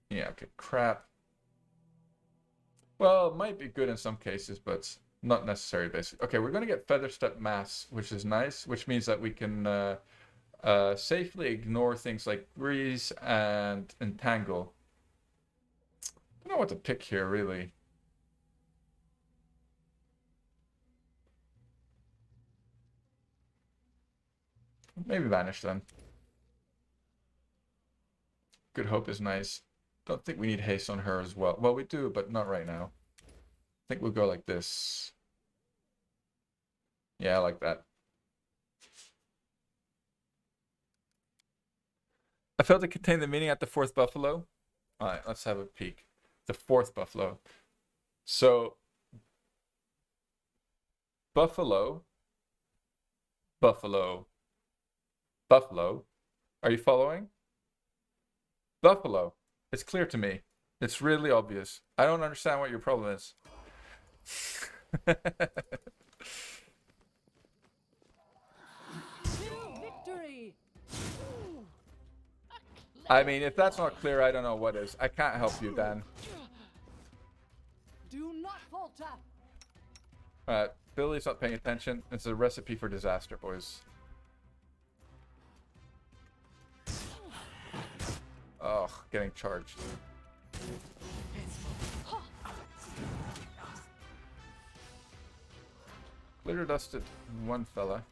Yeah, okay, crap. Well, it might be good in some cases, but not necessary, basically. Okay, we're going to get Feather Step Mass, which is nice, which means that we can safely ignore things like Grease and Entangle. I don't know what to pick here, really. Maybe Vanish, then. Good Hope is nice. Don't think we need haste on her as well. Well, we do, but not right now. I think we'll go like this. Yeah, I like that. I failed to contain the meaning at the 4th buffalo. Alright, let's have a peek. The 4th buffalo. So, buffalo, buffalo, buffalo. Are you following? Buffalo. It's clear to me. It's really obvious. I don't understand what your problem is. Victory. I mean, if that's not clear, I don't know what is. I can't help you, Dan. Do not falter. Billy's not paying attention. It's a recipe for disaster, boys. Oh, getting charged. Glitter dusted one fella.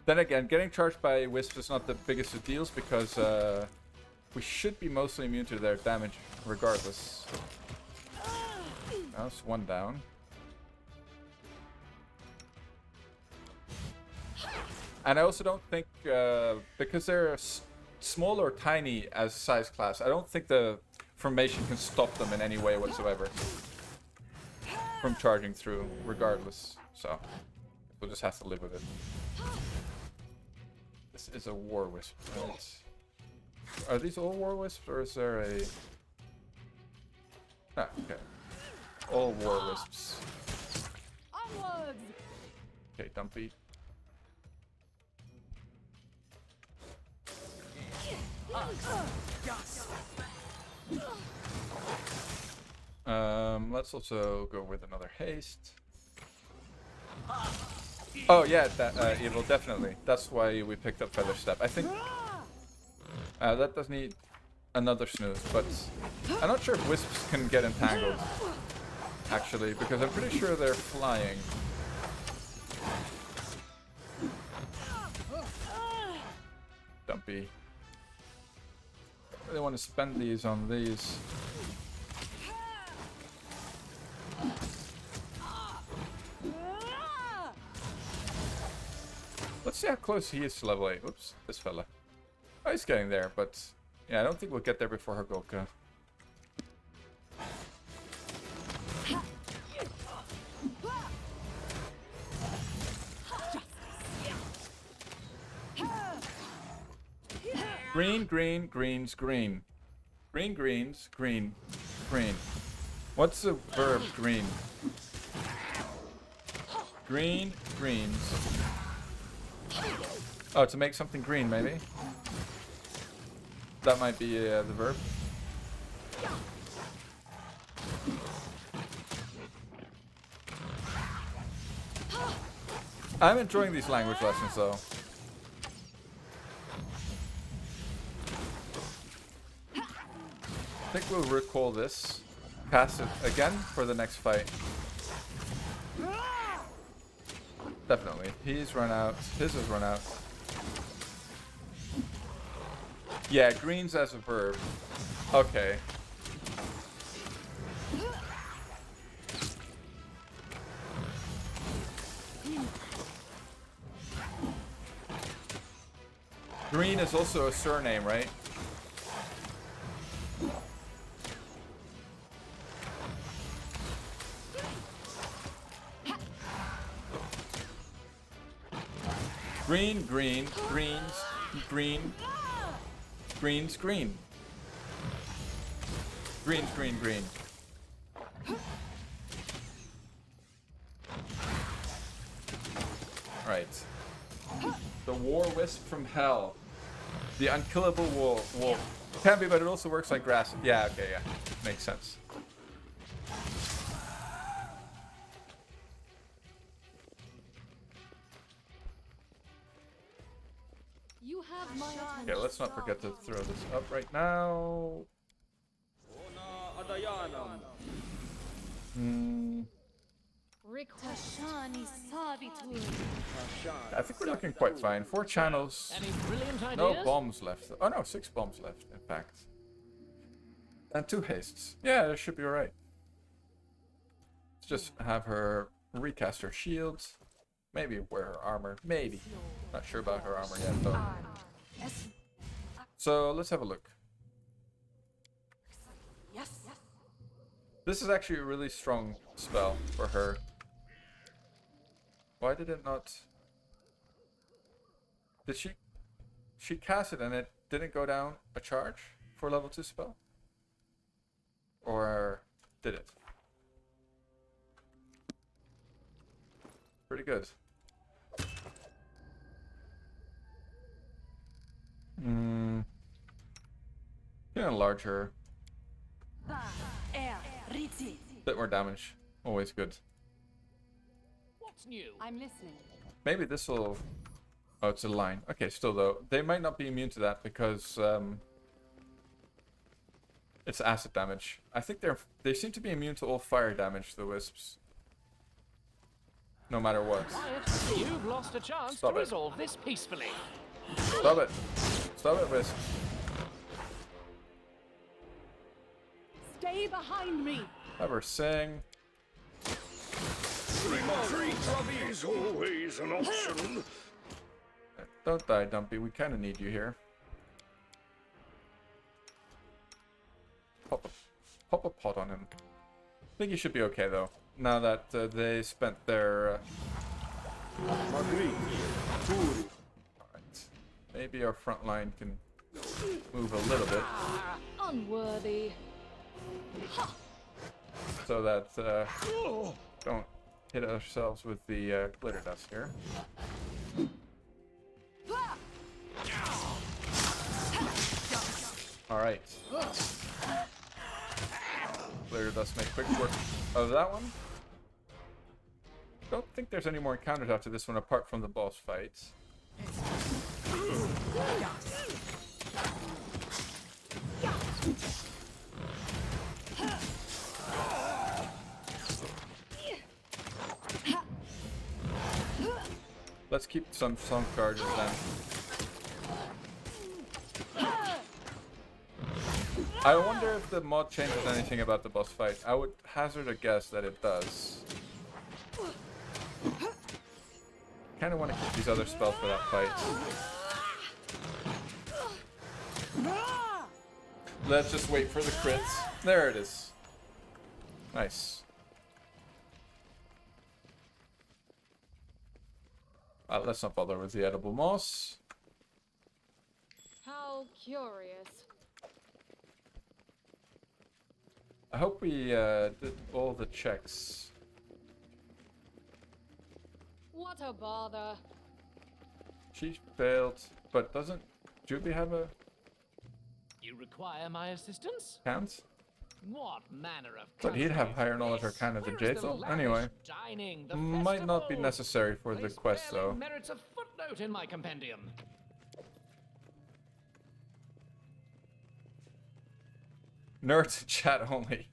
Then again, getting charged by wisps is not the biggest of deals because we should be mostly immune to their damage regardless. That's one down. And I also don't think, because they're small or tiny as size class, I don't think the formation can stop them in any way whatsoever from charging through regardless. So we'll just have to live with it. This is a war wisp, right? Are these all war wisps or is there a... Ah, okay. All war wisps. Onwards! Okay, Dumpy. Let's also go with another haste. Oh yeah, that evil, definitely. That's why we picked up Feather Step. I think that does need another snooze, but I'm not sure if wisps can get entangled. Actually, because I'm pretty sure they're flying. Dumpy. I really want to spend these on these. Let's see how close he is to level 8. Oops, this fella. Oh, he's getting there, but yeah, I don't think we'll get there before Hargolka. Green, green, greens, green. Green, greens, green, green. What's the verb green? Green, greens. Oh, to make something green, maybe? That might be the verb. I'm enjoying these language lessons, though. I think we'll recall this. Cast it again for the next fight. Definitely. He's run out. His has run out. Yeah, greens as a verb. Okay. Green is also a surname, right? Green, green, greens, green, greens, green. Greens, green, green. Right. The war wisp from hell. The unkillable wolf. Can be, but it also works like grass. Yeah, okay, yeah. Makes sense. You have my attention. Okay, let's not forget to throw this up right now. I think we're looking quite fine. 4 channels. Any brilliant ideas? No bombs left. Oh no, 6 bombs left, in fact. And 2 hastes. Yeah, that should be alright. Let's just have her recast her shields. Maybe wear her armor. Maybe. Not sure about her armor yet, though. So, let's have a look. Yes. This is actually a really strong spell for her. Why did it not... Did she cast it and it didn't go down a charge for level 2 spell? Or did it? Pretty good. Gonna enlarge her. Bit more damage. Always good. What's new? I'm listening. Maybe this will... Oh, it's a line. Okay, still though. They might not be immune to that because it's acid damage. I think they seem to be immune to all fire damage, the wisps. no matter what. Quiet. You've lost a chance Stop to it. resolve this peacefully. Stop it. Stop it, Wisp. Stay behind me. Have her sing. Retreat is always an option. Don't die, Dumpy. We kind of need you here. Pop a pot on him. I think he should be okay, though. Now that they spent their... Alright. Maybe our front line can move a little bit. Unworthy. So that don't hit ourselves with the glitter dust here. Alright. Glitter dust make quick work of that one. Don't think there's any more encounters after this one apart from the boss fights. Let's keep some charges then. I wonder if the mod changes anything about the boss fight. I would hazard a guess that it does. Kind of want to keep these other spells for that fight. Let's just wait for the crits. There it is. Nice. Let's not bother with the edible moss. How curious. I hope we did all the checks. What a bother. She failed, but doesn't Juby have a You require my assistance? count? What manner of But he'd have country higher is knowledge this? arcana than Where is the Jaethal. lavish Anyway, dining, the might not be festival? necessary for the Place quest barely though. merits a footnote in my compendium. Nerds in chat only.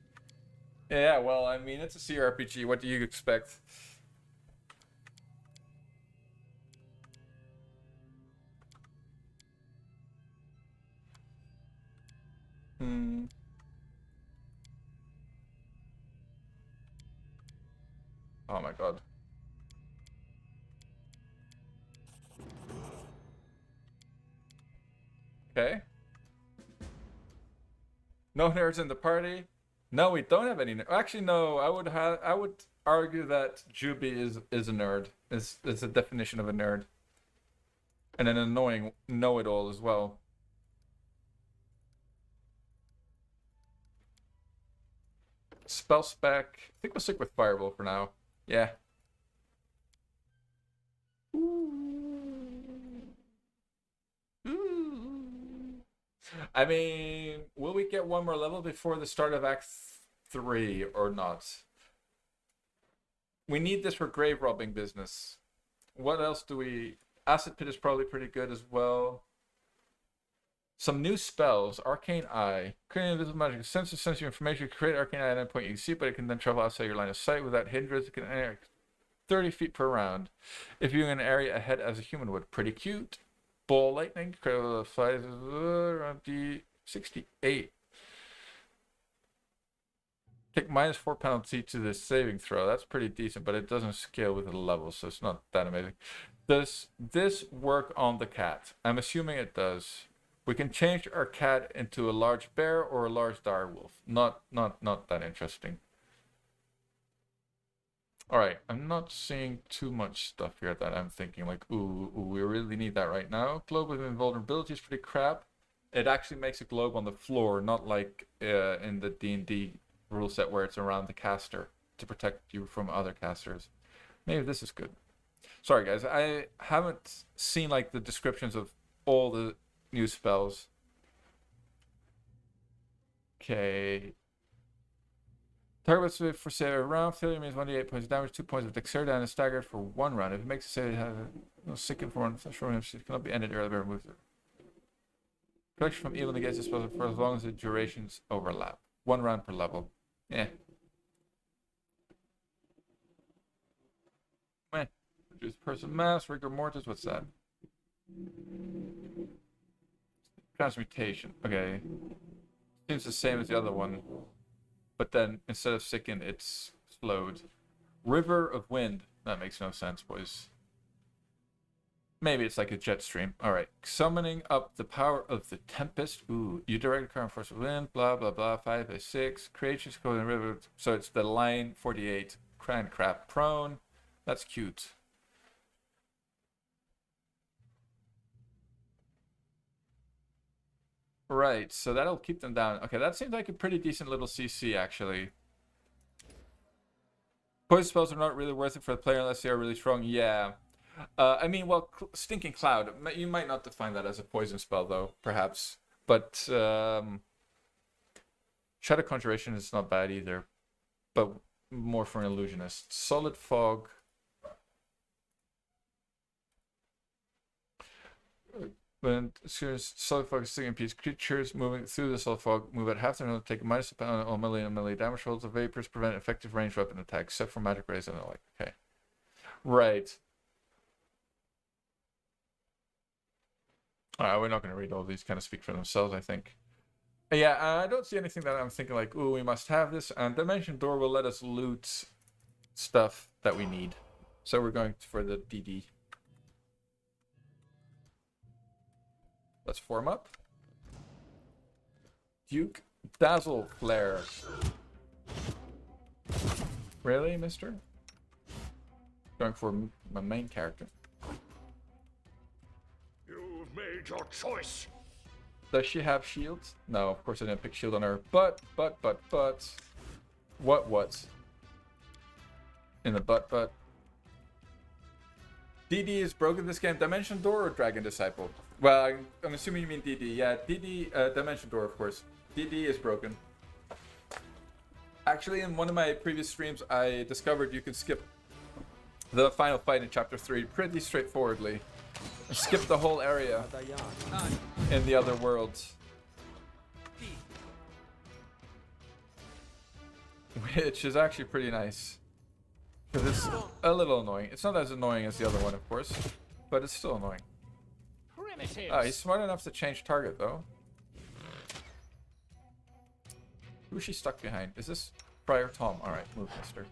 Yeah, well, I mean, it's a CRPG. What do you expect? Hmm. Oh my god. Okay. No nerds in the party. No, we don't have any. Actually, no. I would argue that Juby is a nerd. Is a definition of a nerd, and an annoying know-it-all as well. Spell spec. I think we'll stick with Fireball for now. Yeah. I mean, will we get one more level before the start of Act 3 or not? We need this for grave robbing business. What else do we... Acid Pit is probably pretty good as well. Some new spells. Arcane Eye. Creating invisible magic. Sense your information. Create Arcane Eye at any point you can see, but it can then travel outside your line of sight without hindrance. It can enter 30 feet per round. If you're in an area ahead as a human would. Pretty cute. Ball Lightning. Critical flies around D68. Take -4 penalty to the saving throw. That's pretty decent, but it doesn't scale with the level, so it's not that amazing. Does this work on the cat? I'm assuming it does. We can change our cat into a large bear or a large dire wolf. Not that interesting. All right, I'm not seeing too much stuff here that I'm thinking like, ooh, we really need that right now. Globe with invulnerability is pretty crap. It actually makes a globe on the floor, not like in the D&D rule set where it's around the caster to protect you from other casters. Maybe this is good. Sorry guys, I haven't seen like the descriptions of all the new spells. Okay. Target with for save a round. Failure means 1d8 points of damage, 2 points of dexterity, and is staggered for 1 round. If it makes a save, it has no sicken for 1. It cannot be ended earlier or moved. Protection from evil negates the spell for as long as the durations overlap. 1 round per level. Yeah. Reduce person mass, rigor mortis, what's that? Transmutation, okay. Seems the same as the other one. But then, instead of sicken, it's slowed. River of Wind. That makes no sense, boys. Maybe it's like a jet stream. Alright. Summoning up the power of the Tempest. Ooh. You direct the current force of wind. Blah, blah, blah. 5 by 6. Creatures go in the river. So it's the line 48. Cran crab prone. That's cute. Right. So that'll keep them down. Okay. That seems like a pretty decent little CC, actually. Poison spells are not really worth it for the player unless they are really strong. Yeah. I mean, well, Stinking Cloud. You might not define that as a poison spell, though, perhaps. But Shadow Conjuration is not bad either. But more for an illusionist. Solid Fog. When solid fog is sticking in peace, creatures moving through the solid fog move at half their health, take a minus a pound on melee damage rolls. The vapors prevent effective range weapon attacks, except for magic rays and the like. Okay. Right. Alright, we're not going to read all these, kind of speak for themselves, I think. Yeah, I don't see anything that I'm thinking like, ooh, we must have this. And Dimension Door will let us loot stuff that we need. So we're going for the DD. Let's form up. Duke Dazzle Flare. Really, mister? Going for my main character. You've made your choice. Does she have shields? No, of course I didn't pick shield on her. But. What? In the butt. DD is broken this game. Dimension Door or Dragon Disciple? Well, I'm assuming you mean DD. Yeah, DD, Dimension Door, of course. DD is broken. Actually, in one of my previous streams, I discovered you can skip the final fight in Chapter 3 pretty straightforwardly. Skip the whole area in the other worlds. Which is actually pretty nice. Because it's a little annoying. It's not as annoying as the other one, of course. But it's still annoying. Oh, he's smart enough to change target, though. Who's she stuck behind? Is this Friar Tom? Alright, move, mister.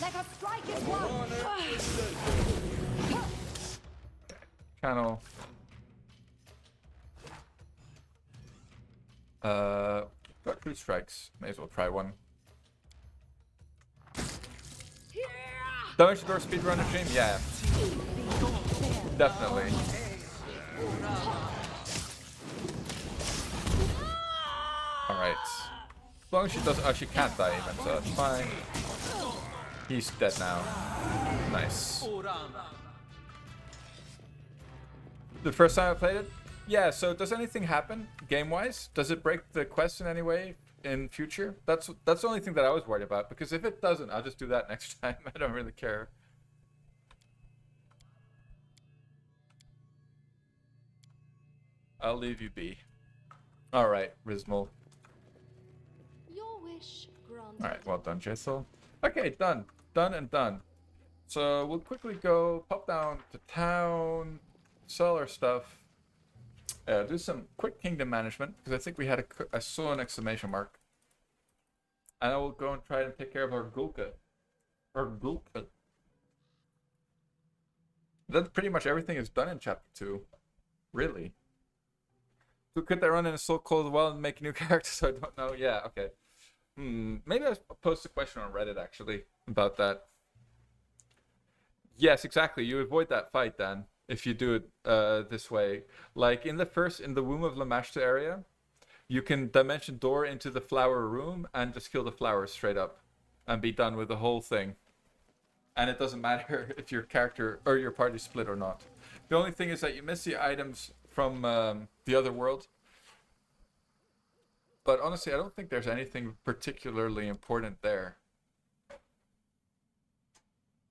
Let us strike as one. Channel. Got 2 strikes. May as well try one. Dimension Door speedrunner stream? Yeah. Definitely. Alright. As long as she doesn't. Oh, she can't die even, so that's fine. He's dead now. Nice. The first time I played it? Yeah, so does anything happen game-wise? Does it break the quest in any way in future? That's the only thing that I was worried about, because if it doesn't, I'll just do that next time. I don't really care. I'll leave you be. Alright, Rizmal. Your wish granted. Alright, well done, Jessel. Okay, done. Done and done. So we'll quickly go pop down to town, sell our stuff, do some quick kingdom management, because I think we had I saw an exclamation mark. And I will go and try and take care of our Gulka. That's pretty much everything is done in chapter 2. Really. So could they run in a Soul Cold as well and make new characters? I don't know. Yeah, okay. Maybe I'll post a question on Reddit actually about that. Yes, exactly. You avoid that fight then if you do it this way. Like in the Womb of Lamashta area, you can Dimension Door into the flower room and just kill the flowers straight up and be done with the whole thing. And it doesn't matter if your character or your party split or not. The only thing is that you miss the items from the other world. But honestly, I don't think there's anything particularly important there.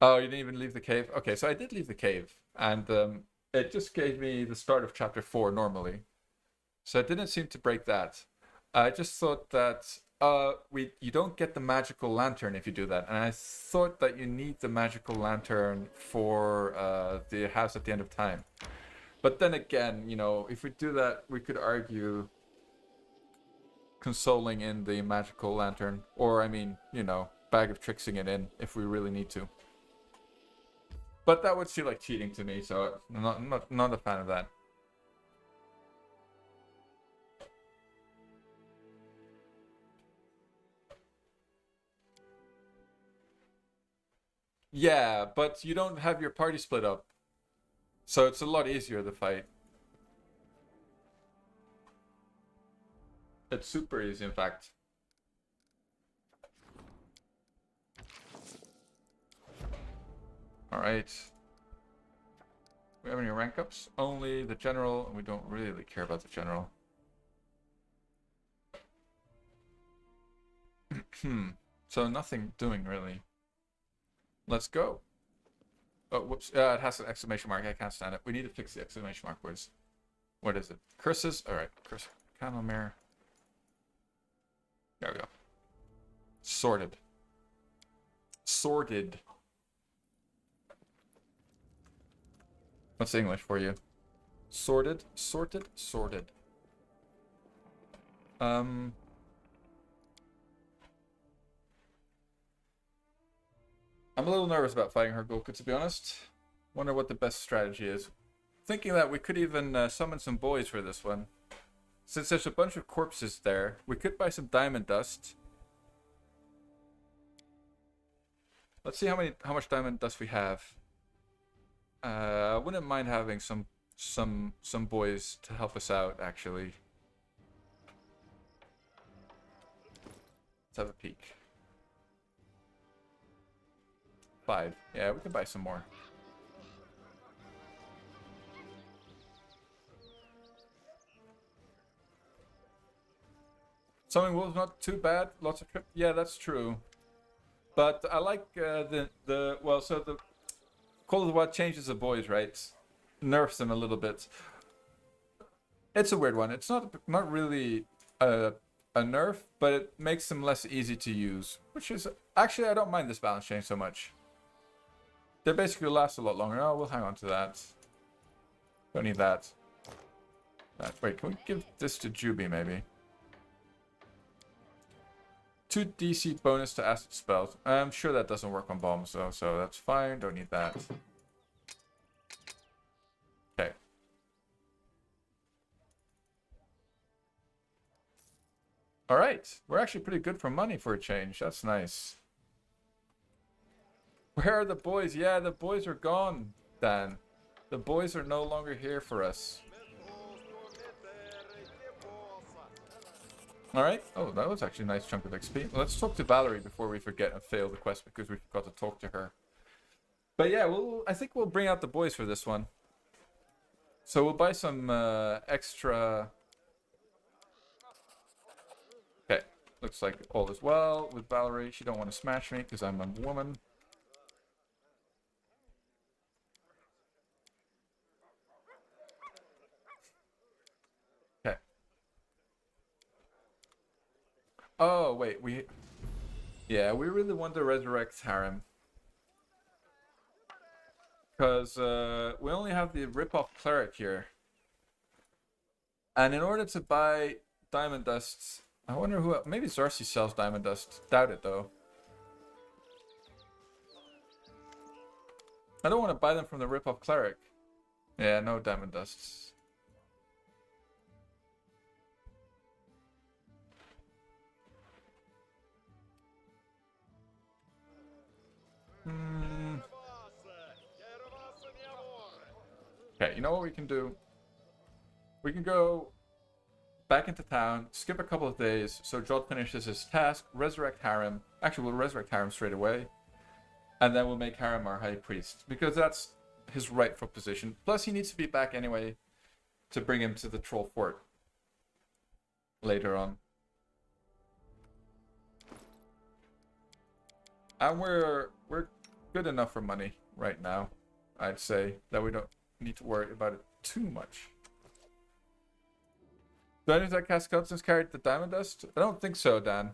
Oh, you didn't even leave the cave? Okay, so I did leave the cave. And it just gave me the start of chapter 4 normally. So it didn't seem to break that. I just thought that you don't get the magical lantern if you do that, and I thought that you need the magical lantern for the house at the end of time. But then again, you know, if we do that, we could argue consoling in the magical lantern, or I mean, you know, bag of tricksing it in if we really need to. But that would feel like cheating to me, so I'm not a fan of that. Yeah, but you don't have your party split up. So it's a lot easier to fight. It's super easy, in fact. Alright. We have any rank ups? Only the general, and we don't really care about the general. So nothing doing, really. Let's go. Oh, whoops. It has an exclamation mark. I can't stand it. We need to fix the exclamation mark words. What is it? Curses? Alright, curse. Candle mirror. There we go. Sorted. Sorted. What's English for you? Sorted, sorted, sorted. I'm a little nervous about fighting her Gulka, to be honest. Wonder what the best strategy is. Thinking that we could even summon some boys for this one. Since there's a bunch of corpses there, we could buy some diamond dust. Let's see how much diamond dust we have. I wouldn't mind having some boys to help us out, actually. Let's have a peek. 5. Yeah, we can buy some more. Summoning wolves not too bad. Lots of trip. Yeah, that's true. But I like the Call of the Wild changes the boys, right? Nerfs them a little bit. It's a weird one. It's not really a nerf, but it makes them less easy to use. Which is actually, I don't mind this balance change so much. They basically last a lot longer. Oh, we'll hang on to that. Don't need that. Wait, can we give this to Juby maybe? 2 DC bonus to acid spells. I'm sure that doesn't work on bombs though, so that's fine. Don't need that. Okay. Alright. We're actually pretty good for money for a change. That's nice. Where are the boys? Yeah, the boys are gone, Dan. The boys are no longer here for us. Alright. Oh, that was actually a nice chunk of XP. Let's talk to Valerie before we forget and fail the quest because we forgot to talk to her. But yeah, I think we'll bring out the boys for this one. So we'll buy some extra... Okay. Looks like all is well with Valerie. She don't want to smash me because I'm a woman. Oh, wait, we really want to resurrect Harem. Because we only have the rip-off cleric here. And in order to buy diamond dusts, I wonder who... Maybe Zarcy sells diamond dust. Doubt it, though. I don't want to buy them from the rip-off cleric. Yeah, no diamond dusts. Okay, you know what we can do? We can go back into town, skip a couple of days, so Jod finishes his task, resurrect Harem. Actually, we'll resurrect Harem straight away. And then we'll make Harem our high priest, because that's his rightful position. Plus, he needs to be back anyway to bring him to the Troll Fort later on. And we're good enough for money right now, I'd say, that we don't need to worry about it too much. Do any of that cast skeletons carry the diamond dust? I don't think so, Dan.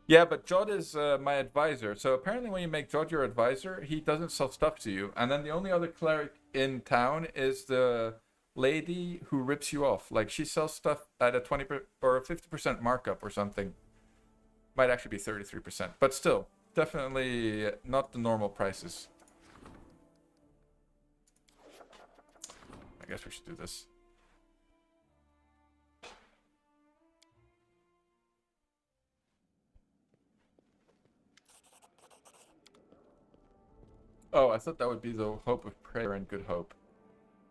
Yeah, but Jod is my advisor. So apparently when you make Jod your advisor, he doesn't sell stuff to you. And then the only other cleric in town is the lady who rips you off. Like, she sells stuff at a 20 or a 50% markup or something. Might actually be 33%. But still, definitely not the normal prices. I guess we should do this. Oh, I thought that would be the Hope of Prayer and Good Hope.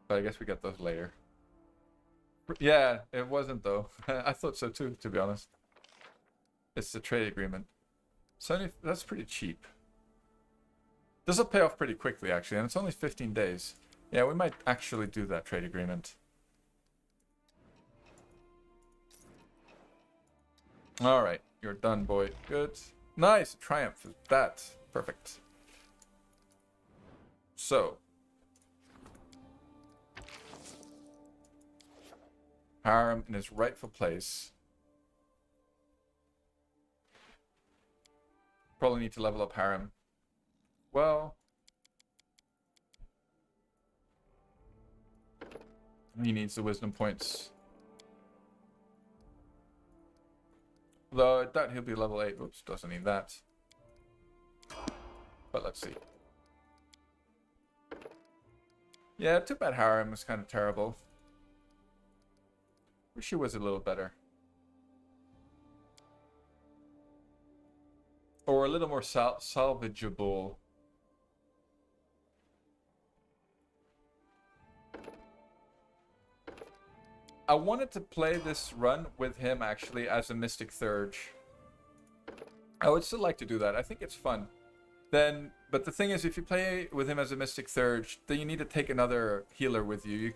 But I guess we get those later. Yeah, it wasn't though. I thought so too, to be honest. It's the trade agreement. So that's pretty cheap. This will pay off pretty quickly, actually, and it's only 15 days. Yeah, we might actually do that trade agreement. Alright, you're done, boy. Good. Nice! Triumph is that. Perfect. So. Harem in his rightful place. Probably need to level up Harem. Well. He needs the wisdom points. Though I doubt he'll be level 8. Oops, doesn't need that. But let's see. Yeah, too bad Harem is kind of terrible. Wish he was a little better. Or a little more salvageable. I wanted to play this run with him actually as a Mystic Thurge. I would still like to do that. I think it's fun. But the thing is, if you play with him as a Mystic Thurge, then you need to take another healer with you.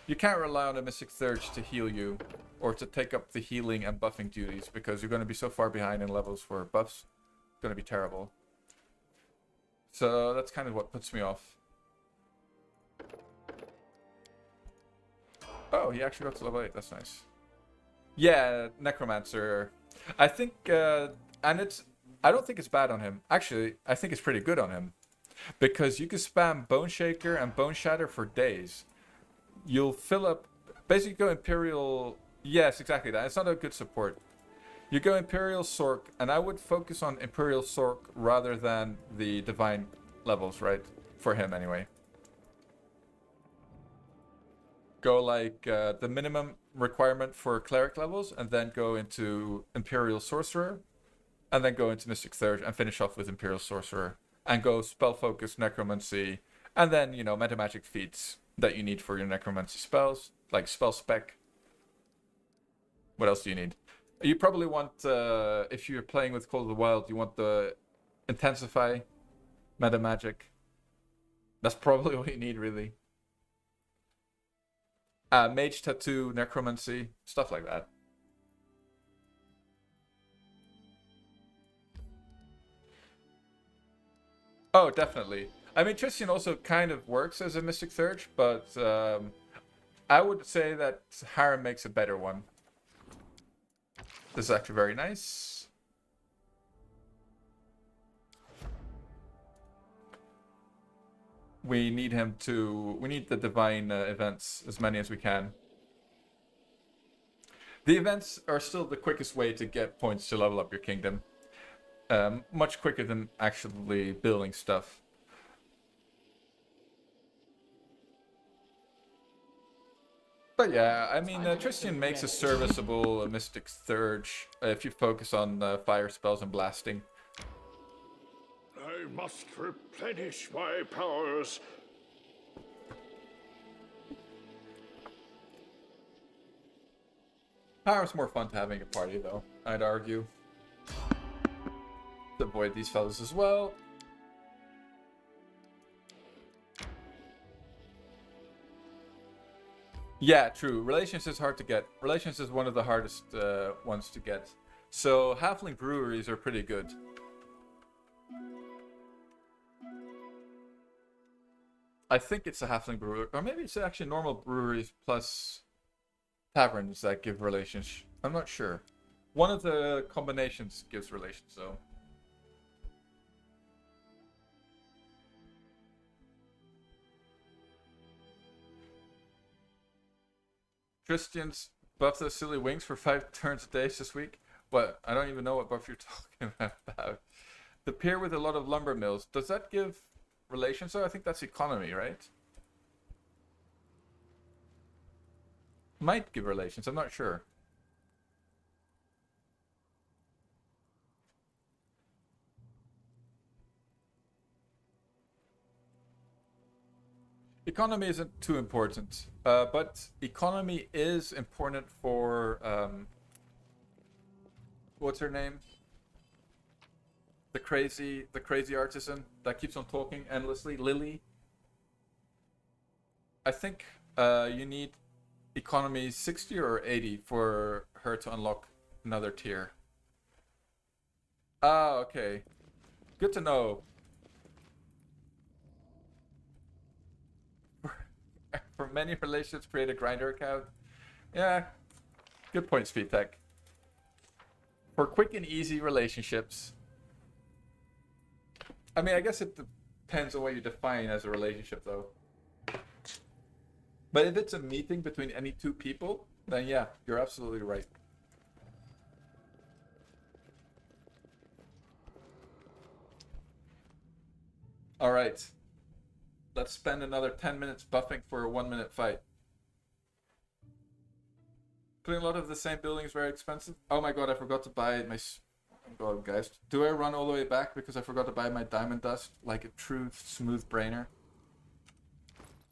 You can't rely on a Mystic Thurge to heal you, or to take up the healing and buffing duties, because you're going to be so far behind in levels for buffs. It's going to be terrible. So that's kind of what puts me off. Oh, he actually got to level 8. That's nice. Yeah, Necromancer. I think, and I don't think it's bad on him. Actually, I think it's pretty good on him. Because you can spam Bone Shaker and Bone Shatter for days. You'll fill up, basically go Imperial, yes, exactly that. It's not a good support. You go Imperial Sork, and I would focus on Imperial Sork rather than the Divine levels, right? For him, anyway. Go like the minimum requirement for cleric levels, and then go into Imperial Sorcerer, and then go into Mystic Third, and finish off with Imperial Sorcerer, and go Spell Focus, Necromancy, and then, you know, Metamagic feats that you need for your Necromancy spells, like Spell Spec. What else do you need? You probably want, if you're playing with Call of the Wild, you want the Intensify, Metamagic. That's probably what you need, really. Mage Tattoo, Necromancy, stuff like that. Oh, definitely. I mean, Tristian also kind of works as a Mystic Thurge, but I would say that Harem makes a better one. This is actually very nice. We need him to... We need the Divine events, as many as we can. The events are still the quickest way to get points to level up your kingdom. Much quicker than actually building stuff. But yeah, I mean, Tristian makes a serviceable Mystic Thurge if you focus on fire spells and blasting. I must replenish my powers. Power's more fun to having a party, though, I'd argue. Avoid these fellas as well. Yeah, true. Relations is hard to get. Relations is one of the hardest ones to get. So halfling breweries are pretty good. I think it's a halfling brewery, or maybe it's actually normal breweries plus taverns that give relations. I'm not sure. One of the combinations gives relations, though. Christians buff those silly wings for 5 turns a day this week. But I don't even know what buff you're talking about. The pier with a lot of lumber mills. Does that give relations, though? I think that's economy, right? Might give relations, I'm not sure. Economy isn't too important, but economy is important for what's her name? The crazy artisan that keeps on talking endlessly, Lily. I think you need economy 60 or 80 for her to unlock another tier. Ah, okay. Good to know. For many relationships, create a grinder account. Yeah, good point, Speed Tech. For quick and easy relationships. I mean, I guess it depends on what you define as a relationship, though. But if it's a meeting between any two people, then yeah, you're absolutely right. All right. Let's spend another 10 minutes buffing for a 1-minute fight. Putting a lot of the same building is very expensive. Oh my god, I forgot to buy my... Oh god, guys. Do I run all the way back because I forgot to buy my diamond dust like a true smooth brainer?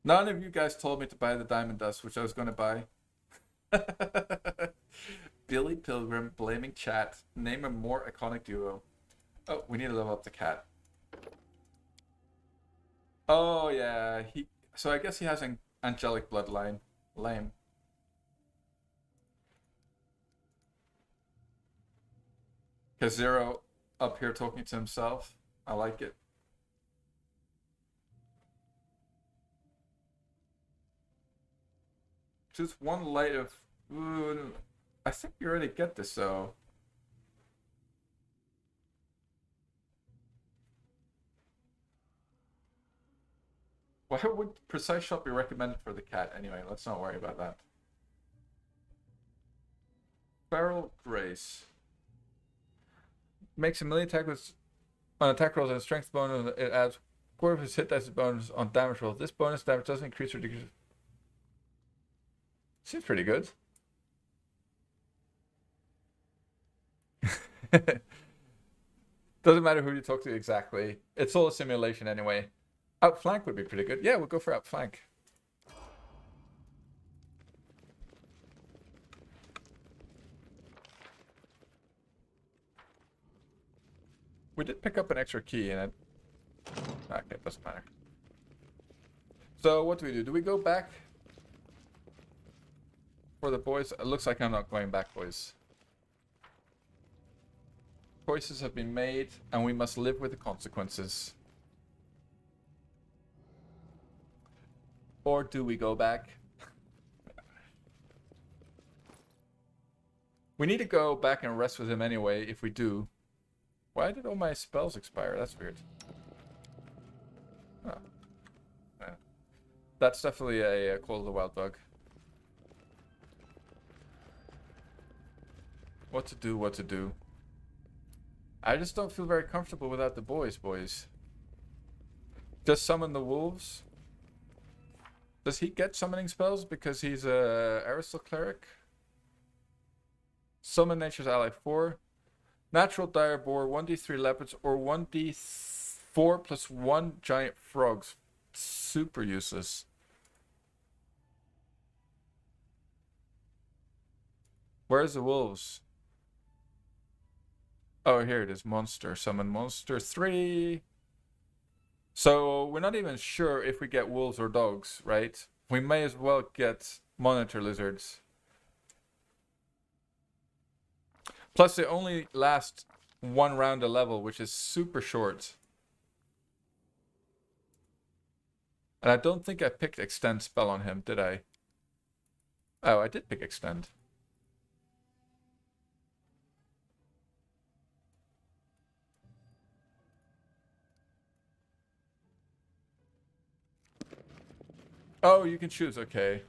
None of you guys told me to buy the diamond dust, which I was going to buy. Billy Pilgrim blaming chat. Name a more iconic duo. Oh, we need to level up the cat. Oh yeah, so I guess he has an angelic bloodline. Lame. Kazero up here talking to himself. I like it. Just one light of... Ooh, I think you already get this though. Why would Precise Shot be recommended for the cat anyway? Let's not worry about that. Feral Grace. Makes a melee attack with on attack rolls and a strength bonus. It adds quarter of his hit dice bonus on damage rolls. This bonus damage doesn't increase or decrease. Seems pretty good. Doesn't matter who you talk to exactly. It's all a simulation anyway. Outflank would be pretty good. Yeah, we'll go for outflank. We did pick up an extra key in it. Okay, it doesn't matter. So what do? Do we go back for the boys? It looks like I'm not going back, boys. Choices have been made, and we must live with the consequences. Or do we go back? We need to go back and rest with him anyway, if we do. Why did all my spells expire? That's weird. Oh. Yeah. That's definitely a Call of the Wild bug. What to do, what to do. I just don't feel very comfortable without the boys. Just summon the wolves. Does he get summoning spells because he's a Aristal cleric? Summon Nature's Ally 4. Natural Dire Boar, 1d3 leopards, or 1d4 plus 1 giant frogs. Super useless. Where's the wolves? Oh, here it is. Monster. Summon monster 3. So we're not even sure if we get wolves or dogs, right? We may as well get monitor lizards. Plus they only last 1 round a level, which is super short. And I don't think I picked extend spell on him, did I? Oh, I did pick extend. Oh, you can choose. Okay.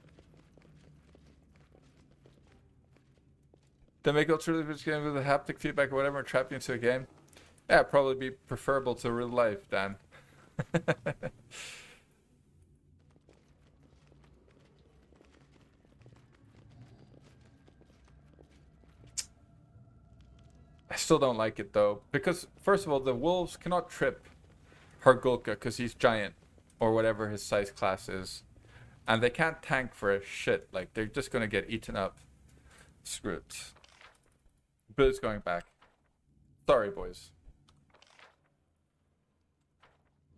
Then make alternative game with a haptic feedback or whatever and trap you into a game. Yeah, probably be preferable to real life, Dan. I still don't like it though, because first of all, the wolves cannot trip Hargulka because he's giant, or whatever his size class is, and they can't tank for a shit. Like they're just gonna get eaten up. Screw it. Billy's going back. Sorry, boys.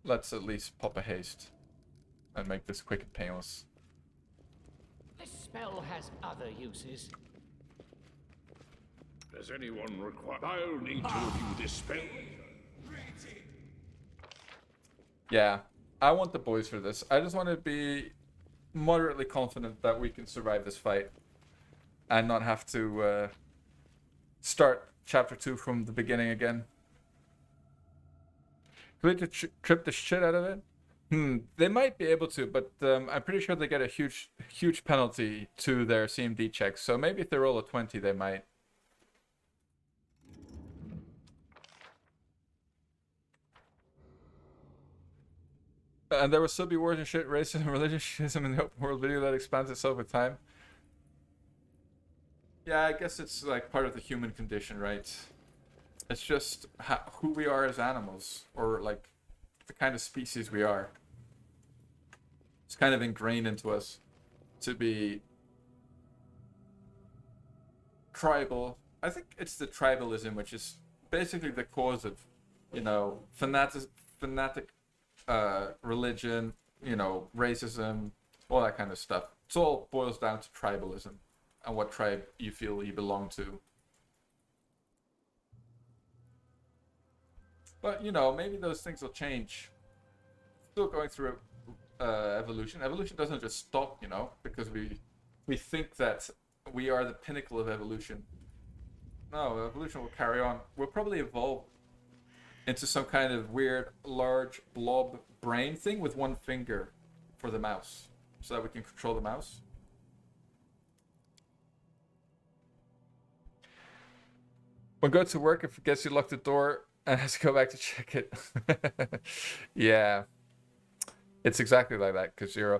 Let's at least pop a haste and make this quick and painless. This spell has other uses. Does anyone require? I'll need to review this spell. Yeah, I want the boys for this. I just want to be moderately confident that we can survive this fight and not have to start chapter 2 from the beginning again. Could we trip the shit out of it? They might be able to, but I'm pretty sure they get a huge penalty to their CMD checks. So maybe if they roll a 20, they might. And there will still be wars and shit, racism, religionism in the open world video that expands itself with time. Yeah, I guess it's like part of the human condition, right? It's just who we are as animals, or like the kind of species we are. It's kind of ingrained into us to be tribal. I think it's the tribalism which is basically the cause of, you know, fanatic religion, you know, racism, all that kind of stuff. It all boils down to tribalism and what tribe you feel you belong to. But, you know, maybe those things will change. Still going through evolution. Evolution doesn't just stop, you know, because we think that we are the pinnacle of evolution. No, evolution will carry on. We'll probably evolve into some kind of weird, large blob brain thing with one finger for the mouse, so that we can control the mouse. When go to work, it forgets you lock the door and has to go back to check it. Yeah, it's exactly like that, Kazero.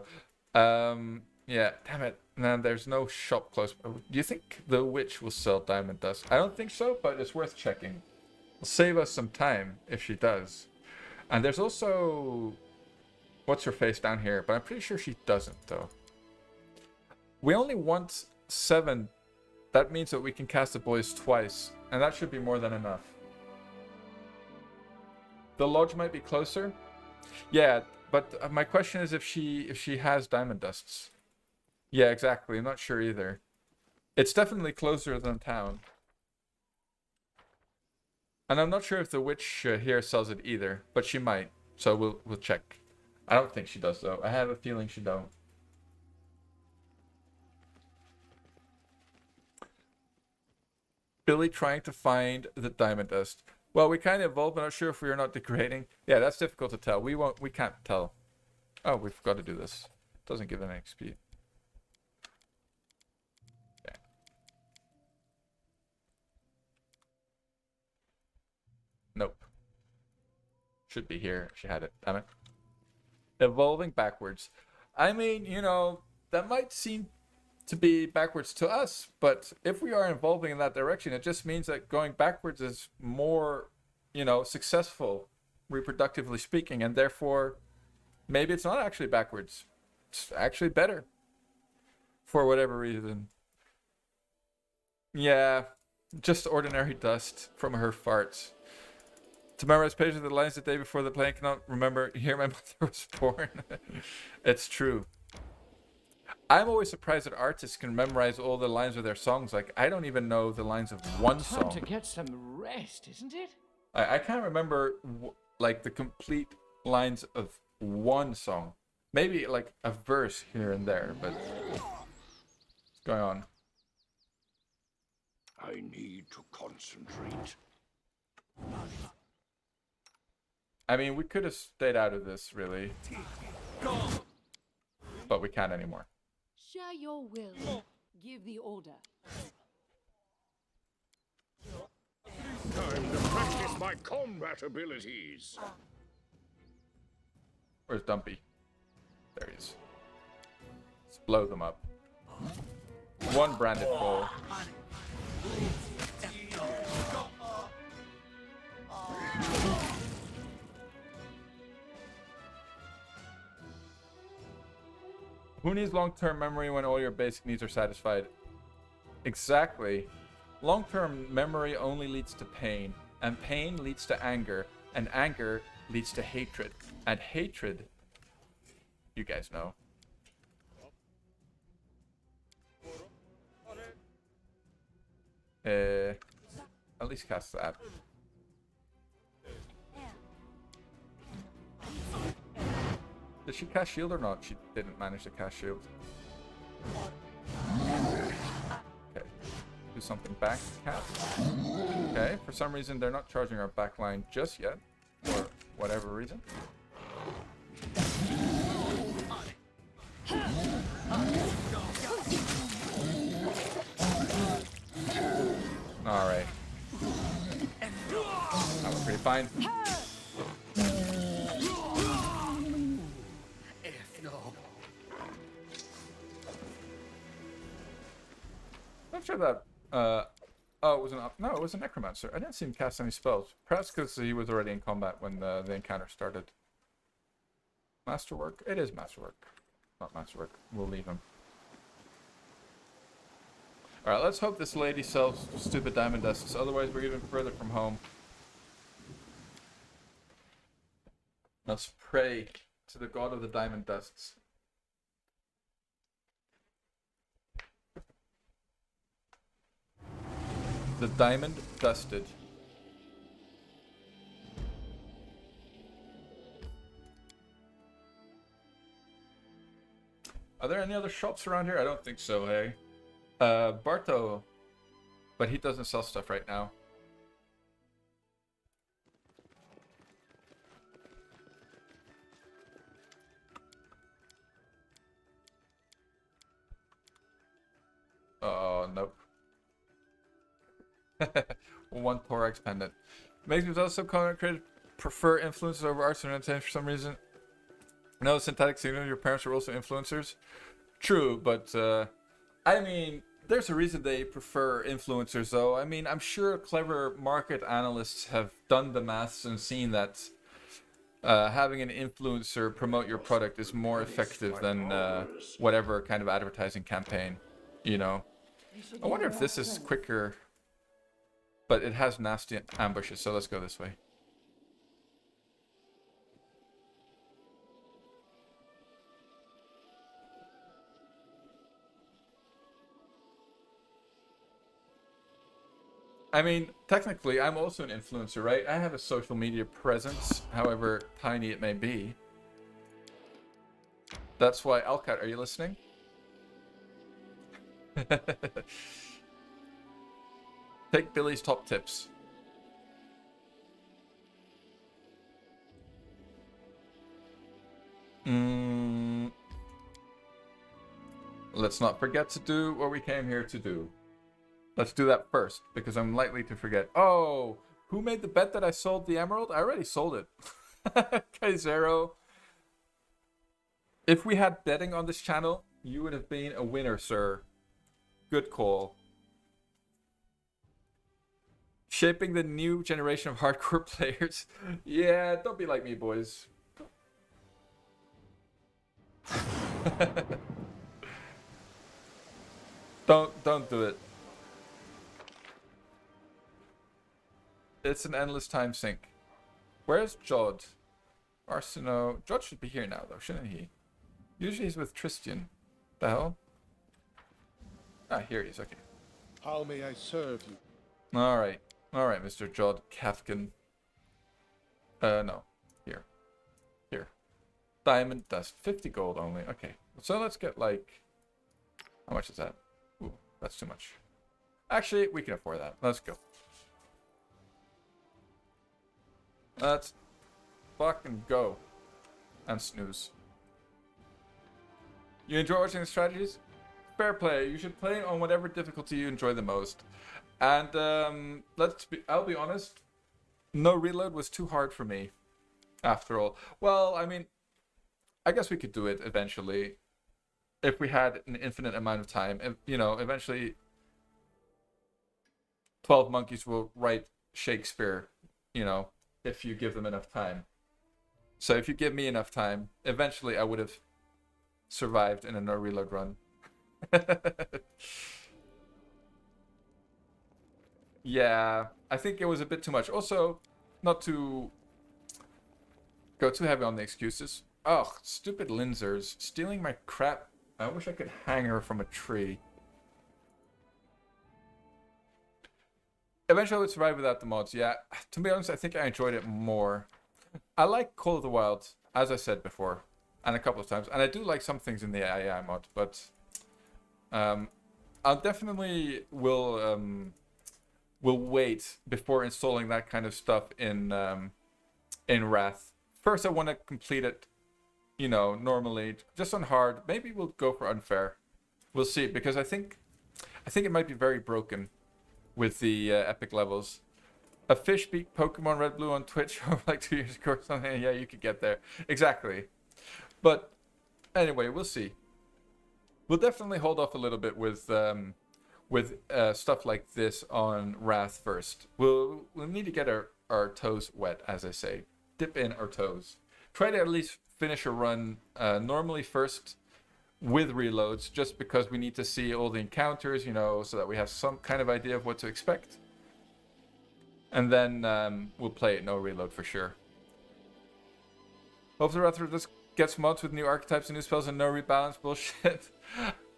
Yeah, damn it. Man, there's no shop close. Do you think the witch will sell diamond dust? I don't think so, but it's worth checking. It'll save us some time if she does. And there's also what's her face down here, but I'm pretty sure she doesn't though. We only want 7. That means that we can cast the boys twice, and that should be more than enough. The lodge might be closer. Yeah, but my question is if she has diamond dusts. Yeah, exactly. I'm not sure either. It's definitely closer than town. And I'm not sure if the witch here sells it either, but she might. So we'll check. I don't think she does though. I have a feeling she don't. Billy trying to find the diamond dust. Well, we kind of evolved, but not sure if we are not degrading. Yeah, that's difficult to tell. We can't tell. Oh, we forgot to do this. Doesn't give any XP. Yeah. Nope. Should be here. She had it. Damn it. Evolving backwards. I mean, you know, that might seem to be backwards to us, but if we are evolving in that direction, it just means that going backwards is more, you know, successful, reproductively speaking, and therefore maybe it's not actually backwards. It's actually better for whatever reason. Yeah, just ordinary dust from her farts. To memorize pages of the lines the day before the plane, cannot remember here my mother was born. It's true. I'm always surprised that artists can memorize all the lines of their songs. Like, I don't even know the lines of one song. Time to get some rest, isn't it? I can't remember like the complete lines of one song. Maybe like a verse here and there, but what's going on? I need to concentrate. I mean, we could have stayed out of this, really. But we can't anymore. Share your will. Give the order. Time to practice my combat abilities. Where's Dumpy? There he is. Let's blow them up. One branded foe. Who needs long-term memory when all your basic needs are satisfied? Exactly. Long-term memory only leads to pain, and pain leads to anger, and anger leads to hatred, and hatred, you guys know. At least cast that. Did she cast shield or not? She didn't manage to cast shield. Okay. Do something back cast. Okay, for some reason they're not charging our backline just yet. For whatever reason. Alright. That was pretty fine. Not sure that, oh, it was no, it was a necromancer. I didn't see him cast any spells. Perhaps because he was already in combat when the encounter started. Masterwork? It is masterwork. Not masterwork. We'll leave him. Alright, let's hope this lady sells stupid diamond dusts, otherwise we're even further from home. Let's pray to the god of the diamond dusts. The diamond dusted. Are there any other shops around here? I don't think so, hey. Barto. But he doesn't sell stuff right now. Oh, nope. One thorax pendant. Makes me also created prefer influencers over arts and entertainment for some reason. No, synthetic signal, your parents are also influencers. True, but I mean, there's a reason they prefer influencers though. I mean, I'm sure clever market analysts have done the maths and seen that having an influencer promote your product is more effective than whatever kind of advertising campaign, you know. I wonder if this is quicker. But it has nasty ambushes, so let's go this way. I mean, technically, I'm also an influencer, right? I have a social media presence, however tiny it may be. That's why, Alcat, are you listening? Take Billy's top tips. Let's not forget to do what we came here to do. Let's do that first, because I'm likely to forget. Oh, who made the bet that I sold the emerald? I already sold it. Kaizero. If we had betting on this channel, you would have been a winner, sir. Good call. Shaping the new generation of hardcore players. Yeah, don't be like me, boys. Don't do it. It's an endless time sink. Where's Jod? Arsino. Jod should be here now, though, shouldn't he? Usually he's with Tristan. The hell? Ah, here he is. Okay. How may I serve you? All right. All right, Mr. Jod Kafkin. No. Here. Here. Diamond dust. 50 gold only. Okay. So let's get, like... How much is that? Ooh, that's too much. Actually, we can afford that. Let's go. Let's fucking go. And snooze. You enjoy watching the strategies? Fair play. You should play on whatever difficulty you enjoy the most. And I'll be honest, no reload was too hard for me, after all. Well, I mean, I guess we could do it eventually, if we had an infinite amount of time. If, you know, eventually 12 monkeys will write Shakespeare, you know, if you give them enough time. So if you give me enough time, eventually I would have survived in a no reload run. Yeah, I think it was a bit too much. Also, not to go too heavy on the excuses. Ugh, stupid Linzers. Stealing my crap. I wish I could hang her from a tree. Eventually I would survive without the mods, yeah. To be honest, I think I enjoyed it more. I like Call of the Wild, as I said before, and a couple of times. And I do like some things in the AI mod, but I'll definitely will wait before installing that kind of stuff in Wrath. First I want to complete it, you know, normally, just on hard. Maybe we'll go for unfair. We'll see, because I think it might be very broken with the epic levels. A fish beat Pokemon Red Blue on Twitch over like 2 years ago or something. Yeah, you could get there. Exactly. But anyway, we'll see. We'll definitely hold off a little bit with stuff like this on Wrath first. We'll need to get our toes wet, as I say. Dip in our toes. Try to at least finish a run normally first with reloads, just because we need to see all the encounters, you know, so that we have some kind of idea of what to expect. And then we'll play it no reload for sure. Hope the Wrath just gets mods with new archetypes and new spells and no rebalance bullshit.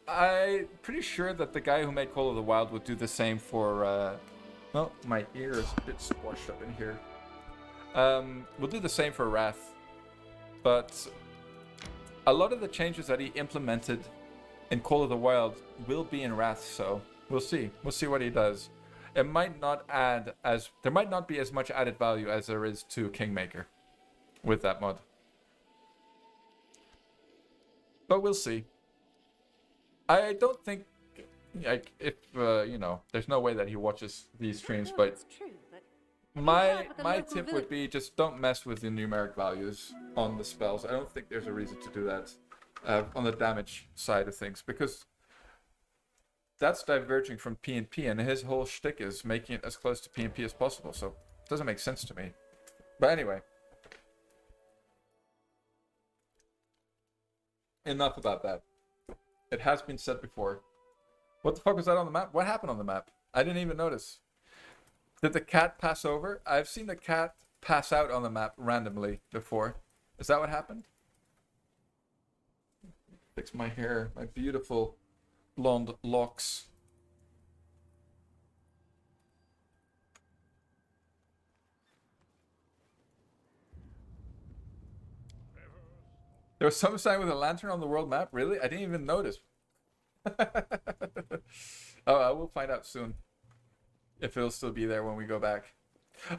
I'm pretty sure that the guy who made Call of the Wild would do the same for... well, my ear is a bit squashed up in here. We'll do the same for Wrath. But a lot of the changes that he implemented in Call of the Wild will be in Wrath, so we'll see. We'll see what he does. It might not add as... There might not be as much added value as there is to Kingmaker with that mod. But we'll see. I don't think, like, if, you know, there's no way that he watches these streams, but It's true, but my tip would be just don't mess with the numeric values on the spells. I don't think there's a reason to do that on the damage side of things, because that's diverging from P&P, and his whole shtick is making it as close to P&P as possible, so it doesn't make sense to me. But anyway. Enough about that. It has been said before. What the fuck was that on the map? What happened on the map? I didn't even notice. Did the cat pass over? I've seen the cat pass out on the map randomly before. Is that what happened? Fix my hair, my beautiful blonde locks. There was some sign with a lantern on the world map? Really? I didn't even notice. Oh, I will find out soon. If it'll still be there when we go back.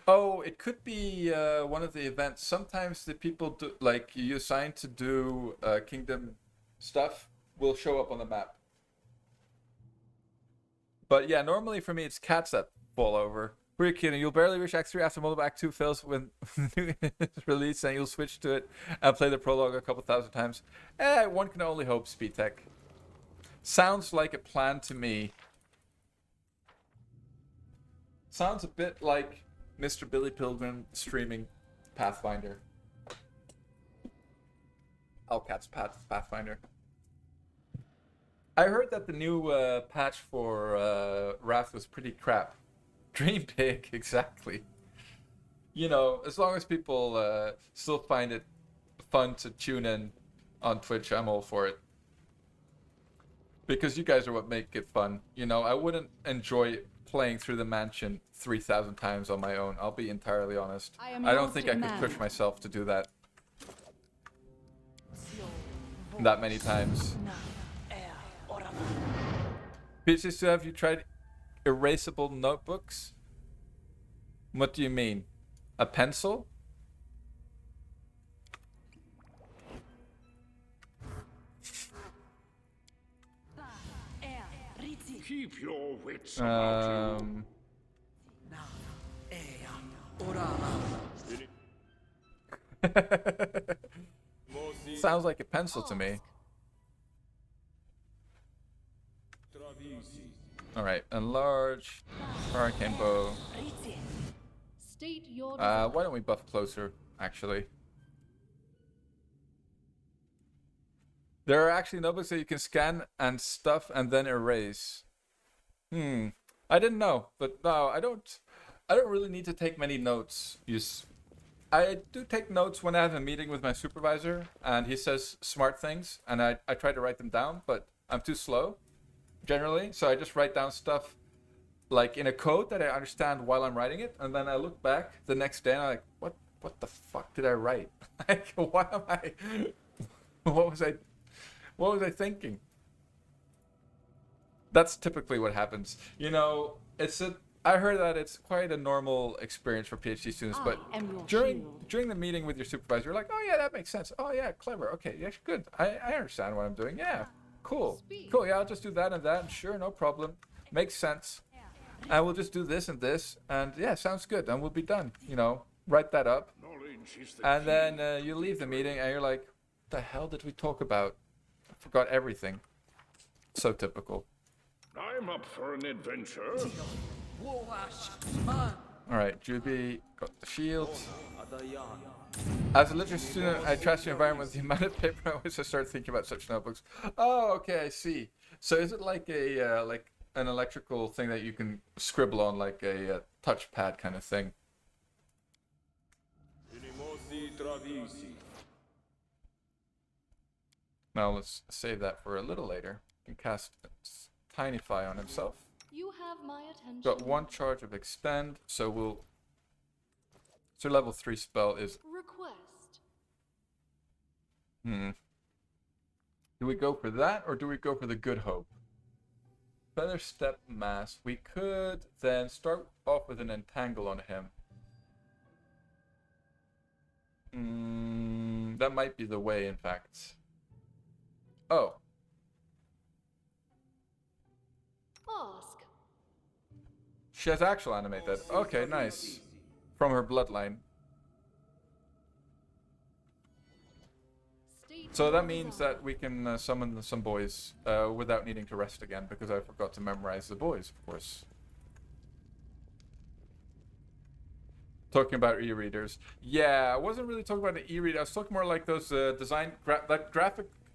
Oh, it could be one of the events. Sometimes the people do, like you assign to do kingdom stuff will show up on the map. But yeah, normally for me it's cats that fall over. Who are you kidding? You'll barely reach Act 3 after Mobile Act 2 fails when it's released, and you'll switch to it and play the prologue a couple thousand times. One can only hope, SpeedTech. Sounds like a plan to me. Sounds a bit like Mr. Billy Pilgrim streaming Pathfinder. Hellcat's Pathfinder. I heard that the new patch for Wrath was pretty crap. Dream big, exactly. You know, as long as people still find it fun to tune in on Twitch, I'm all for it. Because you guys are what make it fun. You know, I wouldn't enjoy playing through the mansion 3,000 times on my own. I'll be entirely honest. I don't think I could push myself to do that that many times. Peaches, have you tried erasable notebooks? What do you mean? A pencil? Keep your wits about you. Sounds like a pencil to me. Alright, enlarge, arcane bow. State your Why don't we buff closer, actually? There are actually notebooks that you can scan and stuff and then erase. I didn't know, but no, I don't really need to take many notes. I do take notes when I have a meeting with my supervisor and he says smart things and I try to write them down, but I'm too slow generally, so I just write down stuff like in a code that I understand while I'm writing it, and then I look back the next day and I'm like, what the fuck did I write? Like, why am I what was I thinking? That's typically what happens. You know, I heard that it's quite a normal experience for PhD students, but during the meeting with your supervisor, you're like, oh yeah, that makes sense. Oh yeah, clever. Okay, yeah, good. I understand what I'm doing. Yeah, cool. Cool, yeah, I'll just do that and that, and sure, no problem. Makes sense. I will just do this and this, and yeah, sounds good, and we'll be done. You know, write that up. And then you leave the meeting, and you're like, what the hell did we talk about? I forgot everything. So typical. I'm up for an adventure. Alright, Juby, got the shield. As a literature student, I trust the environment with the amount of paper I always start thinking about such notebooks. Oh, okay, I see. So is it like a like an electrical thing that you can scribble on, like a touchpad kind of thing? Now let's save that for a little later. He can cast Tinify on himself. You have my attention. Got one charge of extend, so level 3 spell is. Request. Do we go for that or do we go for the Good Hope? Feather Step Mass. We could then start off with an entangle on him. That might be the way, in fact. Oh. Ask. She has actual animate that. Okay, nice. From her bloodline. So that means that we can summon some boys without needing to rest again, because I forgot to memorize the boys, of course. Talking about e-readers. Yeah, I wasn't really talking about an e-reader. I was talking more like those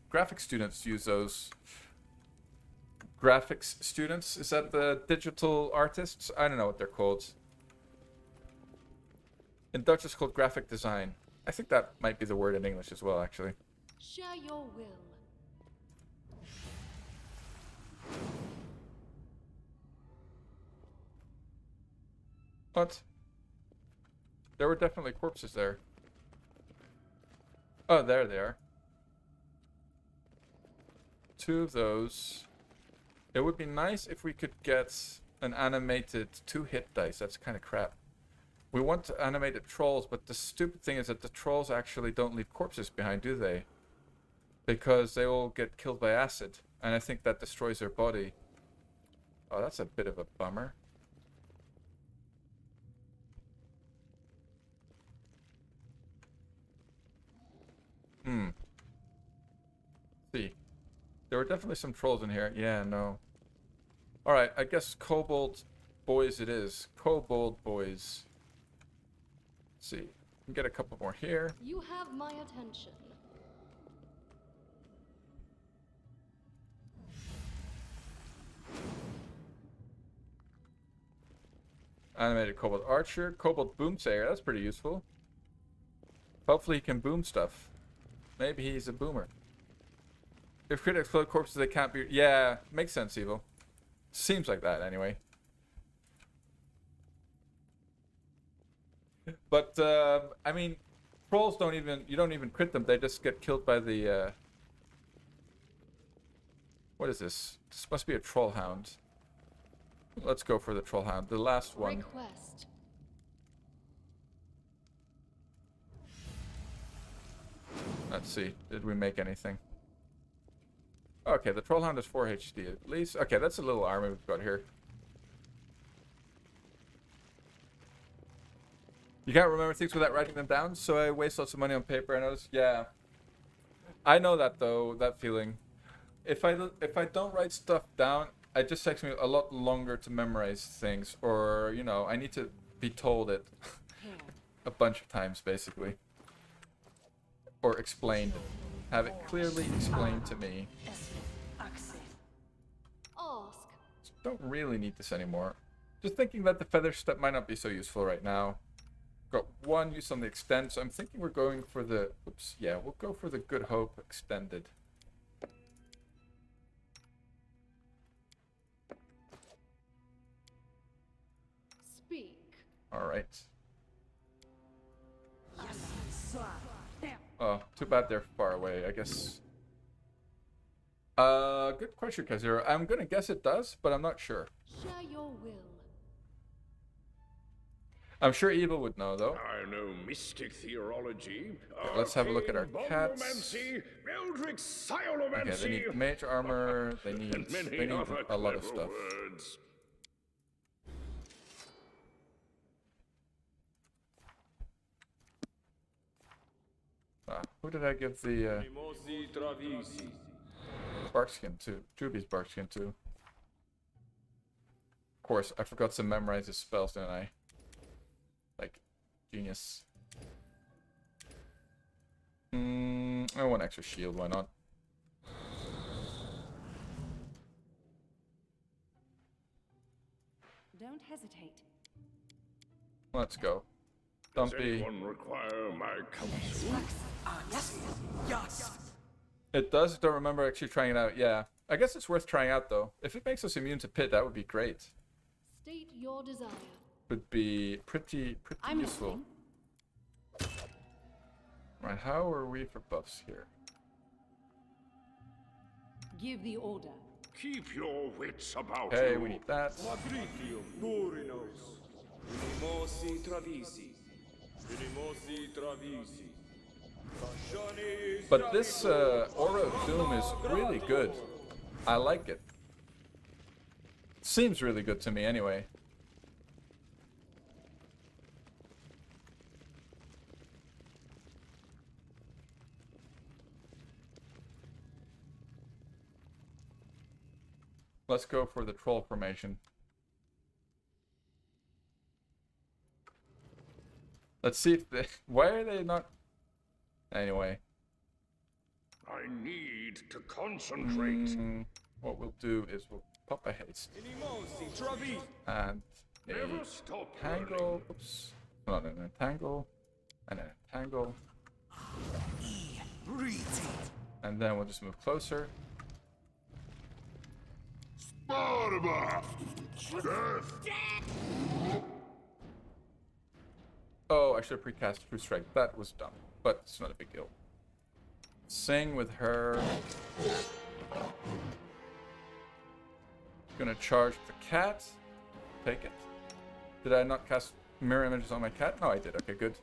graphic students use those. Graphics students? Is that the digital artists? I don't know what they're called. In Dutch it's called graphic design. I think that might be the word in English as well, actually. Share your will. What? There were definitely corpses there. Oh, there they are. 2 of those. It would be nice if we could get an animated 2 hit dice. That's kind of crap. We want animated trolls, but the stupid thing is that the trolls actually don't leave corpses behind, do they? Because they all get killed by acid, and I think that destroys their body. Oh, that's a bit of a bummer. See. There were definitely some trolls in here. Yeah, no. Alright, I guess kobold boys it is. Kobold boys. Let's see. We can get a couple more here. You have my attention. Animated kobold archer. Kobold boomsayer. That's pretty useful. Hopefully he can boom stuff. Maybe he's a boomer. If critics explode corpses, they can't be... Yeah, makes sense, Evil. Seems like that, anyway. But, I mean, trolls don't even... You don't even crit them. They just get killed by the, What is this? This must be a troll hound. Let's go for the troll hound. The last one. Request. Let's see. Did we make anything? Okay, the Trollhound has 4 HD at least. Okay, that's a little army we've got here. You can't remember things without writing them down, so I waste lots of money on paper. I notice. Yeah, I know that though. That feeling. If I don't write stuff down, it just takes me a lot longer to memorize things, or you know, I need to be told it a bunch of times, basically, or explained. Have it clearly explained to me. Ask. Don't really need this anymore. Just thinking that the feather step might not be so useful right now. Got 1 use on the extend, so I'm thinking we're going for the... Oops, yeah, we'll go for the Good Hope extended. Speak. Alright. Oh, too bad they're far away, I guess. Good question, Kazira. I'm gonna guess it does, but I'm not sure. Share your will. I'm sure Evil would know, though. I know mystic theology. Let's have a look at our arcane cats. bombomancy, Eldritch Okay, sciomancy, they need mage armor, they need and many other a lot of clever stuff. words. Who did I give the barkskin to? Juby's barkskin to. Of course, I forgot to memorize his spells, didn't I? Like, genius. I want extra shield, why not? Don't hesitate. Let's go. Does Dumpy. anyone require my counsel? It does, don't remember actually trying it out. Yeah. I guess it's worth trying out though. If it makes us immune to pit, that would be great. State your desire. Would be pretty useful. Right, how are we for buffs here? Give the order. Keep your wits about Okay, you. we need that. But this Aura of Doom is really good. I like it. Seems really good to me anyway. Let's go for the troll formation. Let's see if they... Why are they not... Anyway. I need to concentrate. What we'll do is we'll pop a haste. And a Never stop tangle. Oops. Not an entangle. And an entangle. And then we'll just move closer. Oh, I should have precast True Strike. That was dumb, but it's not a big deal. Sing with her. Gonna charge the cat. Take it. Did I not cast mirror images on my cat? No, I did. Okay, good.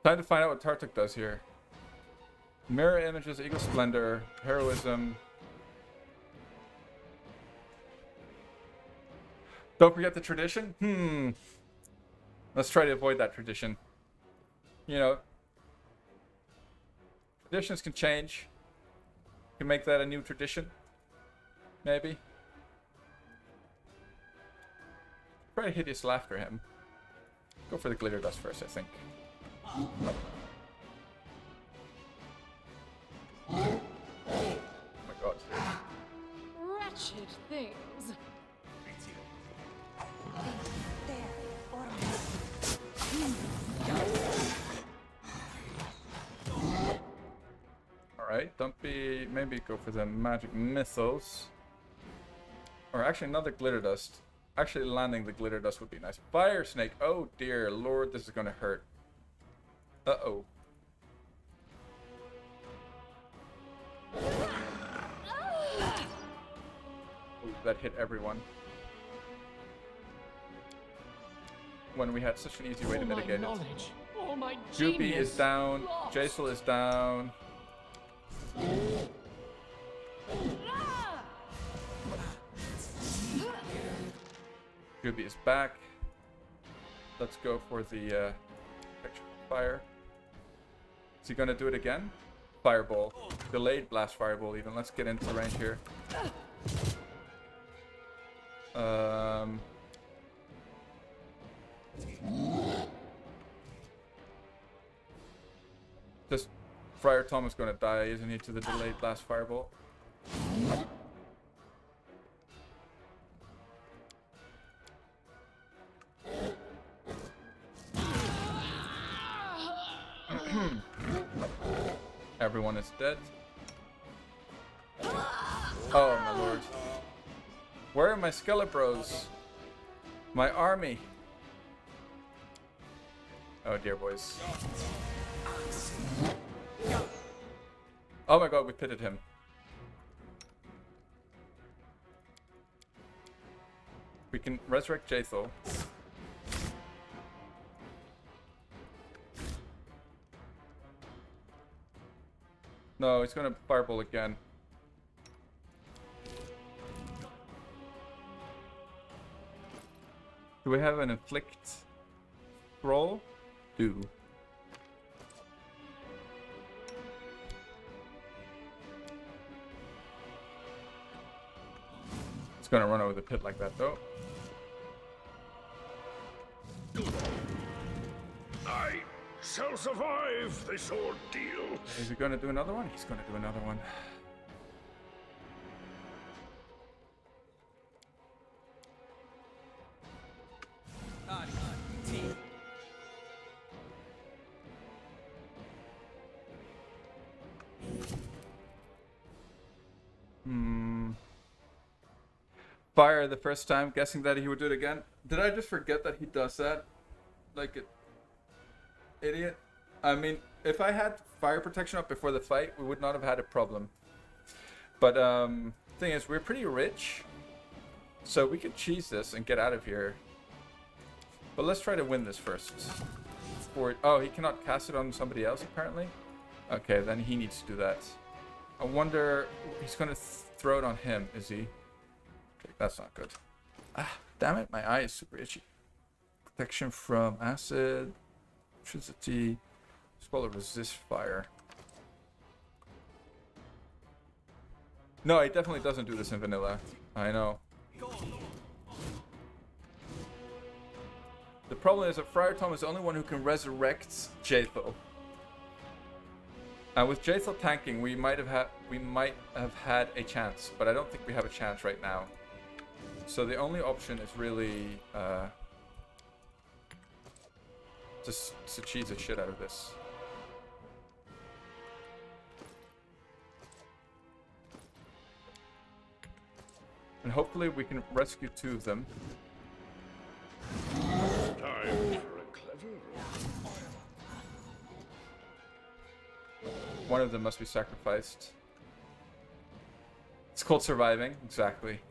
Time to find out what Tartuk does here. Mirror images, Eagle Splendor, Heroism. Don't forget the tradition? Let's try to avoid that tradition. You know, traditions can change. You can make that a new tradition. Maybe. Try a hideous laughter him. Go for the glitter dust first, I think. Oh my god. Wretched things. Alright, don't be... Maybe go for the magic missiles. Or actually another glitter dust. Actually landing the glitter dust would be nice. Fire snake! Oh dear lord, this is gonna hurt. Uh-oh. Ooh, that hit everyone. When we had such an easy way to mitigate it. All my Joopy genius is down. lost. Jaisal is down. Ruby is back. Let's go for the fire. Is he gonna do it again? Fireball. Delayed blast fireball even. Let's get into range here. Just Friar Tom is gonna die, isn't he, to the delayed blast fireball? Everyone is dead. Oh my lord. Where are my Skelebros? My army. Oh dear, boys. Oh my god, we pitted him. We can resurrect Jaethal. No, he's gonna fireball again. Do we have an inflict scroll? Do. It's gonna run over the pit like that though. I shall survive this ordeal. Is he gonna do another one? He's gonna do another one. Fire the first time, guessing that he would do it again. Did I just forget that he does that? Like an idiot. I mean, if I had fire protection up before the fight, we would not have had a problem. But thing is, we're pretty rich, so we could cheese this and get out of here. But let's try to win this first. Oh, he cannot cast it on somebody else apparently. Okay, then he needs to do that. I wonder, he's gonna throw it on him, is he? Okay, that's not good. Ah, damn it, my eye is super itchy. Protection from acid, electricity, spell resist fire. No, it definitely doesn't do this in vanilla. I know. The problem is that Friar Tom is the only one who can resurrect Jaethal. And with Jaethal tanking, we might have had a chance, but I don't think we have a chance right now. So the only option is really just to cheese the shit out of this. And hopefully we can rescue 2 of them. Time for a clever One of them must be sacrificed. It's called surviving, exactly.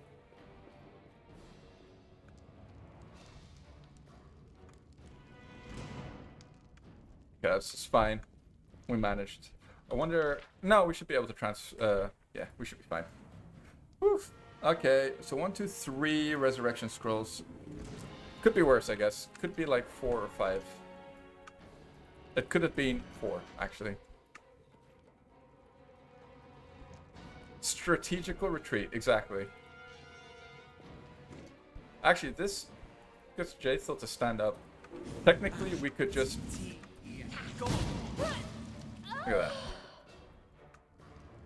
Yeah, this is fine. We managed. I wonder... No, we should be able to yeah, we should be fine. Woof. Okay, so 1, 2, 3 resurrection scrolls. Could be worse, I guess. Could be like 4 or 5. It could have been 4, actually. Strategical retreat, exactly. Actually, this gets Jaethal to stand up. Technically, we could just... Look at that.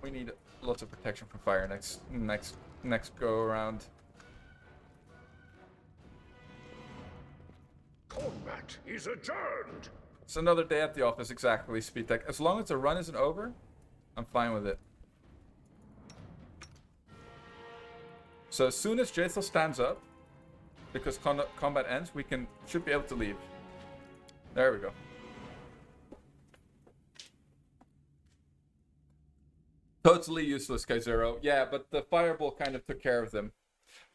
We need lots of protection from fire next go around. combat is adjourned. It's another day at the office, exactly, Speed Tech. As long as the run isn't over, I'm fine with it. So as soon as Jaethal stands up, because combat ends, we should be able to leave. There we go. Totally useless, Kaizero. Yeah, but the fireball kind of took care of them.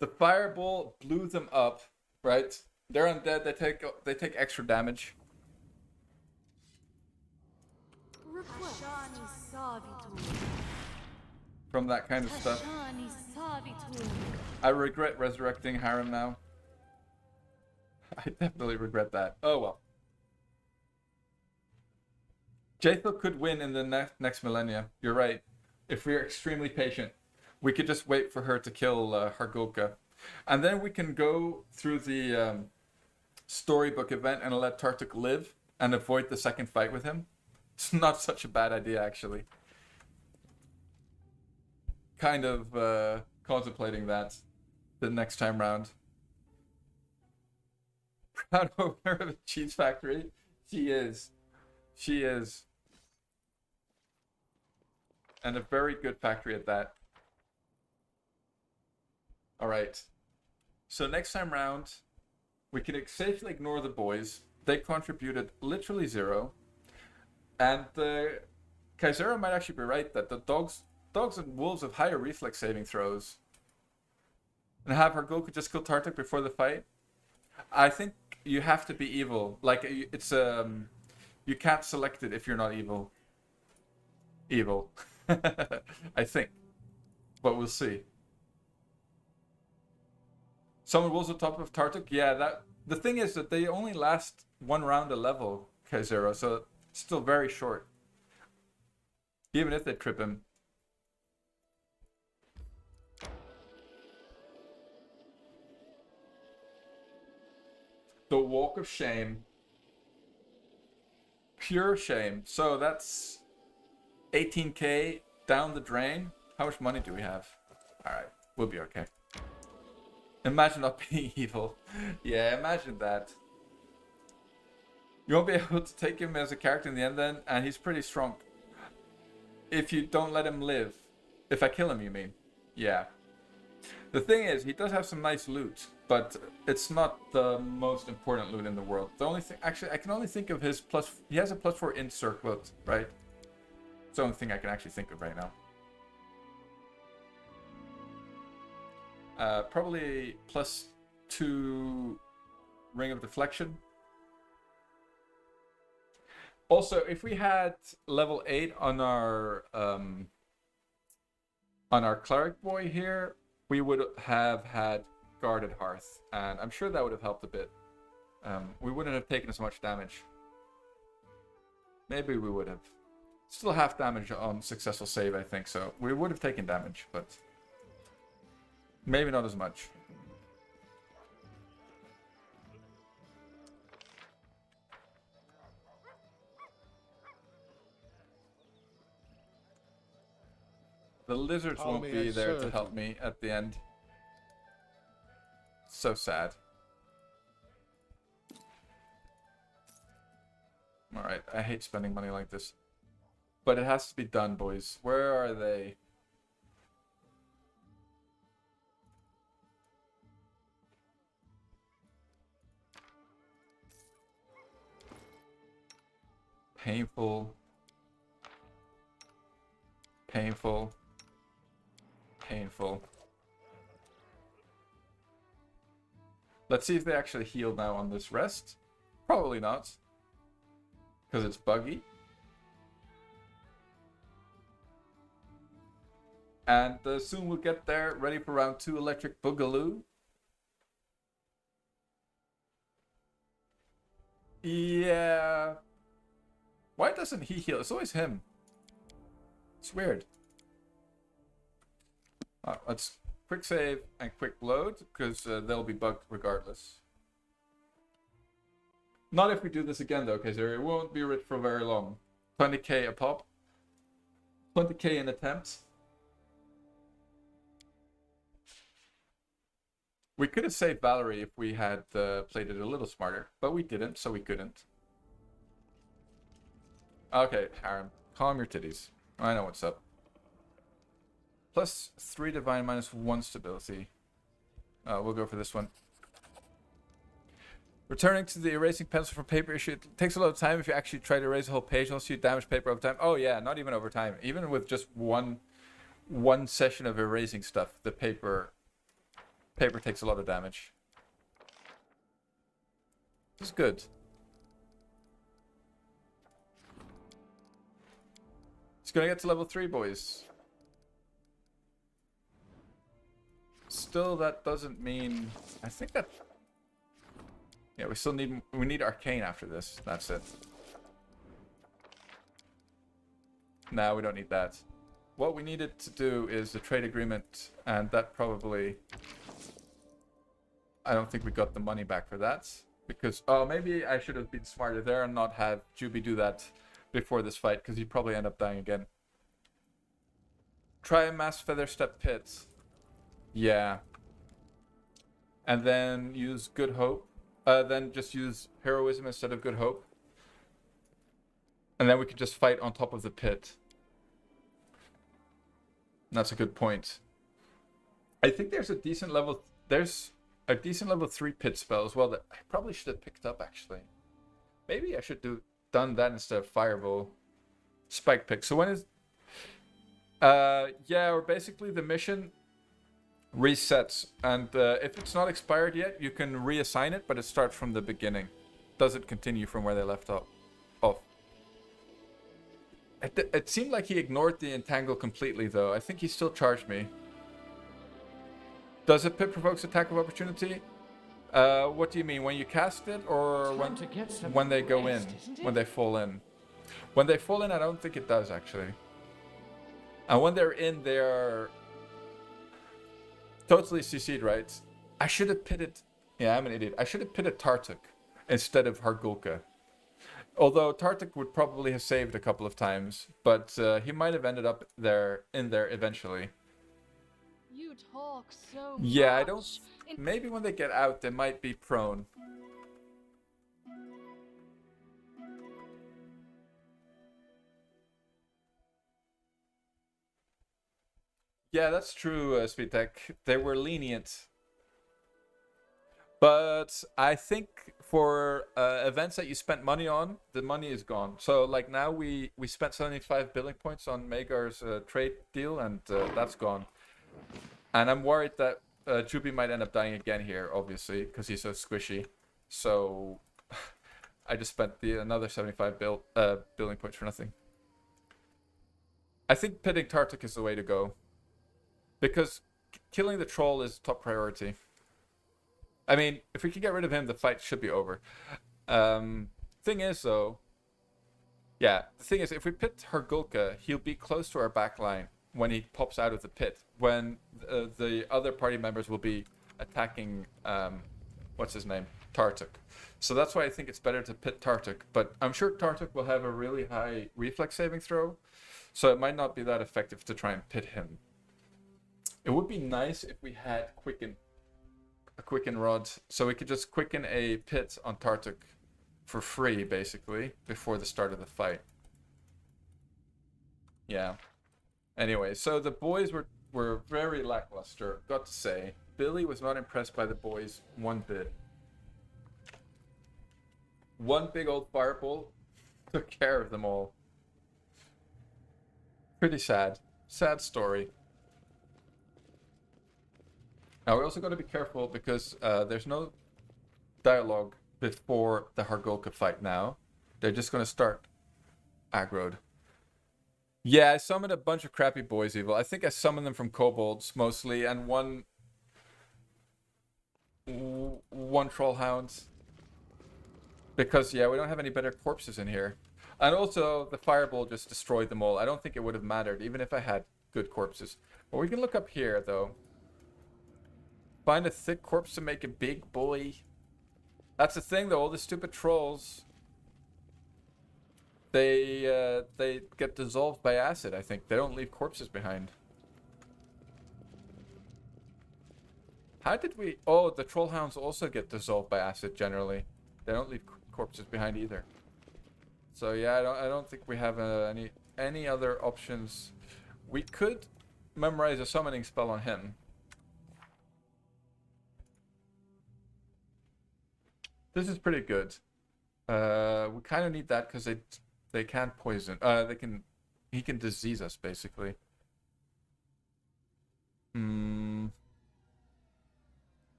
The fireball blew them up, right? They're undead. They take extra damage. From that kind of stuff. I regret resurrecting Harem now. I definitely regret that. Oh well. Jaethil could win in the next millennia. You're right. If we're extremely patient, we could just wait for her to kill Hargulka. And then we can go through the storybook event and let Tartuk live and avoid the second fight with him. It's not such a bad idea, actually. Kind of contemplating that the next time round. Proud owner of a cheese factory. She is. She is. And a very good factory at that. Alright. So next time round, we can safely ignore the boys. They contributed literally 0. And Kaisera might actually be right that the dogs and wolves have higher reflex saving throws. And have Hargulka just kill Tartuk before the fight. I think you have to be evil. Like, it's you can't select it if you're not evil. Evil. I think. But we'll see. Summon wolves on top of Tartuk? Yeah, the thing is that they only last 1 round a level, Kaisera, so it's still very short. Even if they trip him. The Walk of Shame. Pure shame. So that's 18k down the drain. How much money do we have? Alright, we'll be okay. Imagine not being evil. Yeah, imagine that. You won't be able to take him as a character in the end then, and he's pretty strong. If you don't let him live. If I kill him, you mean? Yeah. The thing is, he does have some nice loot, but it's not the most important loot in the world. The only thing, actually, I can only think of his he has a +4 int circlet, right? It's the only thing I can actually think of right now. Probably +2 Ring of Deflection. Also, if we had level 8 on our cleric boy here, we would have had Guarded Hearth, and I'm sure that would have helped a bit. We wouldn't have taken as much damage. Maybe we would have. Still half damage on successful save, I think, so we would have taken damage, but maybe not as much. The lizards won't be there to help me at the end. So sad. Alright, I hate spending money like this. But it has to be done, boys. Where are they? Painful. Painful. Painful. Let's see if they actually heal now on this rest. Probably not. Because it's buggy. And soon we'll get there, ready for round 2 Electric Boogaloo. Yeah. Why doesn't he heal? It's always him. It's weird. Let's quick save and quick load, because they'll be bugged regardless. Not if we do this again though, because it won't be rich for very long. 20k a pop. 20k an attempt. We could have saved Valerie if we had played it a little smarter, but we didn't, so we couldn't. Okay, Harem, calm your titties. I know what's up. +3 divine, -1 stability. We'll go for this one. Returning to the erasing pencil for paper issue. It takes a lot of time if you actually try to erase a whole page, unless you damage paper over time. Oh yeah, not even over time. Even with just one session of erasing stuff, the paper takes a lot of damage. This is good. It's gonna get to level 3, boys. Still, that doesn't mean... I think that... Yeah, we need arcane after this. That's it. No, we don't need that. What we needed to do is the trade agreement, and that probably... I don't think we got the money back for that. Because, oh, maybe I should have been smarter there and not have Juby do that before this fight, because he'd probably end up dying again. Try a mass feather step pit. Yeah. And then use good hope. Then just use heroism instead of good hope. And then we could just fight on top of the pit. That's a good point. I think there's a decent level... There's a decent level 3 pit spell as well that I probably should have picked up, actually. Maybe I should done that instead of Fireball. Spike pick. So when is... yeah, or basically the mission resets. And if it's not expired yet, you can reassign it, but it starts from the beginning. Doesn't continue from where they left off. It seemed like he ignored the entangle completely, though. I think he still charged me. Does it pit provokes attack of opportunity? What do you mean? When you cast it, or when they go in? When they fall in? When they fall in, I don't think it does, actually. And when they're in, they are totally CC'd, right? I should have pitted... Yeah, I'm an idiot. I should have pitted Tartuk instead of Hargulka. Although Tartuk would probably have saved a couple of times, but he might have ended up in there eventually. You talk so Yeah, much. I don't... Maybe when they get out, they might be prone. Yeah, that's true, Speedtech. They were lenient. But I think for events that you spent money on, the money is gone. So like now we spent 75 billing points on Magar's trade deal, and that's gone. And I'm worried that Juby might end up dying again here, obviously, because he's so squishy. So I just spent another 75 billing points for nothing. I think pitting Tartuk is the way to go. Because killing the troll is top priority. I mean, if we can get rid of him, the fight should be over. Thing is, though... Yeah, the thing is, if we pit Hargulka, he'll be close to our backline when he pops out of the pit. When the other party members will be attacking... what's his name? Tartuk. So that's why I think it's better to pit Tartuk. But I'm sure Tartuk will have a really high reflex saving throw. So it might not be that effective to try and pit him. It would be nice if we had a quicken rod, so we could just quicken a pit on Tartuk for free, basically, before the start of the fight. Yeah. Anyway, so the boys were very lackluster, got to say. Billy was not impressed by the boys one bit. One big old fireball took care of them all. Pretty sad. Sad story. Now, we also got to be careful because there's no dialogue before the Hargulka fight now. They're just going to start aggroed. Yeah, I summoned a bunch of crappy boys evil. I think I summoned them from kobolds mostly, and one troll hound. Because, yeah, we don't have any better corpses in here. And also, the fireball just destroyed them all. I don't think it would have mattered, even if I had good corpses. But we can look up here, though. Find a thick corpse to make a big boy. That's the thing, though. All the stupid trolls, they get dissolved by acid, I think. They don't leave corpses behind. How did we... Oh, the troll hounds also get dissolved by acid, generally. They don't leave corpses behind either. So, yeah, I don't think we have any other options. We could memorize a summoning spell on him. This is pretty good. We kind of need that because they can't poison. He can disease us basically.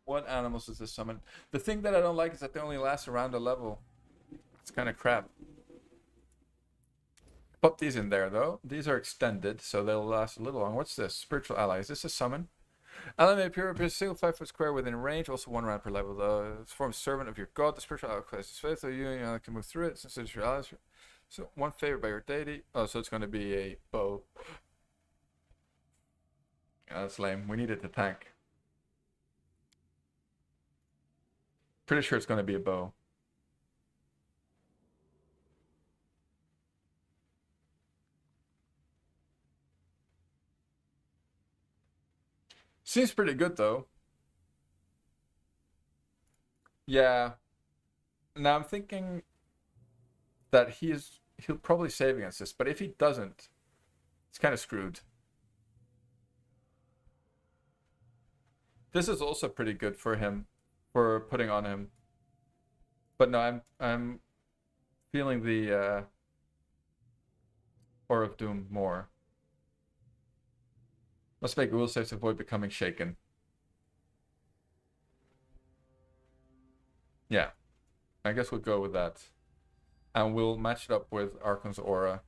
What animals does this summon? The thing that I don't like is that they only last around a level. It's kind of crap. Put these in there though. These are extended, so they'll last a little long. What's this? Spiritual ally. Is this a summon? Ally may appear a single 5-foot square within range, also 1 round per level. Though it's form servant of your god, the spiritual ally class is faith, so you can move through it since it's your allies. So 1 favored by your deity. Oh, so it's going to be a bow. Yeah, that's lame. We need it to tank. Pretty sure it's going to be a bow. Seems pretty good though. Yeah. Now I'm thinking that he'll probably save against this, but if he doesn't, it's kind of screwed. This is also pretty good for him, for putting on him. But no, I'm feeling the Aura of Doom more. Must make will saves to avoid becoming shaken. Yeah, I guess we'll go with that. And we'll match it up with Archon's Aura.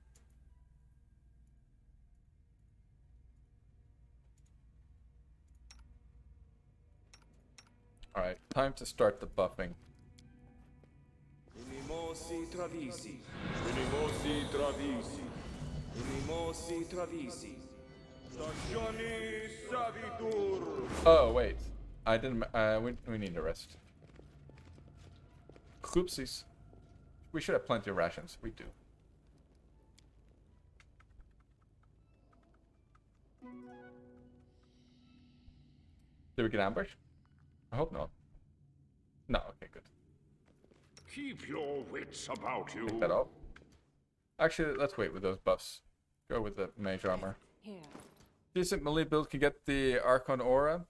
Alright, time to start the buffing. Unimosi travisi. Unimosi travisi. Unimosi travisi. Stagioni savitur. Oh, wait. I didn't... we need to rest. Oopsies. We should have plenty of rations. We do. Did we get ambushed? I hope not. No, okay, good. Keep your wits about you. Take that off. Actually, let's wait with those buffs. Go with the mage armor. Here. Decent melee build can get the Archon Aura.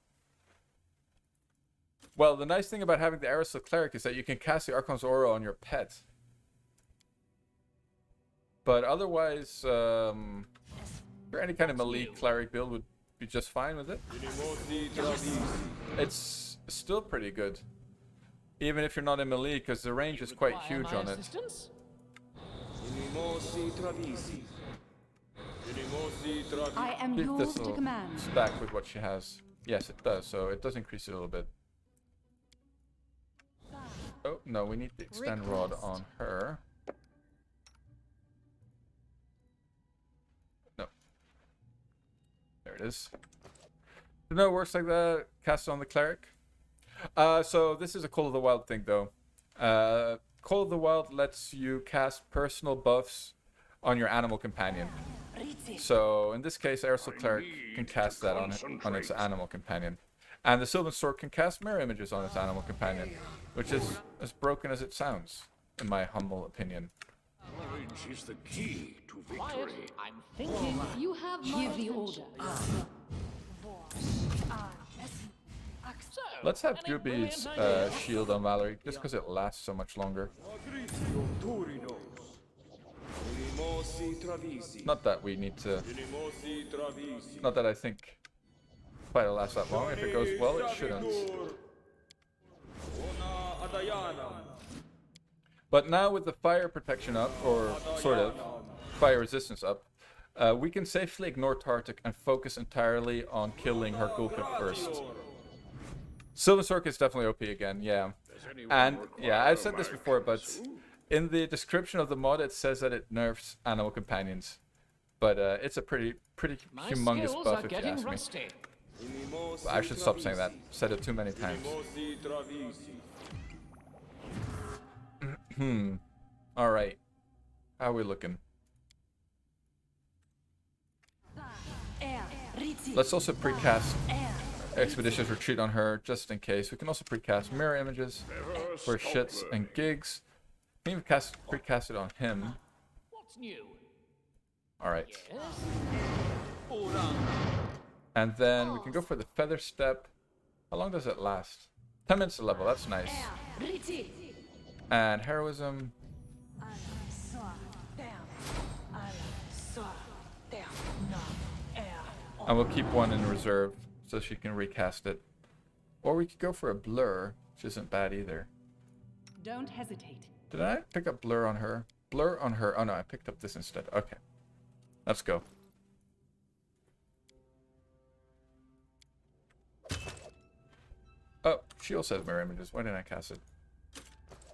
Well, the nice thing about having the Aerosol Cleric is that you can cast the Archon's Aura on your pet. But otherwise, for any kind of melee Cleric build would be just fine with it. It's still pretty good. Even if you're not in melee, because the range is quite huge on it. I am If yours this to will command. stack with what she has. Yes, it does, so it does increase it a little bit. Oh, no, we need the extend rod on her. No. There it is. No, it works like that. Cast on the cleric. So this is a Call of the Wild thing, though. Call of the Wild lets you cast personal buffs on your animal companion. So in this case, Aerosol Cleric can cast that on its animal companion. And the Sylvan Sword can cast mirror images on its animal companion, which is as broken as it sounds, in my humble opinion. Courage is the key to Quiet. victory. I'm thinking. You have my Give the attention. order. So, Let's have any Juby's brilliant ideas? shield on Valerie, just because it lasts so much longer. Not that we need to... Not that I think fight will last that long. If it goes well, it shouldn't. But now with the fire protection up, or sort of, fire resistance up, we can safely ignore Tartic and focus entirely on killing Hargulka first. Sylvan Sork is definitely OP again, yeah. And yeah, I've said this before, but in the description of the mod it says that it nerfs animal companions. But it's a pretty My humongous skills buff are if you getting ask me. rusty. I should stop saying that. Said it too many times. Alright. How are we looking? Let's also precast Expeditious Retreat on her, just in case. We can also precast mirror images for shits and gigs. We can even precast it on him. What's new? Alright. Yes? And then we can go for the Feather Step. How long does it last? 10 minutes a level, that's nice. And Heroism. And we'll keep one in reserve so she can recast it. Or we could go for a Blur, which isn't bad either. Don't hesitate. Did I pick up Blur on her? Blur on her. Oh no, I picked up this instead. Okay. Let's go. Oh, she also has mirror images. Why didn't I cast it?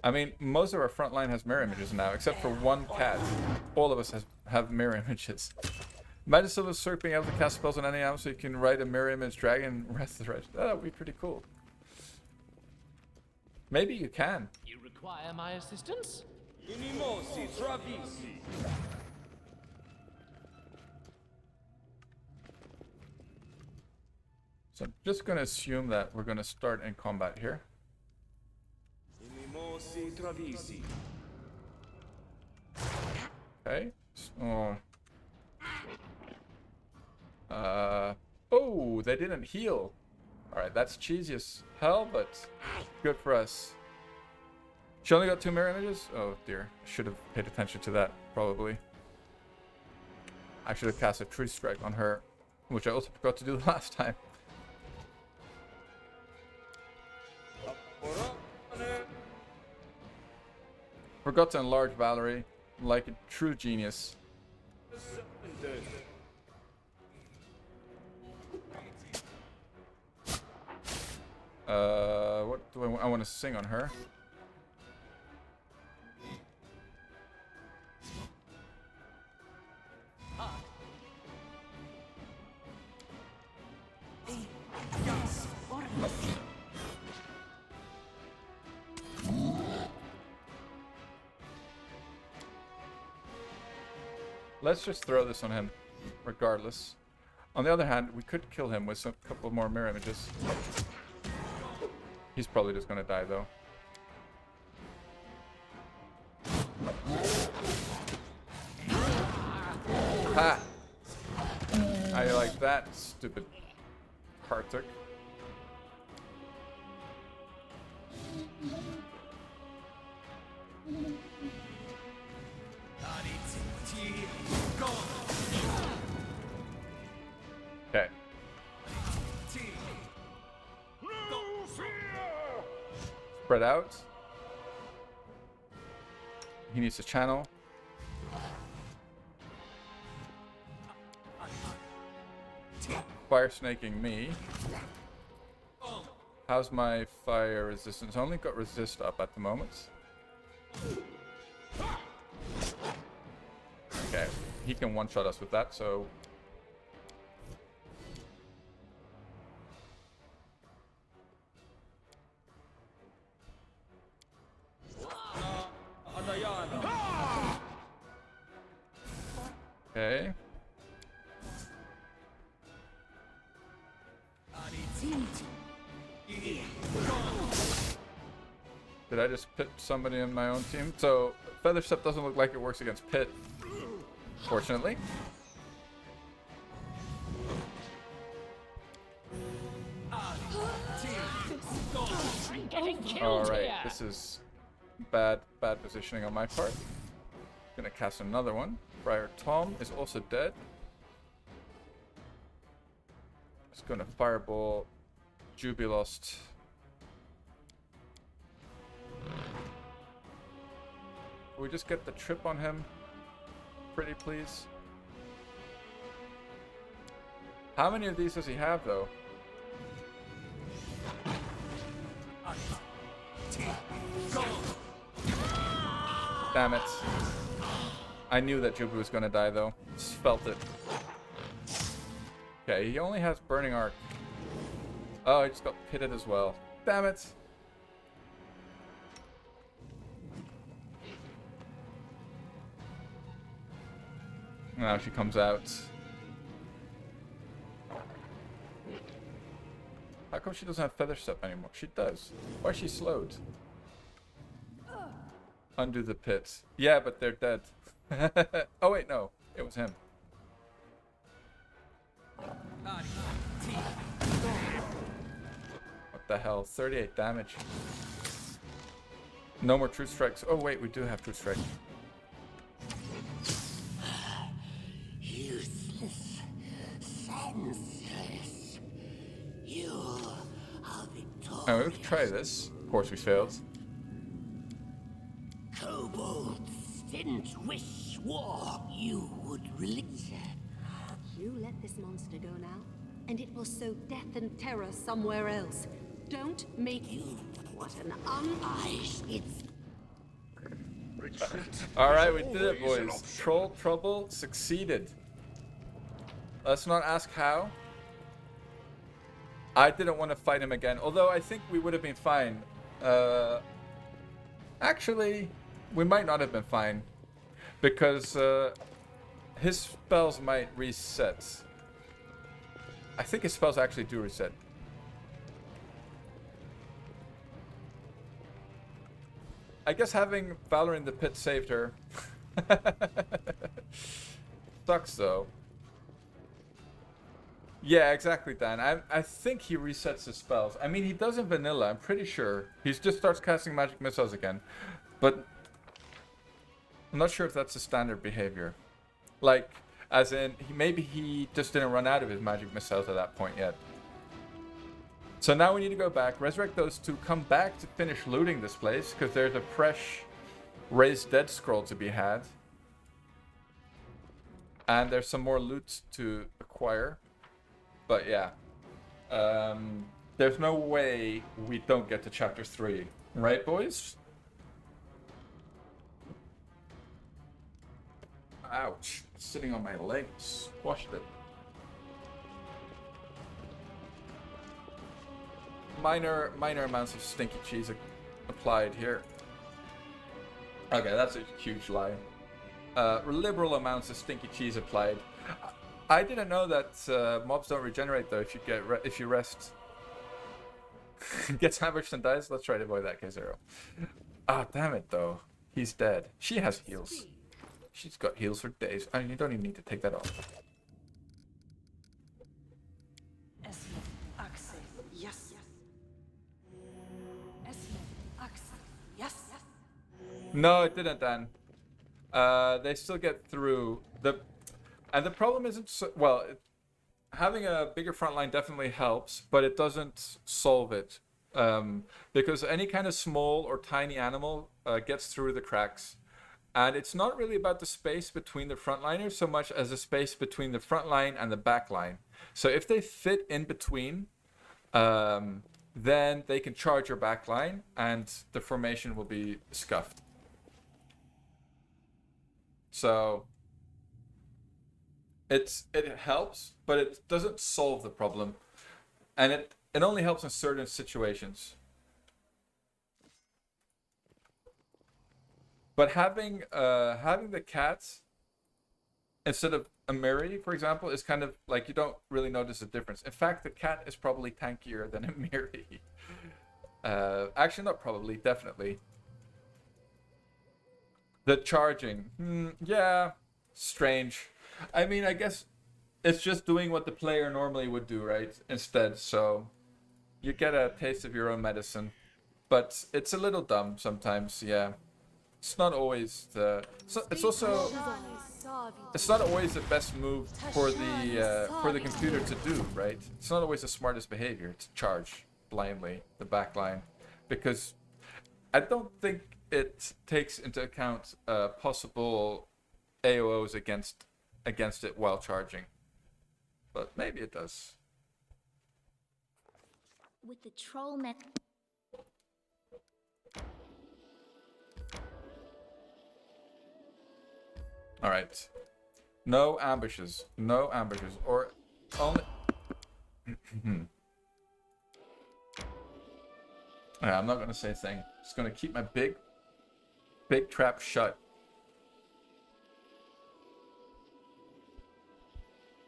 I mean, most of our front line has mirror images now, except for one cat. All of us have mirror images. Imagine Silver Cirque being able to cast spells on any animal so you can write a mirror image dragon and rest the rest. That would be pretty cool. Maybe you can. You require my assistance? So I'm just going to assume that we're going to start in combat here. Okay. Oh. Oh, they didn't heal. Alright, that's cheesy as hell, but good for us. She only got 2 mirror images? Oh dear. I should have paid attention to that, probably. I should have cast a True Strike on her, which I also forgot to do last time. Forgot to enlarge Valerie, like a true genius. What do I want to sing on her? Let's just throw this on him, regardless. On the other hand, we could kill him with a couple more mirror images. He's probably just gonna die, though. Ha! How you like that, stupid Kartuk? Okay. Spread out. He needs to channel. Fire snaking me. How's my fire resistance? I only got resist up at the moment. Okay, he can one-shot us with that, so... Okay. Did I just pit somebody in my own team? So, Feather Step doesn't look like it works against Pit, fortunately. Alright, this is bad positioning on my part. Gonna cast another one. Friar Tom is also dead. Just gonna fireball Jubilost. Can we just get the trip on him? Pretty please. How many of these does he have though? Damn it. I knew that Jubu was gonna die though. Just felt it. Okay, he only has Burning Arc. Oh, he just got pitted as well. Damn it. Now she comes out. How come she doesn't have Feather Step anymore? She does. Why is she slowed? Undo the pits. Yeah, but they're dead. Oh wait, no. It was him. What the hell? 38 damage. No more True Strikes. Oh wait, we do have True Strike. Useless. Senseless. You are victorious. Oh, we could try this. Of course we failed. Kobolds didn't wish war. You would release her. You let this monster go now, and it will sow death and terror somewhere else. Don't make you. What an It's Retreat. All right, is we did it, always an boys. option. Troll Trouble succeeded. Let's not ask how. I didn't want to fight him again, although I think we would have been fine. Actually, we might not have been fine, because his spells might reset. I think his spells actually do reset. I guess having Valor in the Pit saved her. Sucks though. Yeah, exactly, Dan. I think he resets his spells. I mean, he does in vanilla, I'm pretty sure. He just starts casting magic missiles again. But I'm not sure if that's a standard behavior. Like, as in, maybe he just didn't run out of his magic missiles at that point yet. So now we need to go back, resurrect those two, come back to finish looting this place, because there's a fresh Raised Dead scroll to be had. And there's some more loot to acquire. But yeah, there's no way we don't get to chapter 3. Right, boys? Ouch. Sitting on my legs. Squashed it. Minor amounts of stinky cheese applied here. Okay, that's a huge lie. Liberal amounts of stinky cheese applied. I didn't know that mobs don't regenerate though if you rest. Gets ambushed and dies. Let's try to avoid that, K0. Ah, damn it though. He's dead. She has heals. She's got heals for days. I mean, you don't even need to take that off. Yes. Yes. No, it didn't, Dan. They still get through. And the problem isn't so, well, having a bigger front line definitely helps, but it doesn't solve it. Because any kind of small or tiny animal gets through the cracks. And it's not really about the space between the frontliners so much as the space between the front line and the back line. So if they fit in between, then they can charge your back line and the formation will be scuffed. So it helps, but it doesn't solve the problem. And it only helps in certain situations. But having the cats instead of a Miri, for example, is kind of like you don't really notice a difference. In fact, the cat is probably tankier than a Miri. Actually, not probably, definitely. The charging, yeah, strange. I mean, I guess it's just doing what the player normally would do, right? Instead, so you get a taste of your own medicine. But it's a little dumb sometimes, yeah. It's not always the. It's also. It's not always the best move for the computer to do, right? It's not always the smartest behavior to charge blindly the backline, because I don't think it takes into account possible AOs against it while charging, but maybe it does. With the troll method. All right. No ambushes. No ambushes. Or only... Yeah, I'm not going to say a thing. Just going to keep my big trap shut.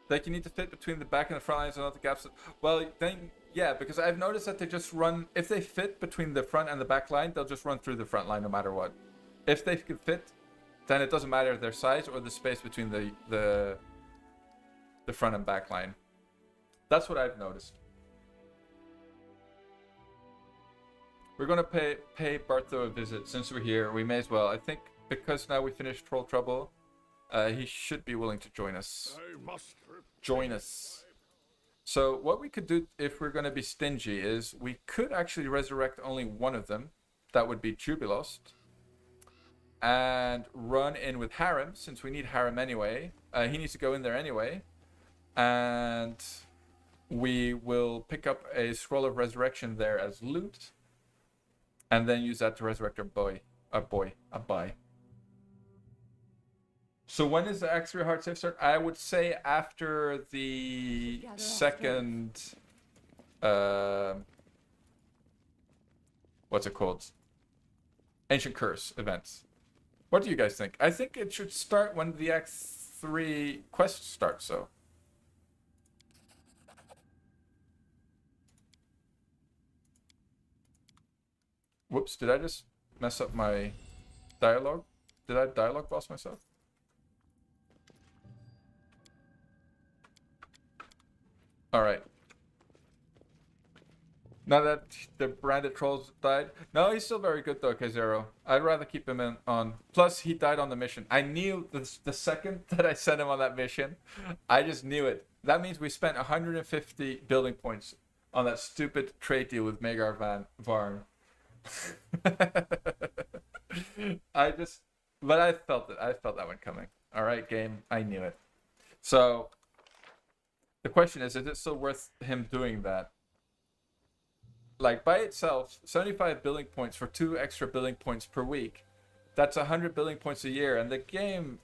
Like, you need to fit between the back and the front lines and not the gaps. Well, then, yeah, because I've noticed that they just run... If they fit between the front and the back line, they'll just run through the front line no matter what. If they can fit... then it doesn't matter their size or the space between the front and back line. That's what I've noticed. We're gonna pay Bartho a visit since we're here. We may as well. I think because now we finished Troll Trouble, he should be willing to join us. Join us. So what we could do if we're gonna be stingy is we could actually resurrect only one of them. That would be Jubilost. And run in with Harem, since we need Harem anyway. He needs to go in there anyway. And we will pick up a scroll of resurrection there as loot, and then use that to resurrect our boy. So when is the X3 hard save start? I would say after the second, what's it called? Ancient Curse events. What do you guys think? I think it should start when the X3 quest starts, so. Whoops, did I just mess up my dialogue? Did I dialogue boss myself? Alright. Now that the branded trolls died. No, he's still very good though, K0. I'd rather keep him on. Plus, he died on the mission. I knew the second that I sent him on that mission, I just knew it. That means we spent 150 building points on that stupid trade deal with Magar Varn. But I felt it. I felt that one coming. Alright, game. I knew it. So, the question is it still worth him doing that? Like, by itself, 75 building points for 2 extra building points per week. That's 100 building points a year, and the game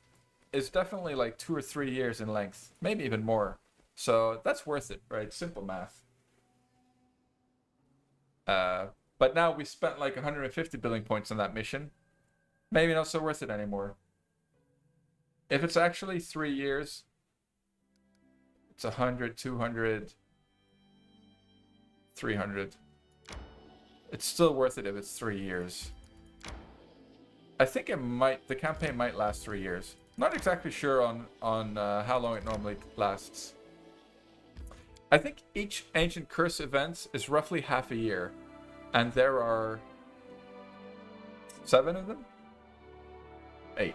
is definitely like 2 or 3 years in length. Maybe even more. So, that's worth it, right? Simple math. But now we spent like 150 building points on that mission. Maybe not so worth it anymore. If it's actually 3 years, it's 100, 200, 300. It's still worth it if it's 3 years. I think the campaign might last 3 years. Not exactly sure on how long it normally lasts. I think each Ancient Curse event is roughly half a year. And there are 7 of them? 8.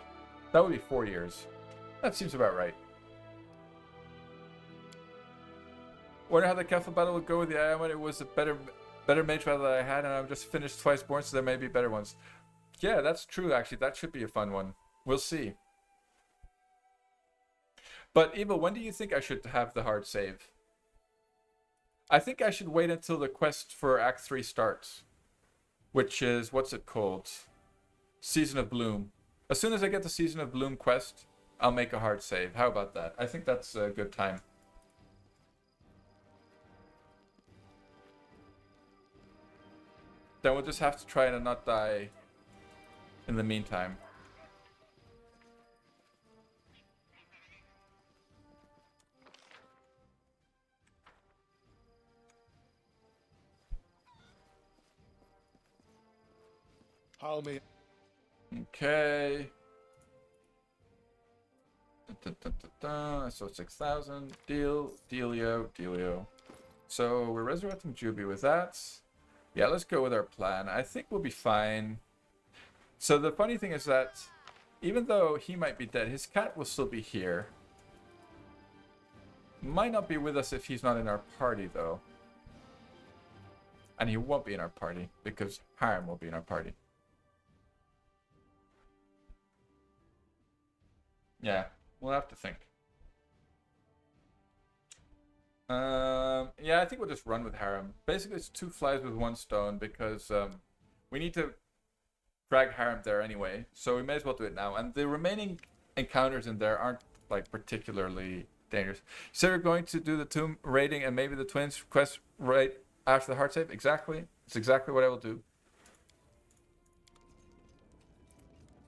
That would be 4 years. That seems about right. Wonder how the Kefla battle would go with the AI when it was a better mage battle that I had, and I'm just finished Twice Born, so there may be better ones. Yeah, that's true, actually. That should be a fun one. We'll see. But, Eva, when do you think I should have the hard save? I think I should wait until the quest for Act 3 starts. Which is, what's it called? Season of Bloom. As soon as I get the Season of Bloom quest, I'll make a hard save. How about that? I think that's a good time. Then we'll just have to try and not die in the meantime. How may... Okay. So 6,000. Dealio. So we're resurrecting Juby with that. Yeah, let's go with our plan. I think we'll be fine. So the funny thing is that even though he might be dead, his cat will still be here. Might not be with us if he's not in our party, though. And he won't be in our party because Harem will be in our party. Yeah, we'll have to think. Yeah, I think we'll just run with Harem. Basically, it's 2 flies with 1 stone because we need to drag Harem there anyway. So we may as well do it now. And the remaining encounters in there aren't like particularly dangerous. So we're going to do the tomb raiding and maybe the twins quest right after the hard save? Exactly. It's exactly what I will do.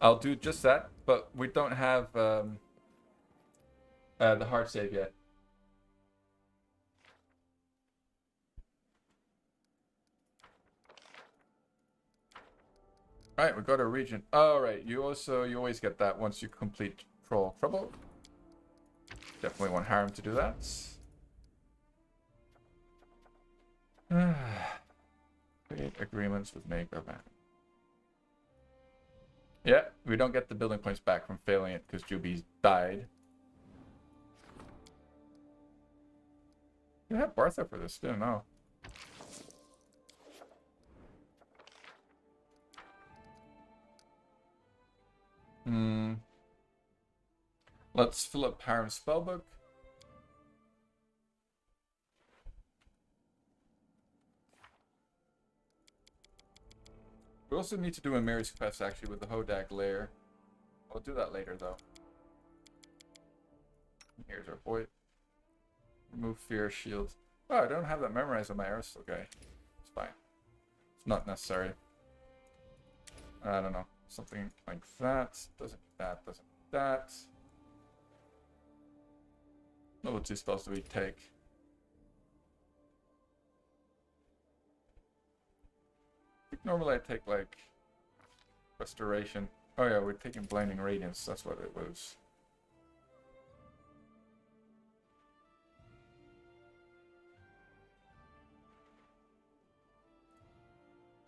I'll do just that, but we don't have the hard save yet. Alright, we got a region. Oh, right. You always get that once you complete Troll Trouble. Definitely want Harem to do that. Create agreements with Maker. Yeah, we don't get the building points back from failing it because Juby died. You have Bartha for this, didn't know. Let's fill up Harem's spellbook. We also need to do a Mary's quest actually with the Hodag lair. We'll do that later though. Here's our boy. Remove fear shield. Oh, I don't have that memorized on my arrows. Okay, it's fine. It's not necessary. I don't know. Something like that. Doesn't that. Doesn't that. Level 2 spells do we take? I think normally I take like restoration. Oh yeah, we're taking blinding radiance. That's what it was.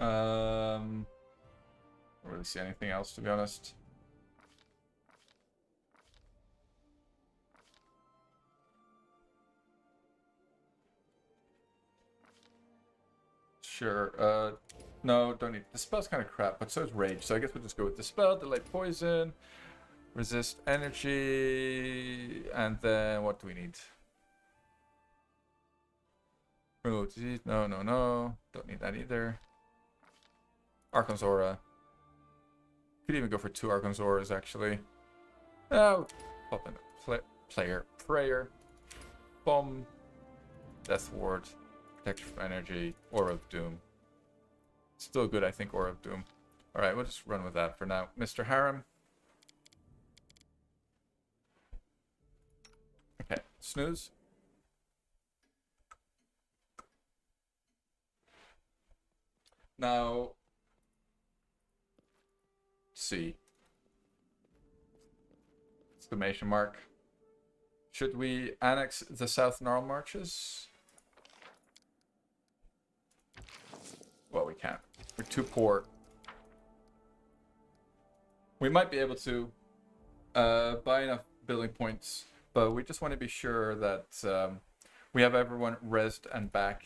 Don't really see anything else, to be honest. Sure. No, don't need. The spell's kind of crap, but so is rage. So I guess we'll just go with dispel, delay poison, resist energy, and then what do we need? Remove disease. No, no, no. Don't need that either. Archon's Aura. Could even go for 2 Archon's Auras, actually. Oh, pop in a player. Prayer. Bomb. Death Ward. Protection from Energy. Aura of Doom. Still good, I think, Aura of Doom. Alright, we'll just run with that for now. Mr. Harem. Okay, snooze. Now, see. Exclamation mark. Should we annex the South Gnarl Marches? Well, we can't. We're too poor. We might be able to buy enough building points, but we just want to be sure that we have everyone rezzed and back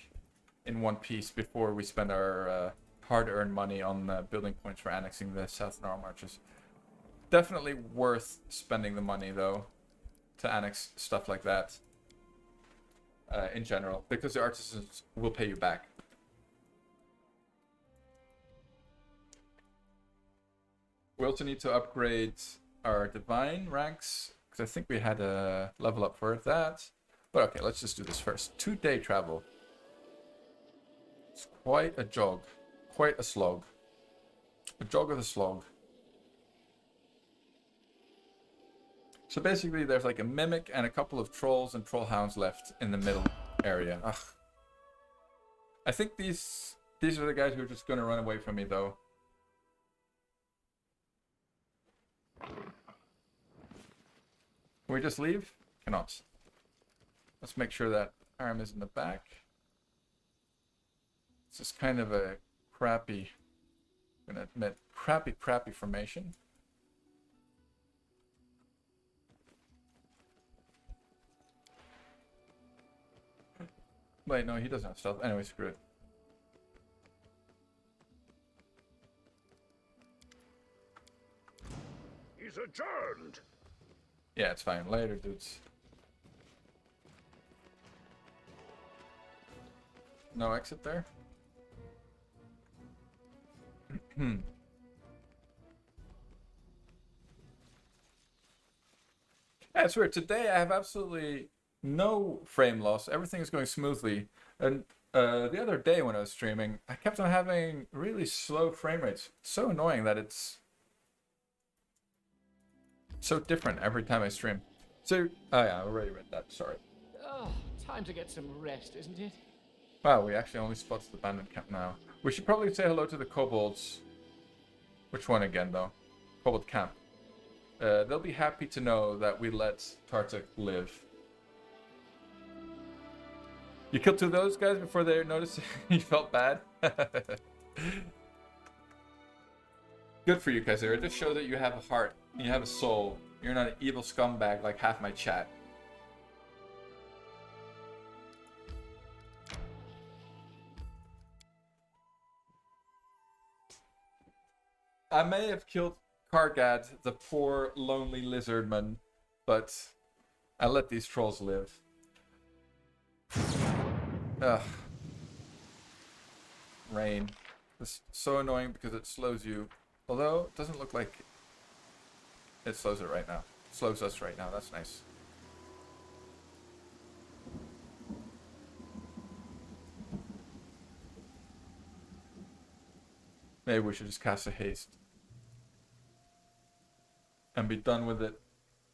in one piece before we spend our hard-earned money on building points for annexing the South Gnarl Marches. Definitely worth spending the money, though, to annex stuff like that in general, because the artisans will pay you back. We also need to upgrade our divine ranks, because I think we had a level up for that. But okay, let's just do this first. 2-day travel. It's quite a jog. Quite a slog. A jog of a slog. So basically there's like a mimic and a couple of trolls and troll hounds left in the middle area. Ugh. I think these are the guys who are just going to run away from me, though. Can we just leave? Cannot. Let's make sure that arm is in the back. It's just kind of a crappy, I'm gonna admit, crappy formation. Wait, no, he doesn't have stealth. Anyway, screw it. He's adjourned. Yeah, it's fine. Later, dudes. No exit there? Yeah, it's weird. Today I have absolutely no frame loss. Everything is going smoothly. And the other day when I was streaming, I kept on having really slow frame rates. It's so annoying that it's so different every time I stream. So, oh yeah, I already read that. Sorry. Oh, time to get some rest, isn't it? Wow, we actually only spotted the abandoned camp now. We should probably say hello to the kobolds. Which one again, though? Kobold camp. They'll be happy to know that we let Tartuk live. You killed 2 of those guys before they noticed you felt bad? Good for you, Kaiser. It just shows that you have a heart. You have a soul. You're not an evil scumbag like half my chat. I may have killed Kargad, the poor, lonely lizardman, but I let these trolls live. Ugh. Rain. It's so annoying because it slows you. Although, it doesn't look like it slows it right now. Slows us right now, that's nice. Maybe we should just cast a haste. And be done with it.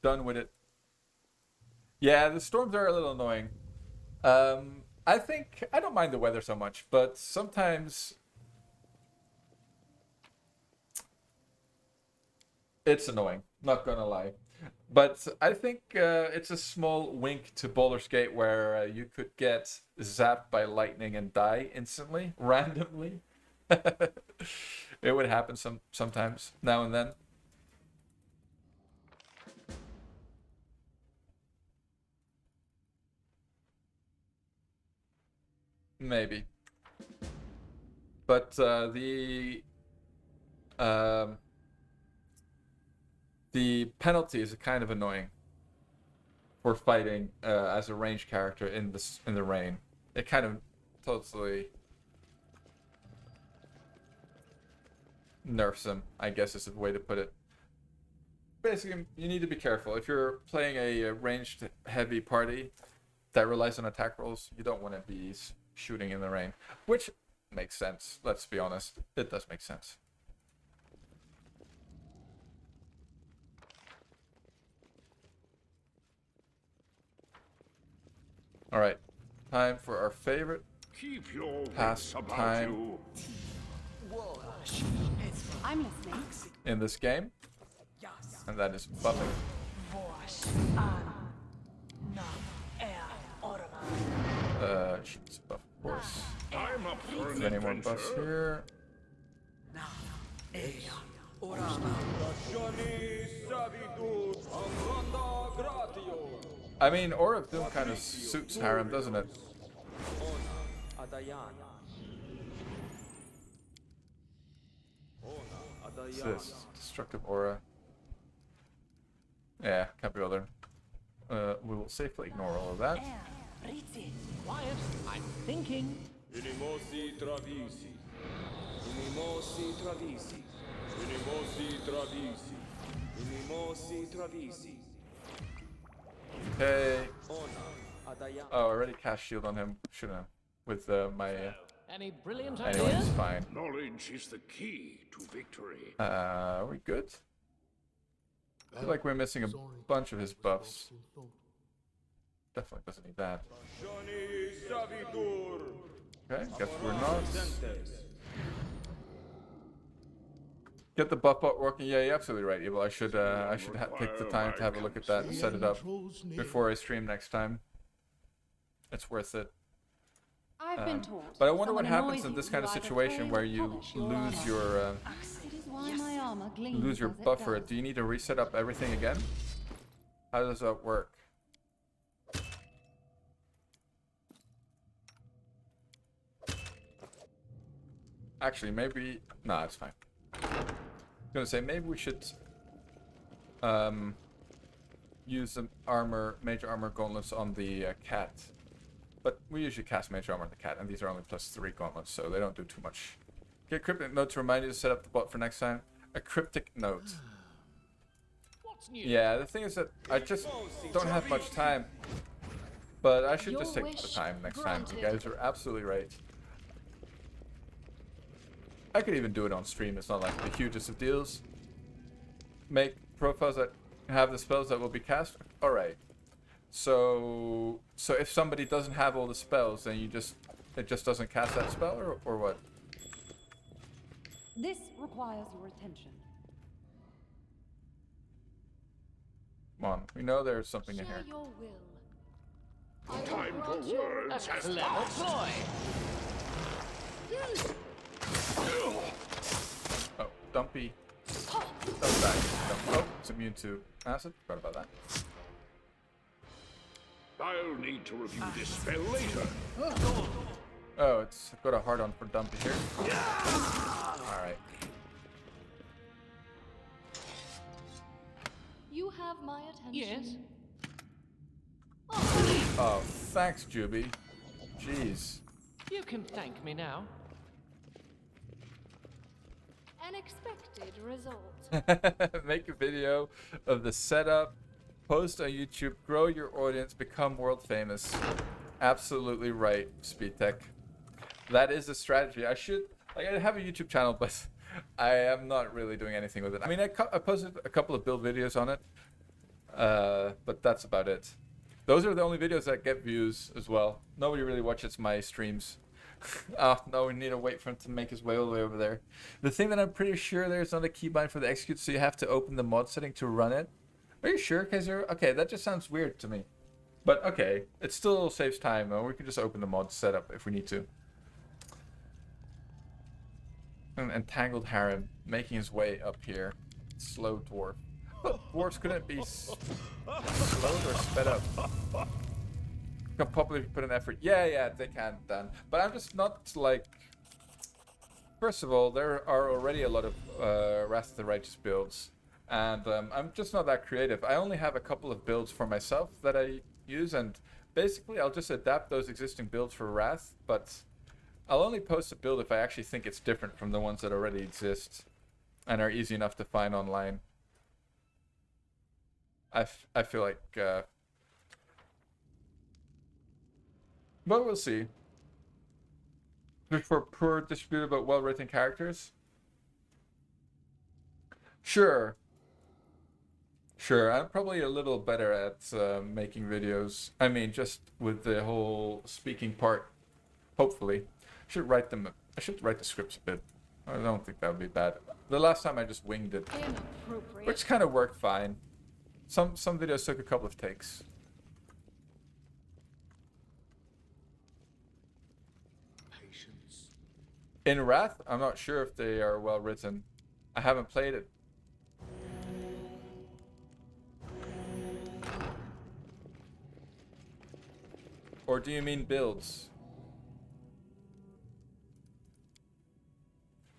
Done with it. Yeah, the storms are a little annoying. I think I don't mind the weather so much, but sometimes it's annoying. Not gonna lie, but I think it's a small wink to Baldur's Gate where you could get zapped by lightning and die instantly, randomly. It would happen sometimes now and then. Maybe. But the penalties are kind of annoying for fighting as a ranged character in the rain. It kind of totally nerfs him, I guess is the way to put it. Basically, you need to be careful. If you're playing a ranged heavy party that relies on attack rolls, you don't want to be shooting in the rain, which makes sense. Let's be honest, it does make sense. All right, time for our favorite Keep your wits pastime about you. I'm listening. in this game, and that is buffing. She's buff, of course. I'm up for Is an there any more buffs adventure. here? I mean, Aura of Doom kind of suits Harem, doesn't it? What's this? Destructive Aura. Yeah, can't be bothered. We will safely ignore all of that. Quiet, I'm thinking. Okay. Oh, I already cast shield on him. Shouldn't have. With my. Any brilliant Anyway, it's ideas? fine. Knowledge is the key to victory. Are we good? I feel like we're missing a bunch of his buffs. Definitely doesn't need that. Okay, guess we're not. Get the buff bot working. Yeah, you're absolutely right, Evil. I should take the time to have a look at that and set it up before I stream next time. It's worth it. I've been told. But I wonder what someone happens annoys in you, this kind of you either situation fail where or you polish your lose armor. your It is why my armor gleams lose your as it buffer. does. Do you need to reset up everything again? How does that work? Actually, maybe no, it's fine. I was gonna say maybe we should use some major armor gauntlets on the cat, but we usually cast major armor on the cat, and these are only +3 gauntlets, so they don't do too much. Get a cryptic note to remind you to set up the bot for next time. A cryptic note. What's new? Yeah, the thing is that I just don't have much time, but I should just Your take the wish time next time. You granted. guys are absolutely right. I could even do it on stream. It's not like the hugest of deals. Make profiles that have the spells that will be cast. All right. So if somebody doesn't have all the spells, then it just doesn't cast that spell, or what? This requires your attention. Come on, we know there's something in Share here. your will. I will Time for grant your words request. has Clever passed. ploy. Oh, Dumpy. Don't die. Oh, it's immune to acid. Forgot about that. I'll need to review this spell later. Oh, it's got a hard on for Dumpy here. Alright. You have my attention. Yes. Oh, thanks, Juby. Jeez. You can thank me now. an expected result. Make a video of the setup, post on YouTube, grow your audience, become world famous. Absolutely right, SpeedTech. That is a strategy. I have a YouTube channel, but I am not really doing anything with it. I mean, I posted a couple of build videos on it, but that's about it. Those are the only videos that get views as well. Nobody really watches my streams. Oh, no, we need to wait for him to make his way all the way over there. The thing that I'm pretty sure there's not a keybind for the execute, so you have to open the mod setting to run it. Are you sure, Kaiser? Okay, that just sounds weird to me. But okay, it still saves time, and we can just open the mod setup if we need to. An entangled harem making his way up here. Slow dwarf. But dwarves couldn't be slowed or sped up. Can probably put an effort. Yeah, they can, Dan. But I'm just not like. First of all, there are already a lot of Wrath of the Righteous builds, and I'm just not that creative. I only have a couple of builds for myself that I use, and basically I'll just adapt those existing builds for Wrath, but I'll only post a build if I actually think it's different from the ones that already exist and are easy enough to find online. I feel like, but we'll see. Just for poor distributed but well-written characters? Sure, I'm probably a little better at making videos. I mean, just with the whole speaking part, hopefully. I should write the scripts a bit. I don't think that would be bad. The last time I just winged it, which kind of worked fine. Some videos took a couple of takes. Patience. In Wrath, I'm not sure if they are well written. I haven't played it. Or do you mean builds?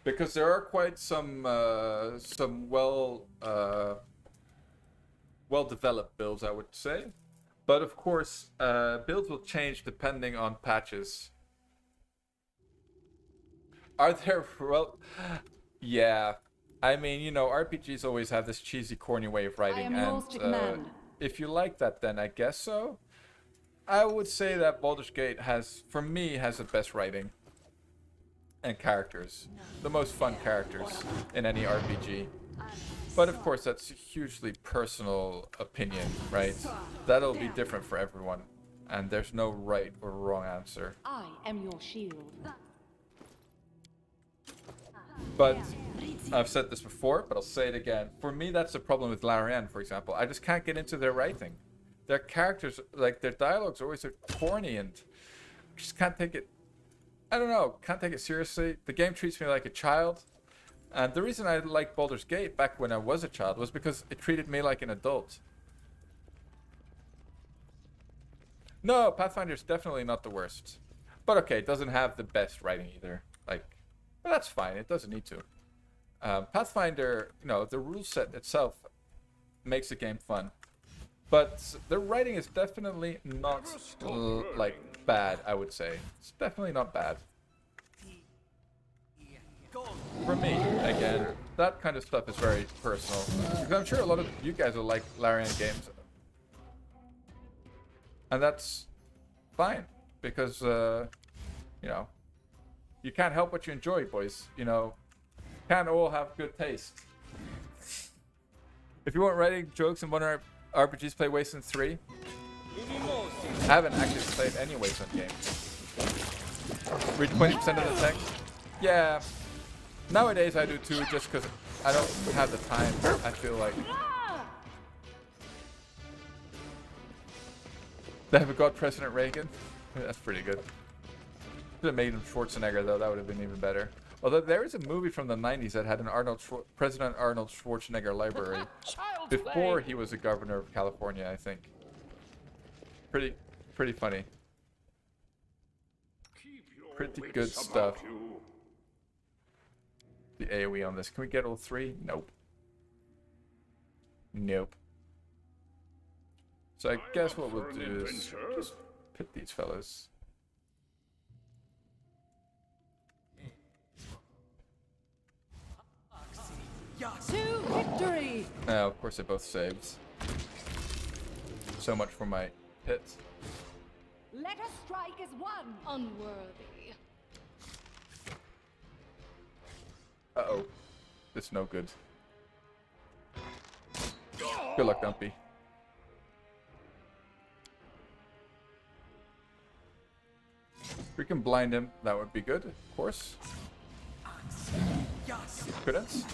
Because there are quite some well-developed builds, I would say. But of course, builds will change depending on patches. Are there, well, yeah. I mean, you know, RPGs always have this cheesy, corny way of writing, and if you like that, then I guess so. I would say that Baldur's Gate has the best writing and characters, the most fun characters in any RPG. But of course, that's a hugely personal opinion, right? That'll be different for everyone, and there's no right or wrong answer. I am your shield. But I've said this before, but I'll say it again. For me, that's the problem with Larian, for example. I just can't get into their writing. Their characters, like their dialogues, are always so corny, and just can't take it. I don't know, can't take it seriously. The game treats me like a child. And the reason I liked Baldur's Gate back when I was a child was because it treated me like an adult. No, Pathfinder's definitely not the worst. But okay, it doesn't have the best writing either. Like, but that's fine, it doesn't need to. Pathfinder, you know, the rule set itself makes the game fun. But the writing is definitely not, like, bad, I would say. It's definitely not bad. For me, again, that kind of stuff is very personal. Because I'm sure a lot of you guys will like Larian games. And that's fine. Because, you know, you can't help what you enjoy, boys. You know, can't all have good taste. If you want writing jokes and modern RPGs, play Wasteland 3. I haven't actually played any Wasteland game. Read 20% of the text. Yeah. Nowadays I do too, just because I don't have the time, I feel like. They have got President Reagan. That's pretty good. Should have made him Schwarzenegger though, that would have been even better. Although there is a movie from the 90s that had an President Arnold Schwarzenegger library before he was the governor of California, I think. Pretty funny. Pretty good stuff. The AoE on this. Can we get all three? Nope. Nope. So I guess what we'll do is just pit these fellas. To victory! Of course they both saved. So much for my pit. Let us strike as one! Unworthy. Uh-oh. This is no good. Good luck, Dumpy. If we can blind him, that would be good, of course. Couldn't.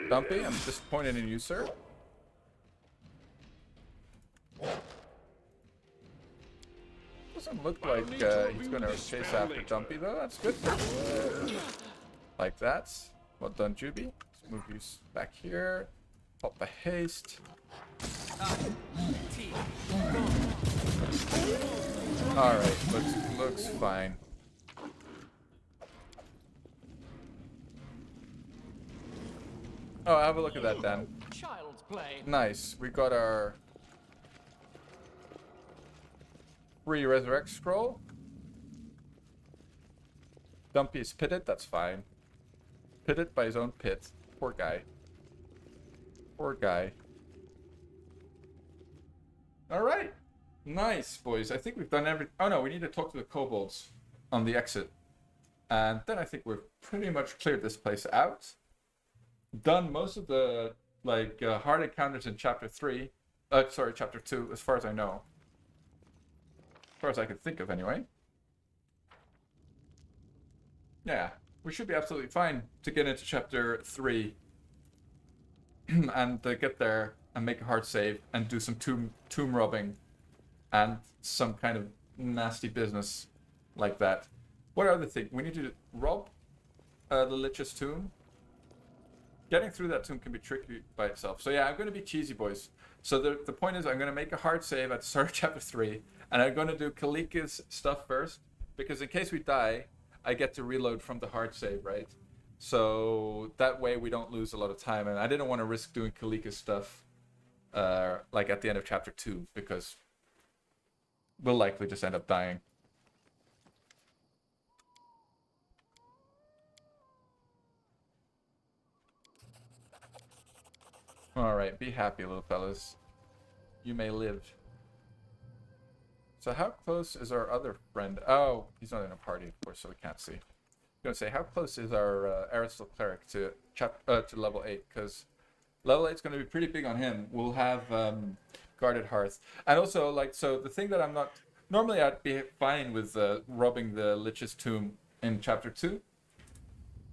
Dumpy, I'm disappointed in you, sir. Doesn't look like he's going to chase after Dumpy, though. That's good. Like that. Well done, Juby. Let's move you back here. Pop the haste. Alright, looks fine. Oh, have a look at that then. Child's play. Nice. We got our free resurrect scroll. Dumpy is pitted, that's fine. Pitted by his own pit. Poor guy. Poor guy. Alright. Nice, boys. I think we've done everything. Oh no, we need to talk to the kobolds on the exit. And then I think we've pretty much cleared this place out. Done most of the hard encounters in chapter 3. Chapter 2, as far as I know. As far as I can think of, anyway. Yeah, we should be absolutely fine to get into chapter 3. And get there and make a hard save and do some tomb robbing and some kind of nasty business like that. What other thing? We need to rob the Lich's tomb. Getting through that tomb can be tricky by itself. So yeah, I'm going to be cheesy, boys. So the point is I'm going to make a hard save at the start of chapter 3. And I'm going to do Kalika's stuff first. Because in case we die, I get to reload from the hard save, right? So that way we don't lose a lot of time. And I didn't want to risk doing Kalika's stuff like at the end of chapter 2. Because we'll likely just end up dying. Alright, be happy, little fellas. You may live. So how close is our other friend? Oh, he's not in a party, of course, so we can't see. I'm going to say, how close is our Aristal Cleric to level 8? Because level 8 is going to be pretty big on him. We'll have Guarded Hearth. And also, so the thing that I'm not... Normally, I'd be fine with robbing the Lich's tomb in chapter 2.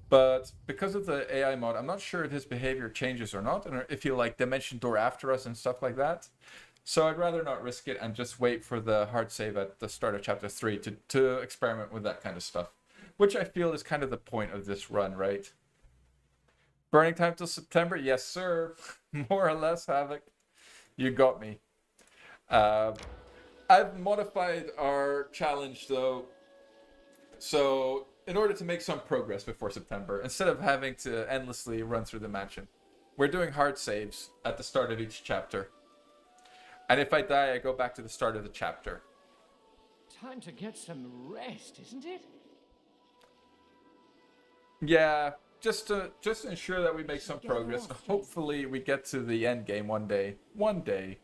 But because of the AI mod, I'm not sure if his behavior changes or not, and if he'll dimension door after us and stuff like that. So I'd rather not risk it and just wait for the hard save at the start of chapter 3 to experiment with that kind of stuff. Which I feel is kind of the point of this run, right? Burning time till September? Yes, sir. More or less, Havoc. You got me. I've modified our challenge, though. So... in order to make some progress before September, instead of having to endlessly run through the mansion, we're doing hard saves at the start of each chapter. And if I die, I go back to the start of the chapter. Time to get some rest, isn't it? Yeah, just to ensure that we make some progress. And hopefully we get to the end game one day. One day.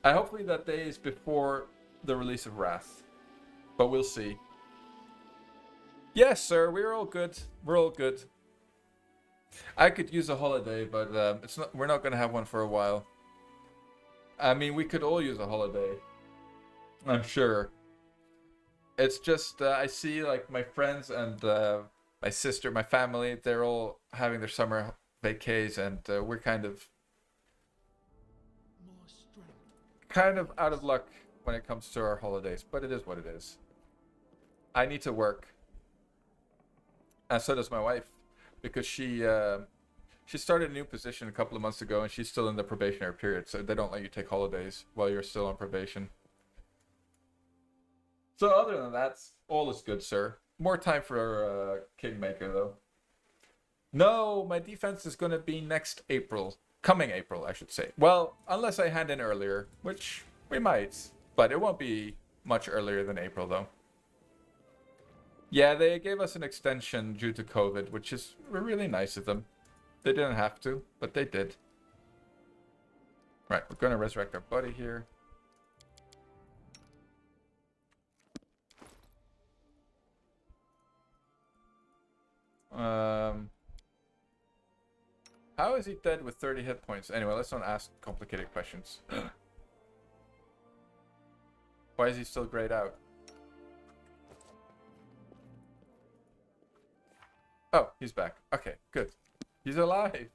And hopefully that day is before the release of Wrath. But we'll see. Yes, sir. We're all good. We're all good. I could use a holiday, but we're not going to have one for a while. I mean, we could all use a holiday. I'm sure. It's just I see my friends and my sister, my family. They're all having their summer vacays, and we're kind of out of luck when it comes to our holidays. But it is what it is. I need to work. And so does my wife, because she started a new position a couple of months ago, and she's still in the probationary period, so they don't let you take holidays while you're still on probation. So other than that, all is good, sir. More time for Kingmaker, though. No, my defense is going to be next April. Coming April, I should say. Well, unless I hand in earlier, which we might, but it won't be much earlier than April, though. Yeah, they gave us an extension due to COVID, which is really nice of them. They didn't have to, but they did. Right, we're going to resurrect our buddy here. How is he dead with 30 hit points? Anyway, let's not ask complicated questions. Why is he still grayed out? Oh, he's back. Okay, good. He's alive.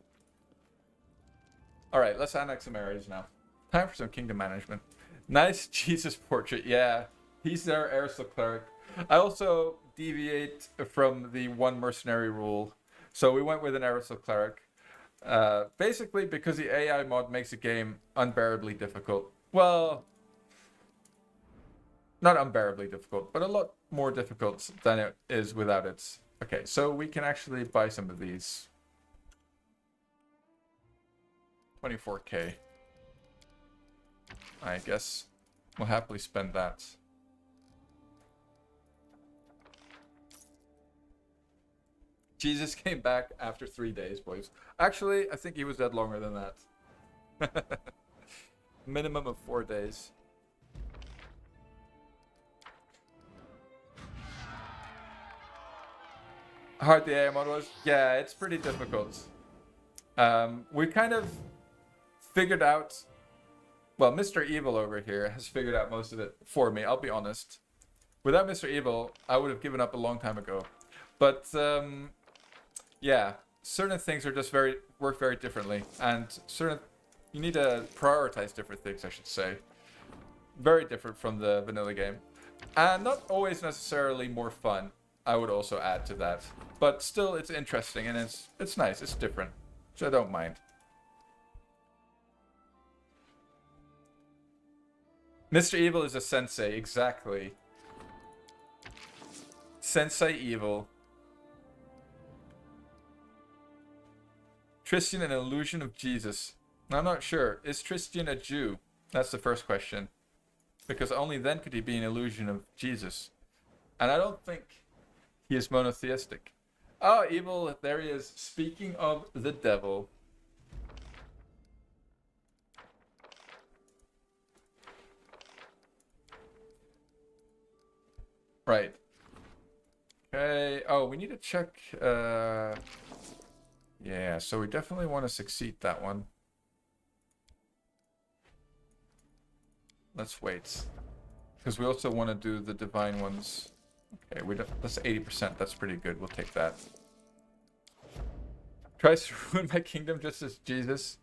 Alright, let's annex some areas now. Time for some kingdom management. Nice Jesus portrait. Yeah, he's our Aerosol cleric. I also deviate from the one mercenary rule. So we went with an Aerosol cleric. Basically because the AI mod makes the game unbearably difficult. Well, not unbearably difficult, but a lot more difficult than it is without it. Okay, so we can actually buy some of these. 24k. I guess we'll happily spend that. Jesus came back after 3 days, boys. Actually, I think he was dead longer than that. Minimum of 4 days. How hard the AI mod was? Yeah, it's pretty difficult. We kind of figured out... Well, Mr. Evil over here has figured out most of it for me, I'll be honest. Without Mr. Evil, I would have given up a long time ago. But, yeah, certain things are just work very differently. And you need to prioritize different things, I should say. Very different from the vanilla game. And not always necessarily more fun, I would also add to that. But still, it's interesting and it's nice, it's different. So I don't mind. Mr. Evil is a sensei, exactly. Sensei Evil. Tristan an illusion of Jesus? I'm not sure. Is Tristan a Jew? That's the first question. Because only then could he be an illusion of Jesus. And I don't think he is monotheistic. Oh, Evil, there he is. Speaking of the devil. Right. Okay. Oh, we need to check. Yeah, so we definitely want to succeed that one. Let's wait. Because we also want to do the divine ones. Okay, that's 80%. That's pretty good. We'll take that. Tries to ruin my kingdom just as Jesus.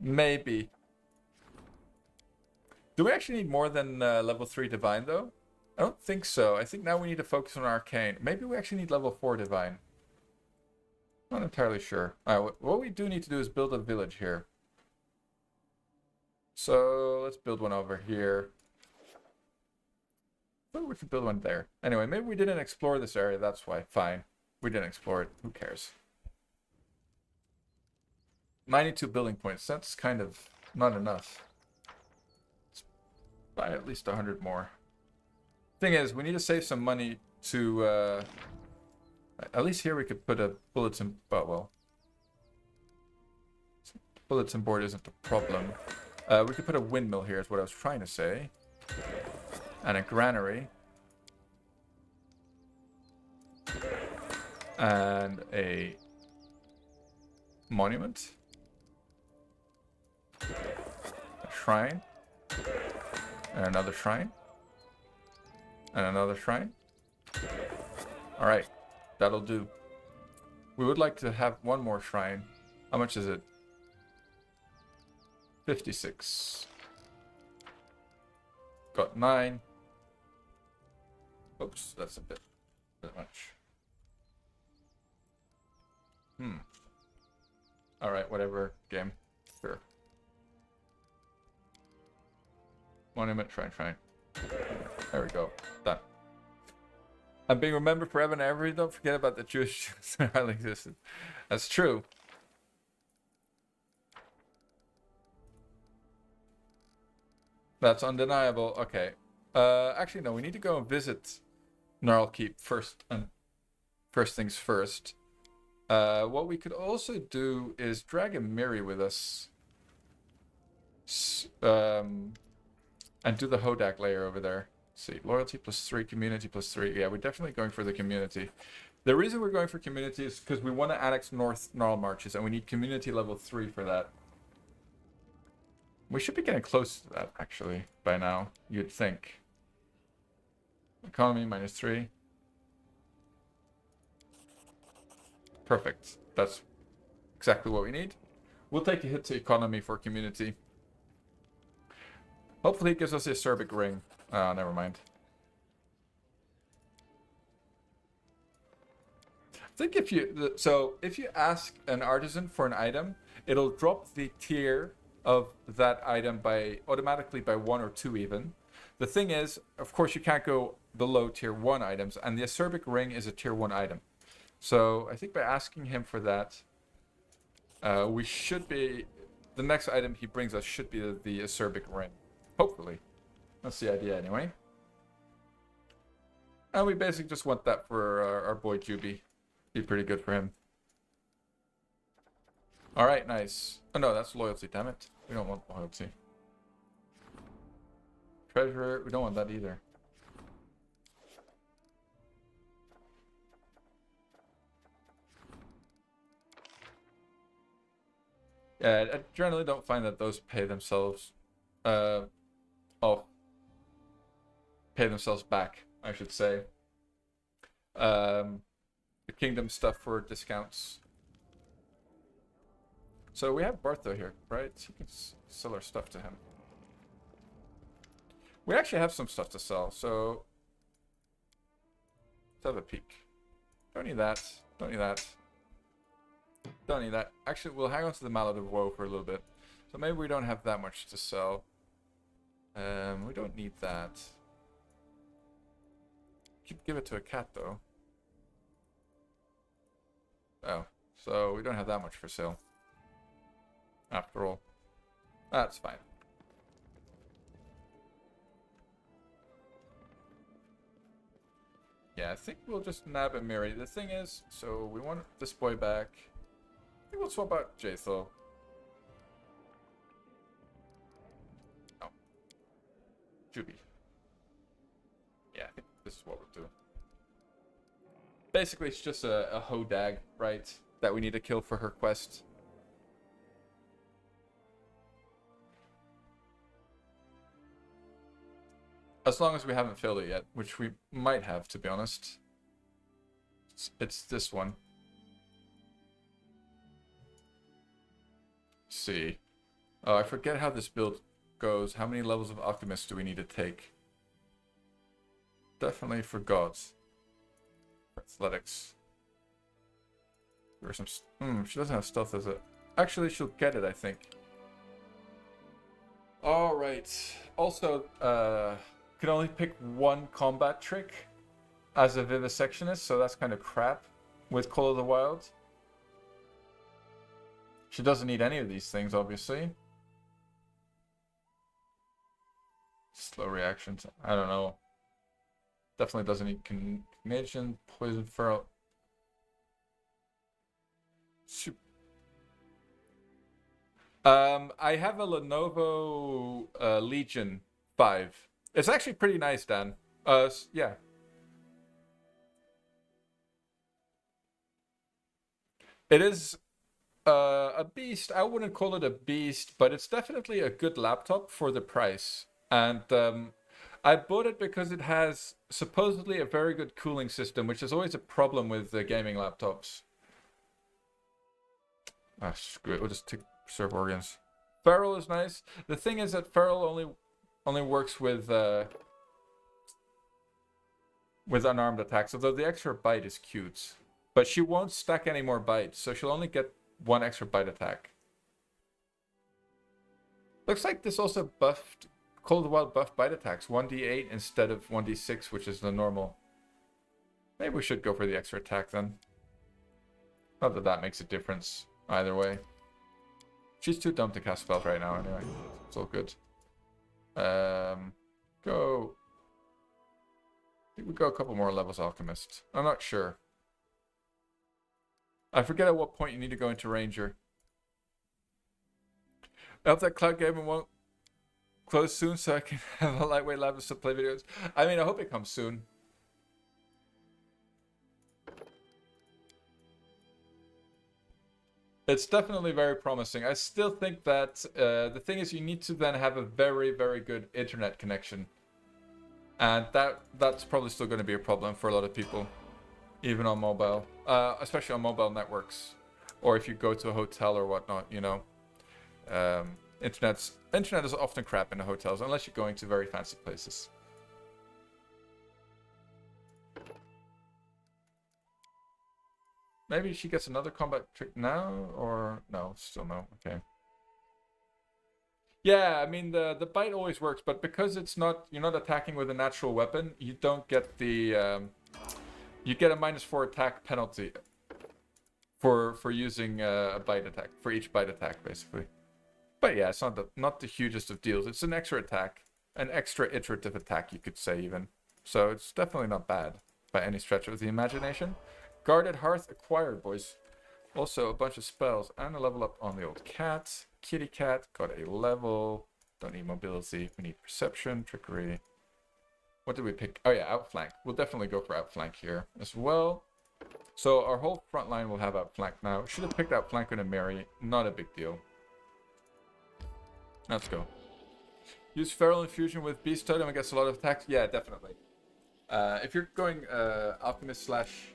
Maybe. Do we actually need more than level 3 divine, though? I don't think so. I think now we need to focus on arcane. Maybe we actually need level 4 divine. Not entirely sure. Alright, what we do need to do is build a village here. So let's build one over here. I thought we could build one there. Anyway, maybe we didn't explore this area, that's why. Fine. We didn't explore it. Who cares? 92 building points. That's kind of not enough. Let's buy at least 100 more. Thing is, we need to save some money to... at least here we could put a bulletin... Oh, well. Bulletin board isn't a problem. We could put a windmill here is what I was trying to say. And a granary. And a monument. A shrine. And another shrine. And another shrine. Alright, that'll do. We would like to have one more shrine. How much is it? 56. Got 9. Oops, that's a bit much. Alright, whatever. Game. Sure. Monument, shrine. There we go. Done. I'm being remembered forever and ever. Don't forget about the Jewish Jews that hardly existed. That's true. That's undeniable. Okay. Actually, no. We need to go and visit Gnarl Keep first. First things first. What we could also do is drag a Miri with us. And do the Hodak layer over there. Let's see, loyalty +3, community +3. Yeah, we're definitely going for the community. The reason we're going for community is because we want to annex North Gnarl Marches, and we need community level 3 for that. We should be getting close to that, actually, by now, you'd think. Economy -3. Perfect. That's exactly what we need. We'll take a hit to economy for community. Hopefully it gives us the acerbic ring. Oh, never mind. I think if you ask an artisan for an item, it'll drop the tier of that item automatically by 1 or 2 even. The thing is, of course, you can't go below tier 1 items, and the acerbic ring is a tier 1 item. So I think by asking him for that, we should be... The next item he brings us should be the acerbic ring. Hopefully. That's the idea anyway. And we basically just want that for our boy Juby. Be pretty good for him. Alright, nice. Oh no, that's loyalty, damn it. We don't want loyalty. Treasurer, we don't want that either. Yeah, I generally don't find that those pay themselves pay themselves back, I should say. The kingdom stuff for discounts. So we have Bartho here, right? We can sell our stuff to him. We actually have some stuff to sell, so let's have a peek. Don't need that. Don't need that. Don't need that. Actually, we'll hang on to the Mallet of Woe for a little bit. So maybe we don't have that much to sell. We don't need that. Give it to a cat, though. Oh, so we don't have that much for sale. After all. That's fine. Yeah, I think we'll just nab a Miri. The thing is, so we want this boy back. I think we'll swap out Jatho. Oh. Juby. Yeah, I think this is what we'll do. Basically, it's just a Hodag, right? That we need to kill for her quest. As long as we haven't filled it yet, which we might have, to be honest. It's this one. Let's see. Oh, I forget how this build goes. How many levels of Alchemist do we need to take? Definitely forgot. Athletics. There's some... she doesn't have stealth, does it? Actually, she'll get it, I think. Alright. Also, can only pick one combat trick as a Vivisectionist, so that's kind of crap with Call of the Wild. She doesn't need any of these things, obviously. Slow reactions. I don't know. Definitely doesn't need Contagion, Poison, Feral. I have a Lenovo Legion 5. It's actually pretty nice, Dan. Yeah. It is a beast. I wouldn't call it a beast, but it's definitely a good laptop for the price. And I bought it because it has supposedly a very good cooling system, which is always a problem with the gaming laptops. Ah, screw it. We'll just preserve organs. Feral is nice. The thing is that Feral only works with unarmed attacks, although the extra bite is cute. But she won't stack any more bites, so she'll only get one extra bite attack. Looks like this also buffed... Call of the Wild buff bite attacks. 1d8 instead of 1d6, which is the normal. Maybe we should go for the extra attack then. Not that that makes a difference either way. She's too dumb to cast spells right now anyway. It's all good. Go... I think we go a couple more levels Alchemist. I'm not sure. I forget at what point you need to go into Ranger. I hope that cloud gaming won't close soon so I can have a lightweight laptop to play videos. I mean, I hope it comes soon. It's definitely very promising. I still think that the thing is you need to then have a very, very good internet connection. And that's probably still going to be a problem for a lot of people. Even on mobile. Especially on mobile networks. Or if you go to a hotel or whatnot, you know. Internet is often crap in the hotels, unless you're going to very fancy places. Maybe she gets another combat trick now, or no, still no. Okay. Yeah, I mean the bite always works, but because you're not attacking with a natural weapon, you don't get the you get a -4 attack penalty for using a bite attack for each bite attack basically. But yeah, it's not the hugest of deals. It's an extra attack, an extra iterative attack, you could say even. So it's definitely not bad by any stretch of the imagination. Guarded Hearth acquired, boys. Also a bunch of spells and a level up on the old cat. Kitty cat got a level. Don't need mobility. We need perception, trickery. What did we pick? Oh yeah, outflank. We'll definitely go for outflank here as well. So our whole front line will have outflank now. Should have picked outflank on a Mary. Not a big deal. Let's go. Use Feral Infusion with Beast Totem and gets a lot of attacks. Yeah, definitely. If you're going Alchemist slash...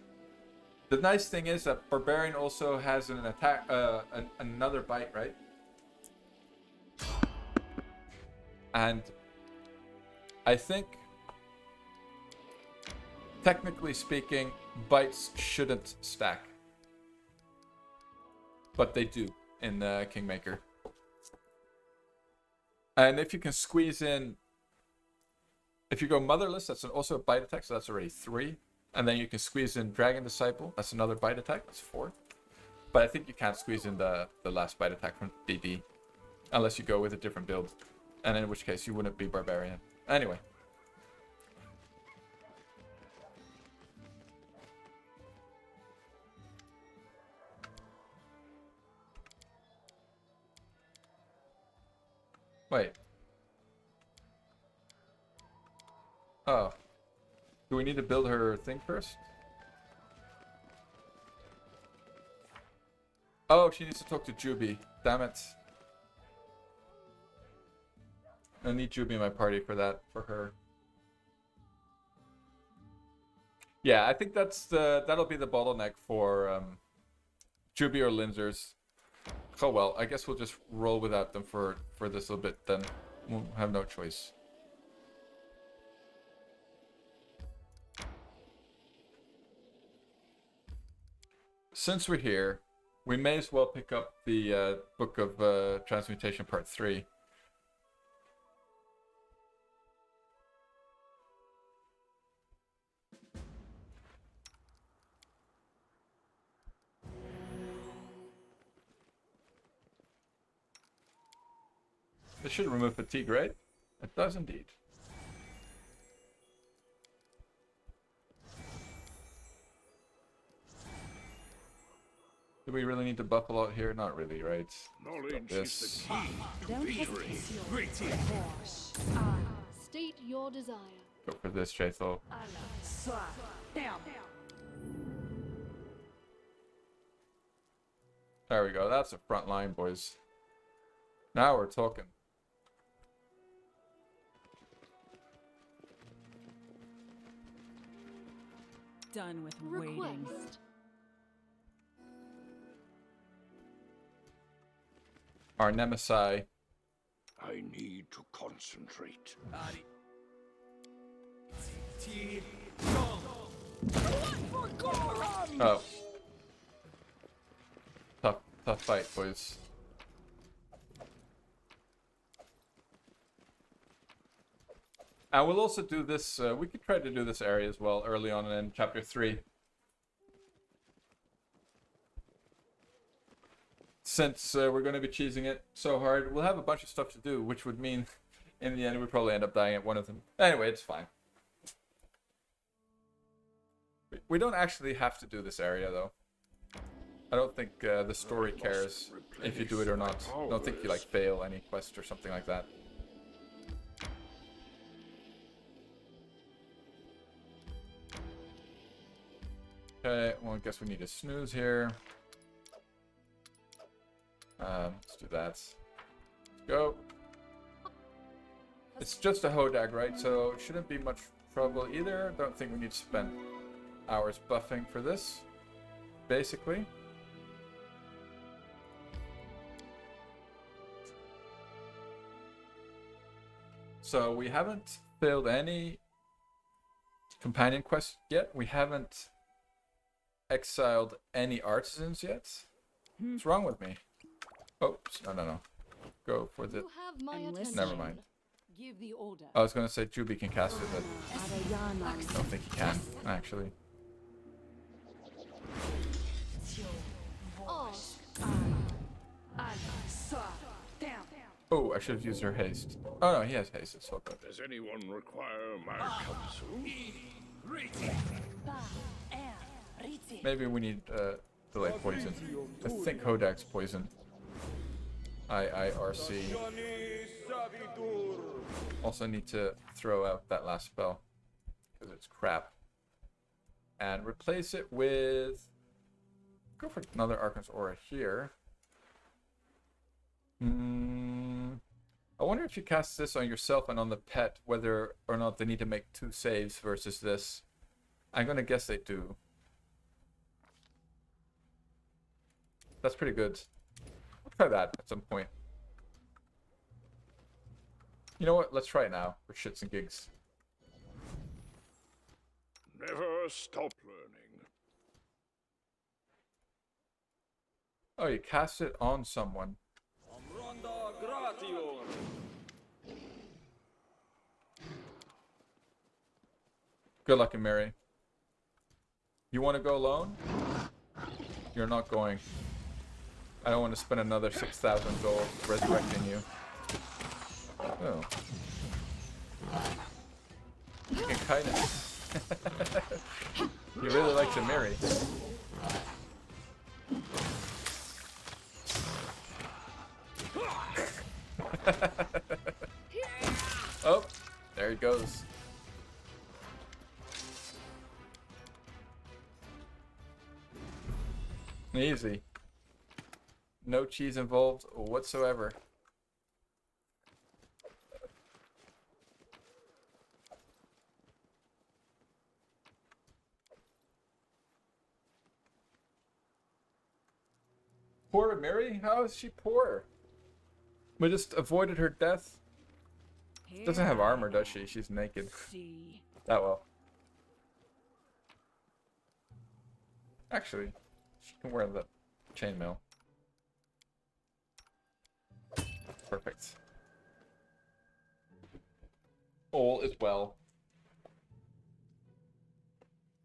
The nice thing is that Barbarian also has an attack, another bite, right? And I think, technically speaking, bites shouldn't stack. But they do in Kingmaker. And if you can squeeze in... If you go Motherless, that's also a bite attack, so that's already 3. And then you can squeeze in Dragon Disciple. That's another bite attack. That's 4. But I think you can't squeeze in the last bite attack from DD. Unless you go with a different build. And in which case you wouldn't be Barbarian. Anyway. Wait. Oh. Do we need to build her thing first? Oh, she needs to talk to Juby. Damn it. I need Juby in my party for that, for her. Yeah, I think that'll be the bottleneck for Juby or Linzers. Oh well, I guess we'll just roll without them for this little bit then. We'll have no choice. Since we're here, we may as well pick up the Book of Transmutation Part 3. This should remove fatigue, right? It does indeed. Do we really need to buff a lot here? Not really, right? Knowledge is the key to Don't victory. hesitate. State your desire. Go for this, Chaethel. There we go. That's a front line, boys. Now we're talking. Done with waiting. Request. Our Nemesis. I need to concentrate. Oh. Tough fight, boys. And we'll also do this, we could try to do this area as well early on in Chapter 3. Since we're going to be cheesing it so hard, we'll have a bunch of stuff to do, which would mean, in the end, we probably end up dying at one of them. Anyway, it's fine. We don't actually have to do this area, though. I don't think the story cares if you do it or not. I don't think you like fail any quest or something like that. Okay, well I guess we need a snooze here. Let's do that. Let's go. It's just a Hodag, right? So it shouldn't be much trouble either. Don't think we need to spend hours buffing for this, basically. So we haven't failed any companion quests yet. We haven't exiled any artisans yet. What's wrong with me? Oops, no. Go for the... You have my attention. Never mind. Give the order. I was gonna say Juby can cast it, but I don't think he can, actually. Oh, I should have used her haste. Oh no, he has haste, it's so good. Does anyone require my counsel? Maybe we need delay poison. I think Hodak's poison. IIRC. Also need to throw out that last spell because it's crap. And replace it with... Go for another Arcan's Aura here. I wonder if you cast this on yourself and on the pet, whether or not they need to make 2 saves versus this. I'm gonna guess they do. That's pretty good. We'll try that at some point. You know what? Let's try it now for shits and gigs. Never stop learning. Oh, you cast it on someone. Good luck, Mary. You want to go alone? You're not going. I don't want to spend another 6,000 gold resurrecting you. Oh. You can kind of... You really like to marry. Oh, there he goes. Easy. No cheese involved whatsoever. Poor Mary? How is she poor? We just avoided her death. She doesn't have armor, does she? She's naked. That well. Actually, she can wear the chainmail. Perfect. All is well.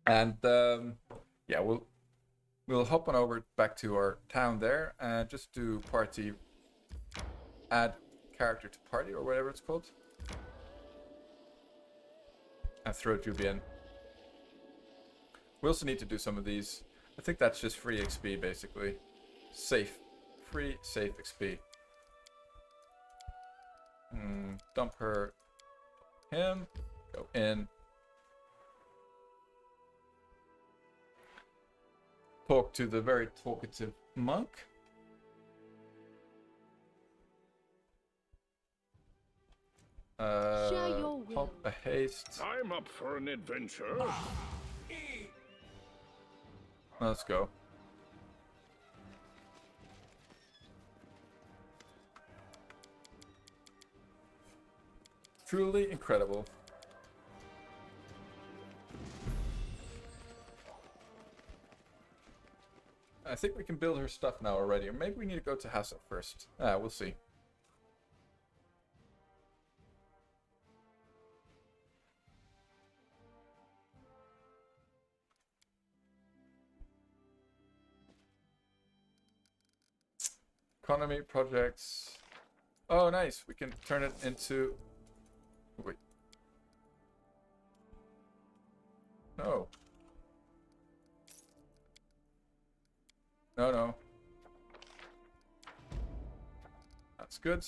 And yeah, we'll hop on over back to our town there and just do party, add character to party or whatever it's called, and throw Juby in. We also need to do some of these. I think that's just free XP basically. Free, safe XP. Dump her. Him. Go in. Talk to the very talkative monk. Share your will. Pop a haste. I'm up for an adventure. Let's go. Truly incredible. I think we can build her stuff now already, or maybe we need to go to Hassel first. We'll see. Economy projects. Oh, nice. We can turn it into... Wait. No. No, no. That's good.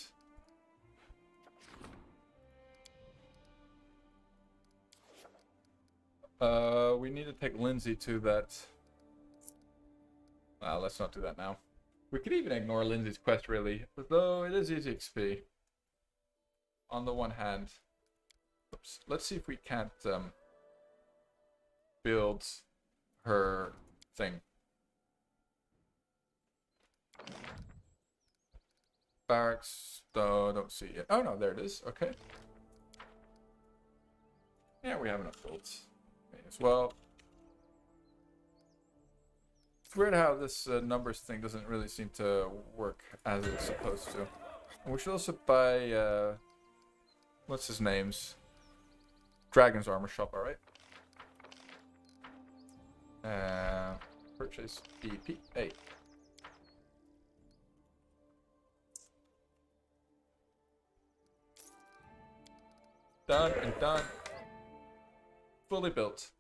We need to take Lindsay to that. Well, let's not do that now. We could even ignore Lindsay's quest, really. Though it is easy XP. On the one hand. Oops. Let's see if we can't build her thing. Barracks. No, don't see it. Oh, no, there it is. Okay. Yeah, we have enough builds. Okay, as well. It's weird how this numbers thing doesn't really seem to work as it's supposed to. And we should also buy, what's his name's? Dragon's armor shop, alright? Purchase EP. Hey. Done and done. Fully built.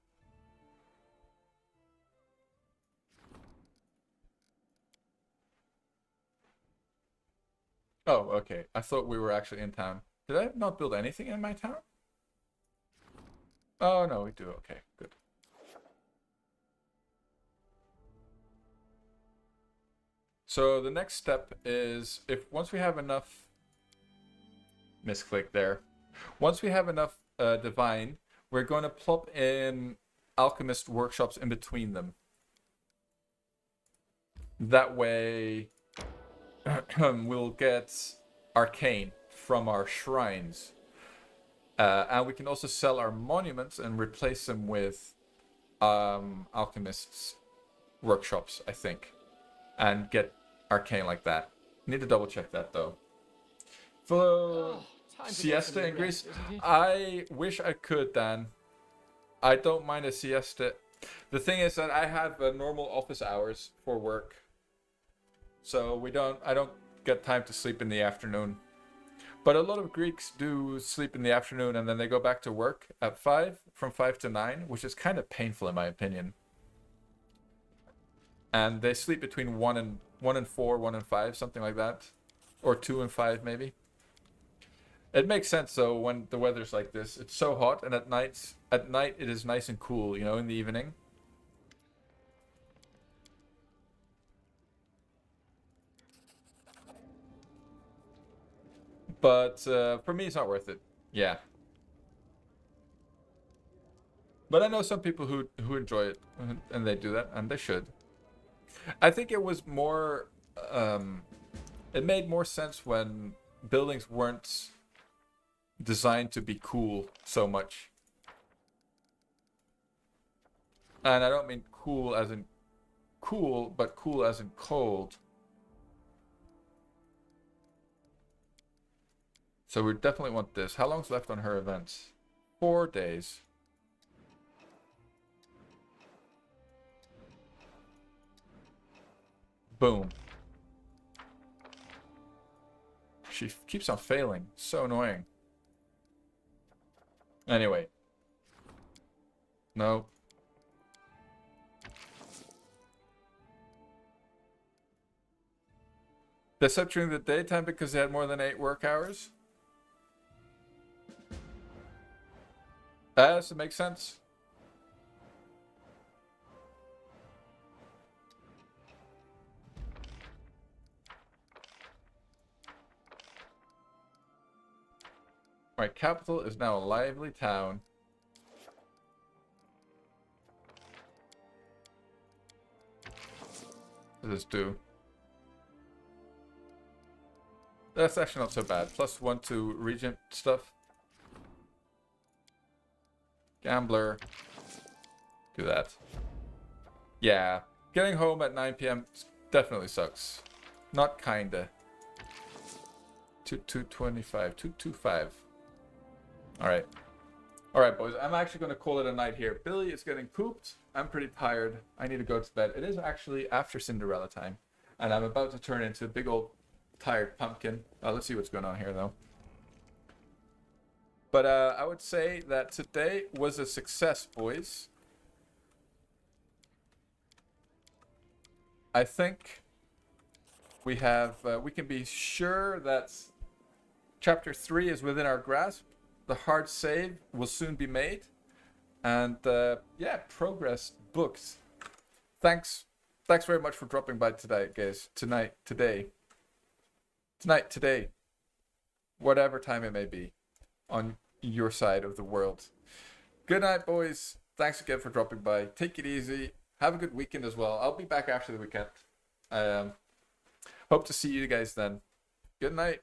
Oh, okay. I thought we were actually in town. Did I not build anything in my town? Oh, no, we do. Okay, good. So the next step is once we have enough misclick there. Once we have enough divine, we're going to plop in alchemist workshops in between them. That way we'll get arcane from our shrines. And we can also sell our monuments and replace them with alchemists workshops, I think. And get arcane like that. Need to double check that though. For siesta in Greece, I wish I could, Dan. I don't mind a siesta. The thing is that I have normal office hours for work. So I don't get time to sleep in the afternoon. But a lot of Greeks do sleep in the afternoon and then they go back to work at 5, from 5 to 9, which is kind of painful in my opinion. And they sleep between 1 and 4, 1 and 5, something like that. Or 2 and 5 maybe. It makes sense though when the weather's like this. It's so hot and at night it is nice and cool, you know, in the evening. But for me, it's not worth it. Yeah. But I know some people who enjoy it, and they do that, and they should. I think it was more... it made more sense when buildings weren't designed to be cool so much. And I don't mean cool as in cool, but cool as in cold. So we definitely want this. How long's left on her events? 4 days. Boom. She keeps on failing. So annoying. Anyway. No. They slept during the daytime because they had more than 8 work hours? Does it make sense? Right, capital is now a lively town. What does this do? That's actually not so bad. +1 to regent stuff. Gambler. Do that. Yeah. Getting home at 9 p.m. definitely sucks. Not kinda. 225. 225. Alright. Alright, boys. I'm actually going to call it a night here. Billy is getting pooped. I'm pretty tired. I need to go to bed. It is actually after Cinderella time. And I'm about to turn into a big old tired pumpkin. Let's see what's going on here, though. But I would say that today was a success, boys. I think we have we can be sure that chapter 3 is within our grasp. The hard save will soon be made, and yeah, progress booked. Thanks very much for dropping by today, guys. Today, whatever time it may be on your side of the world. Good night, boys. Thanks again for dropping by. Take it easy. Have a good weekend as well. I'll be back after the weekend. Hope to see you guys then. Good night.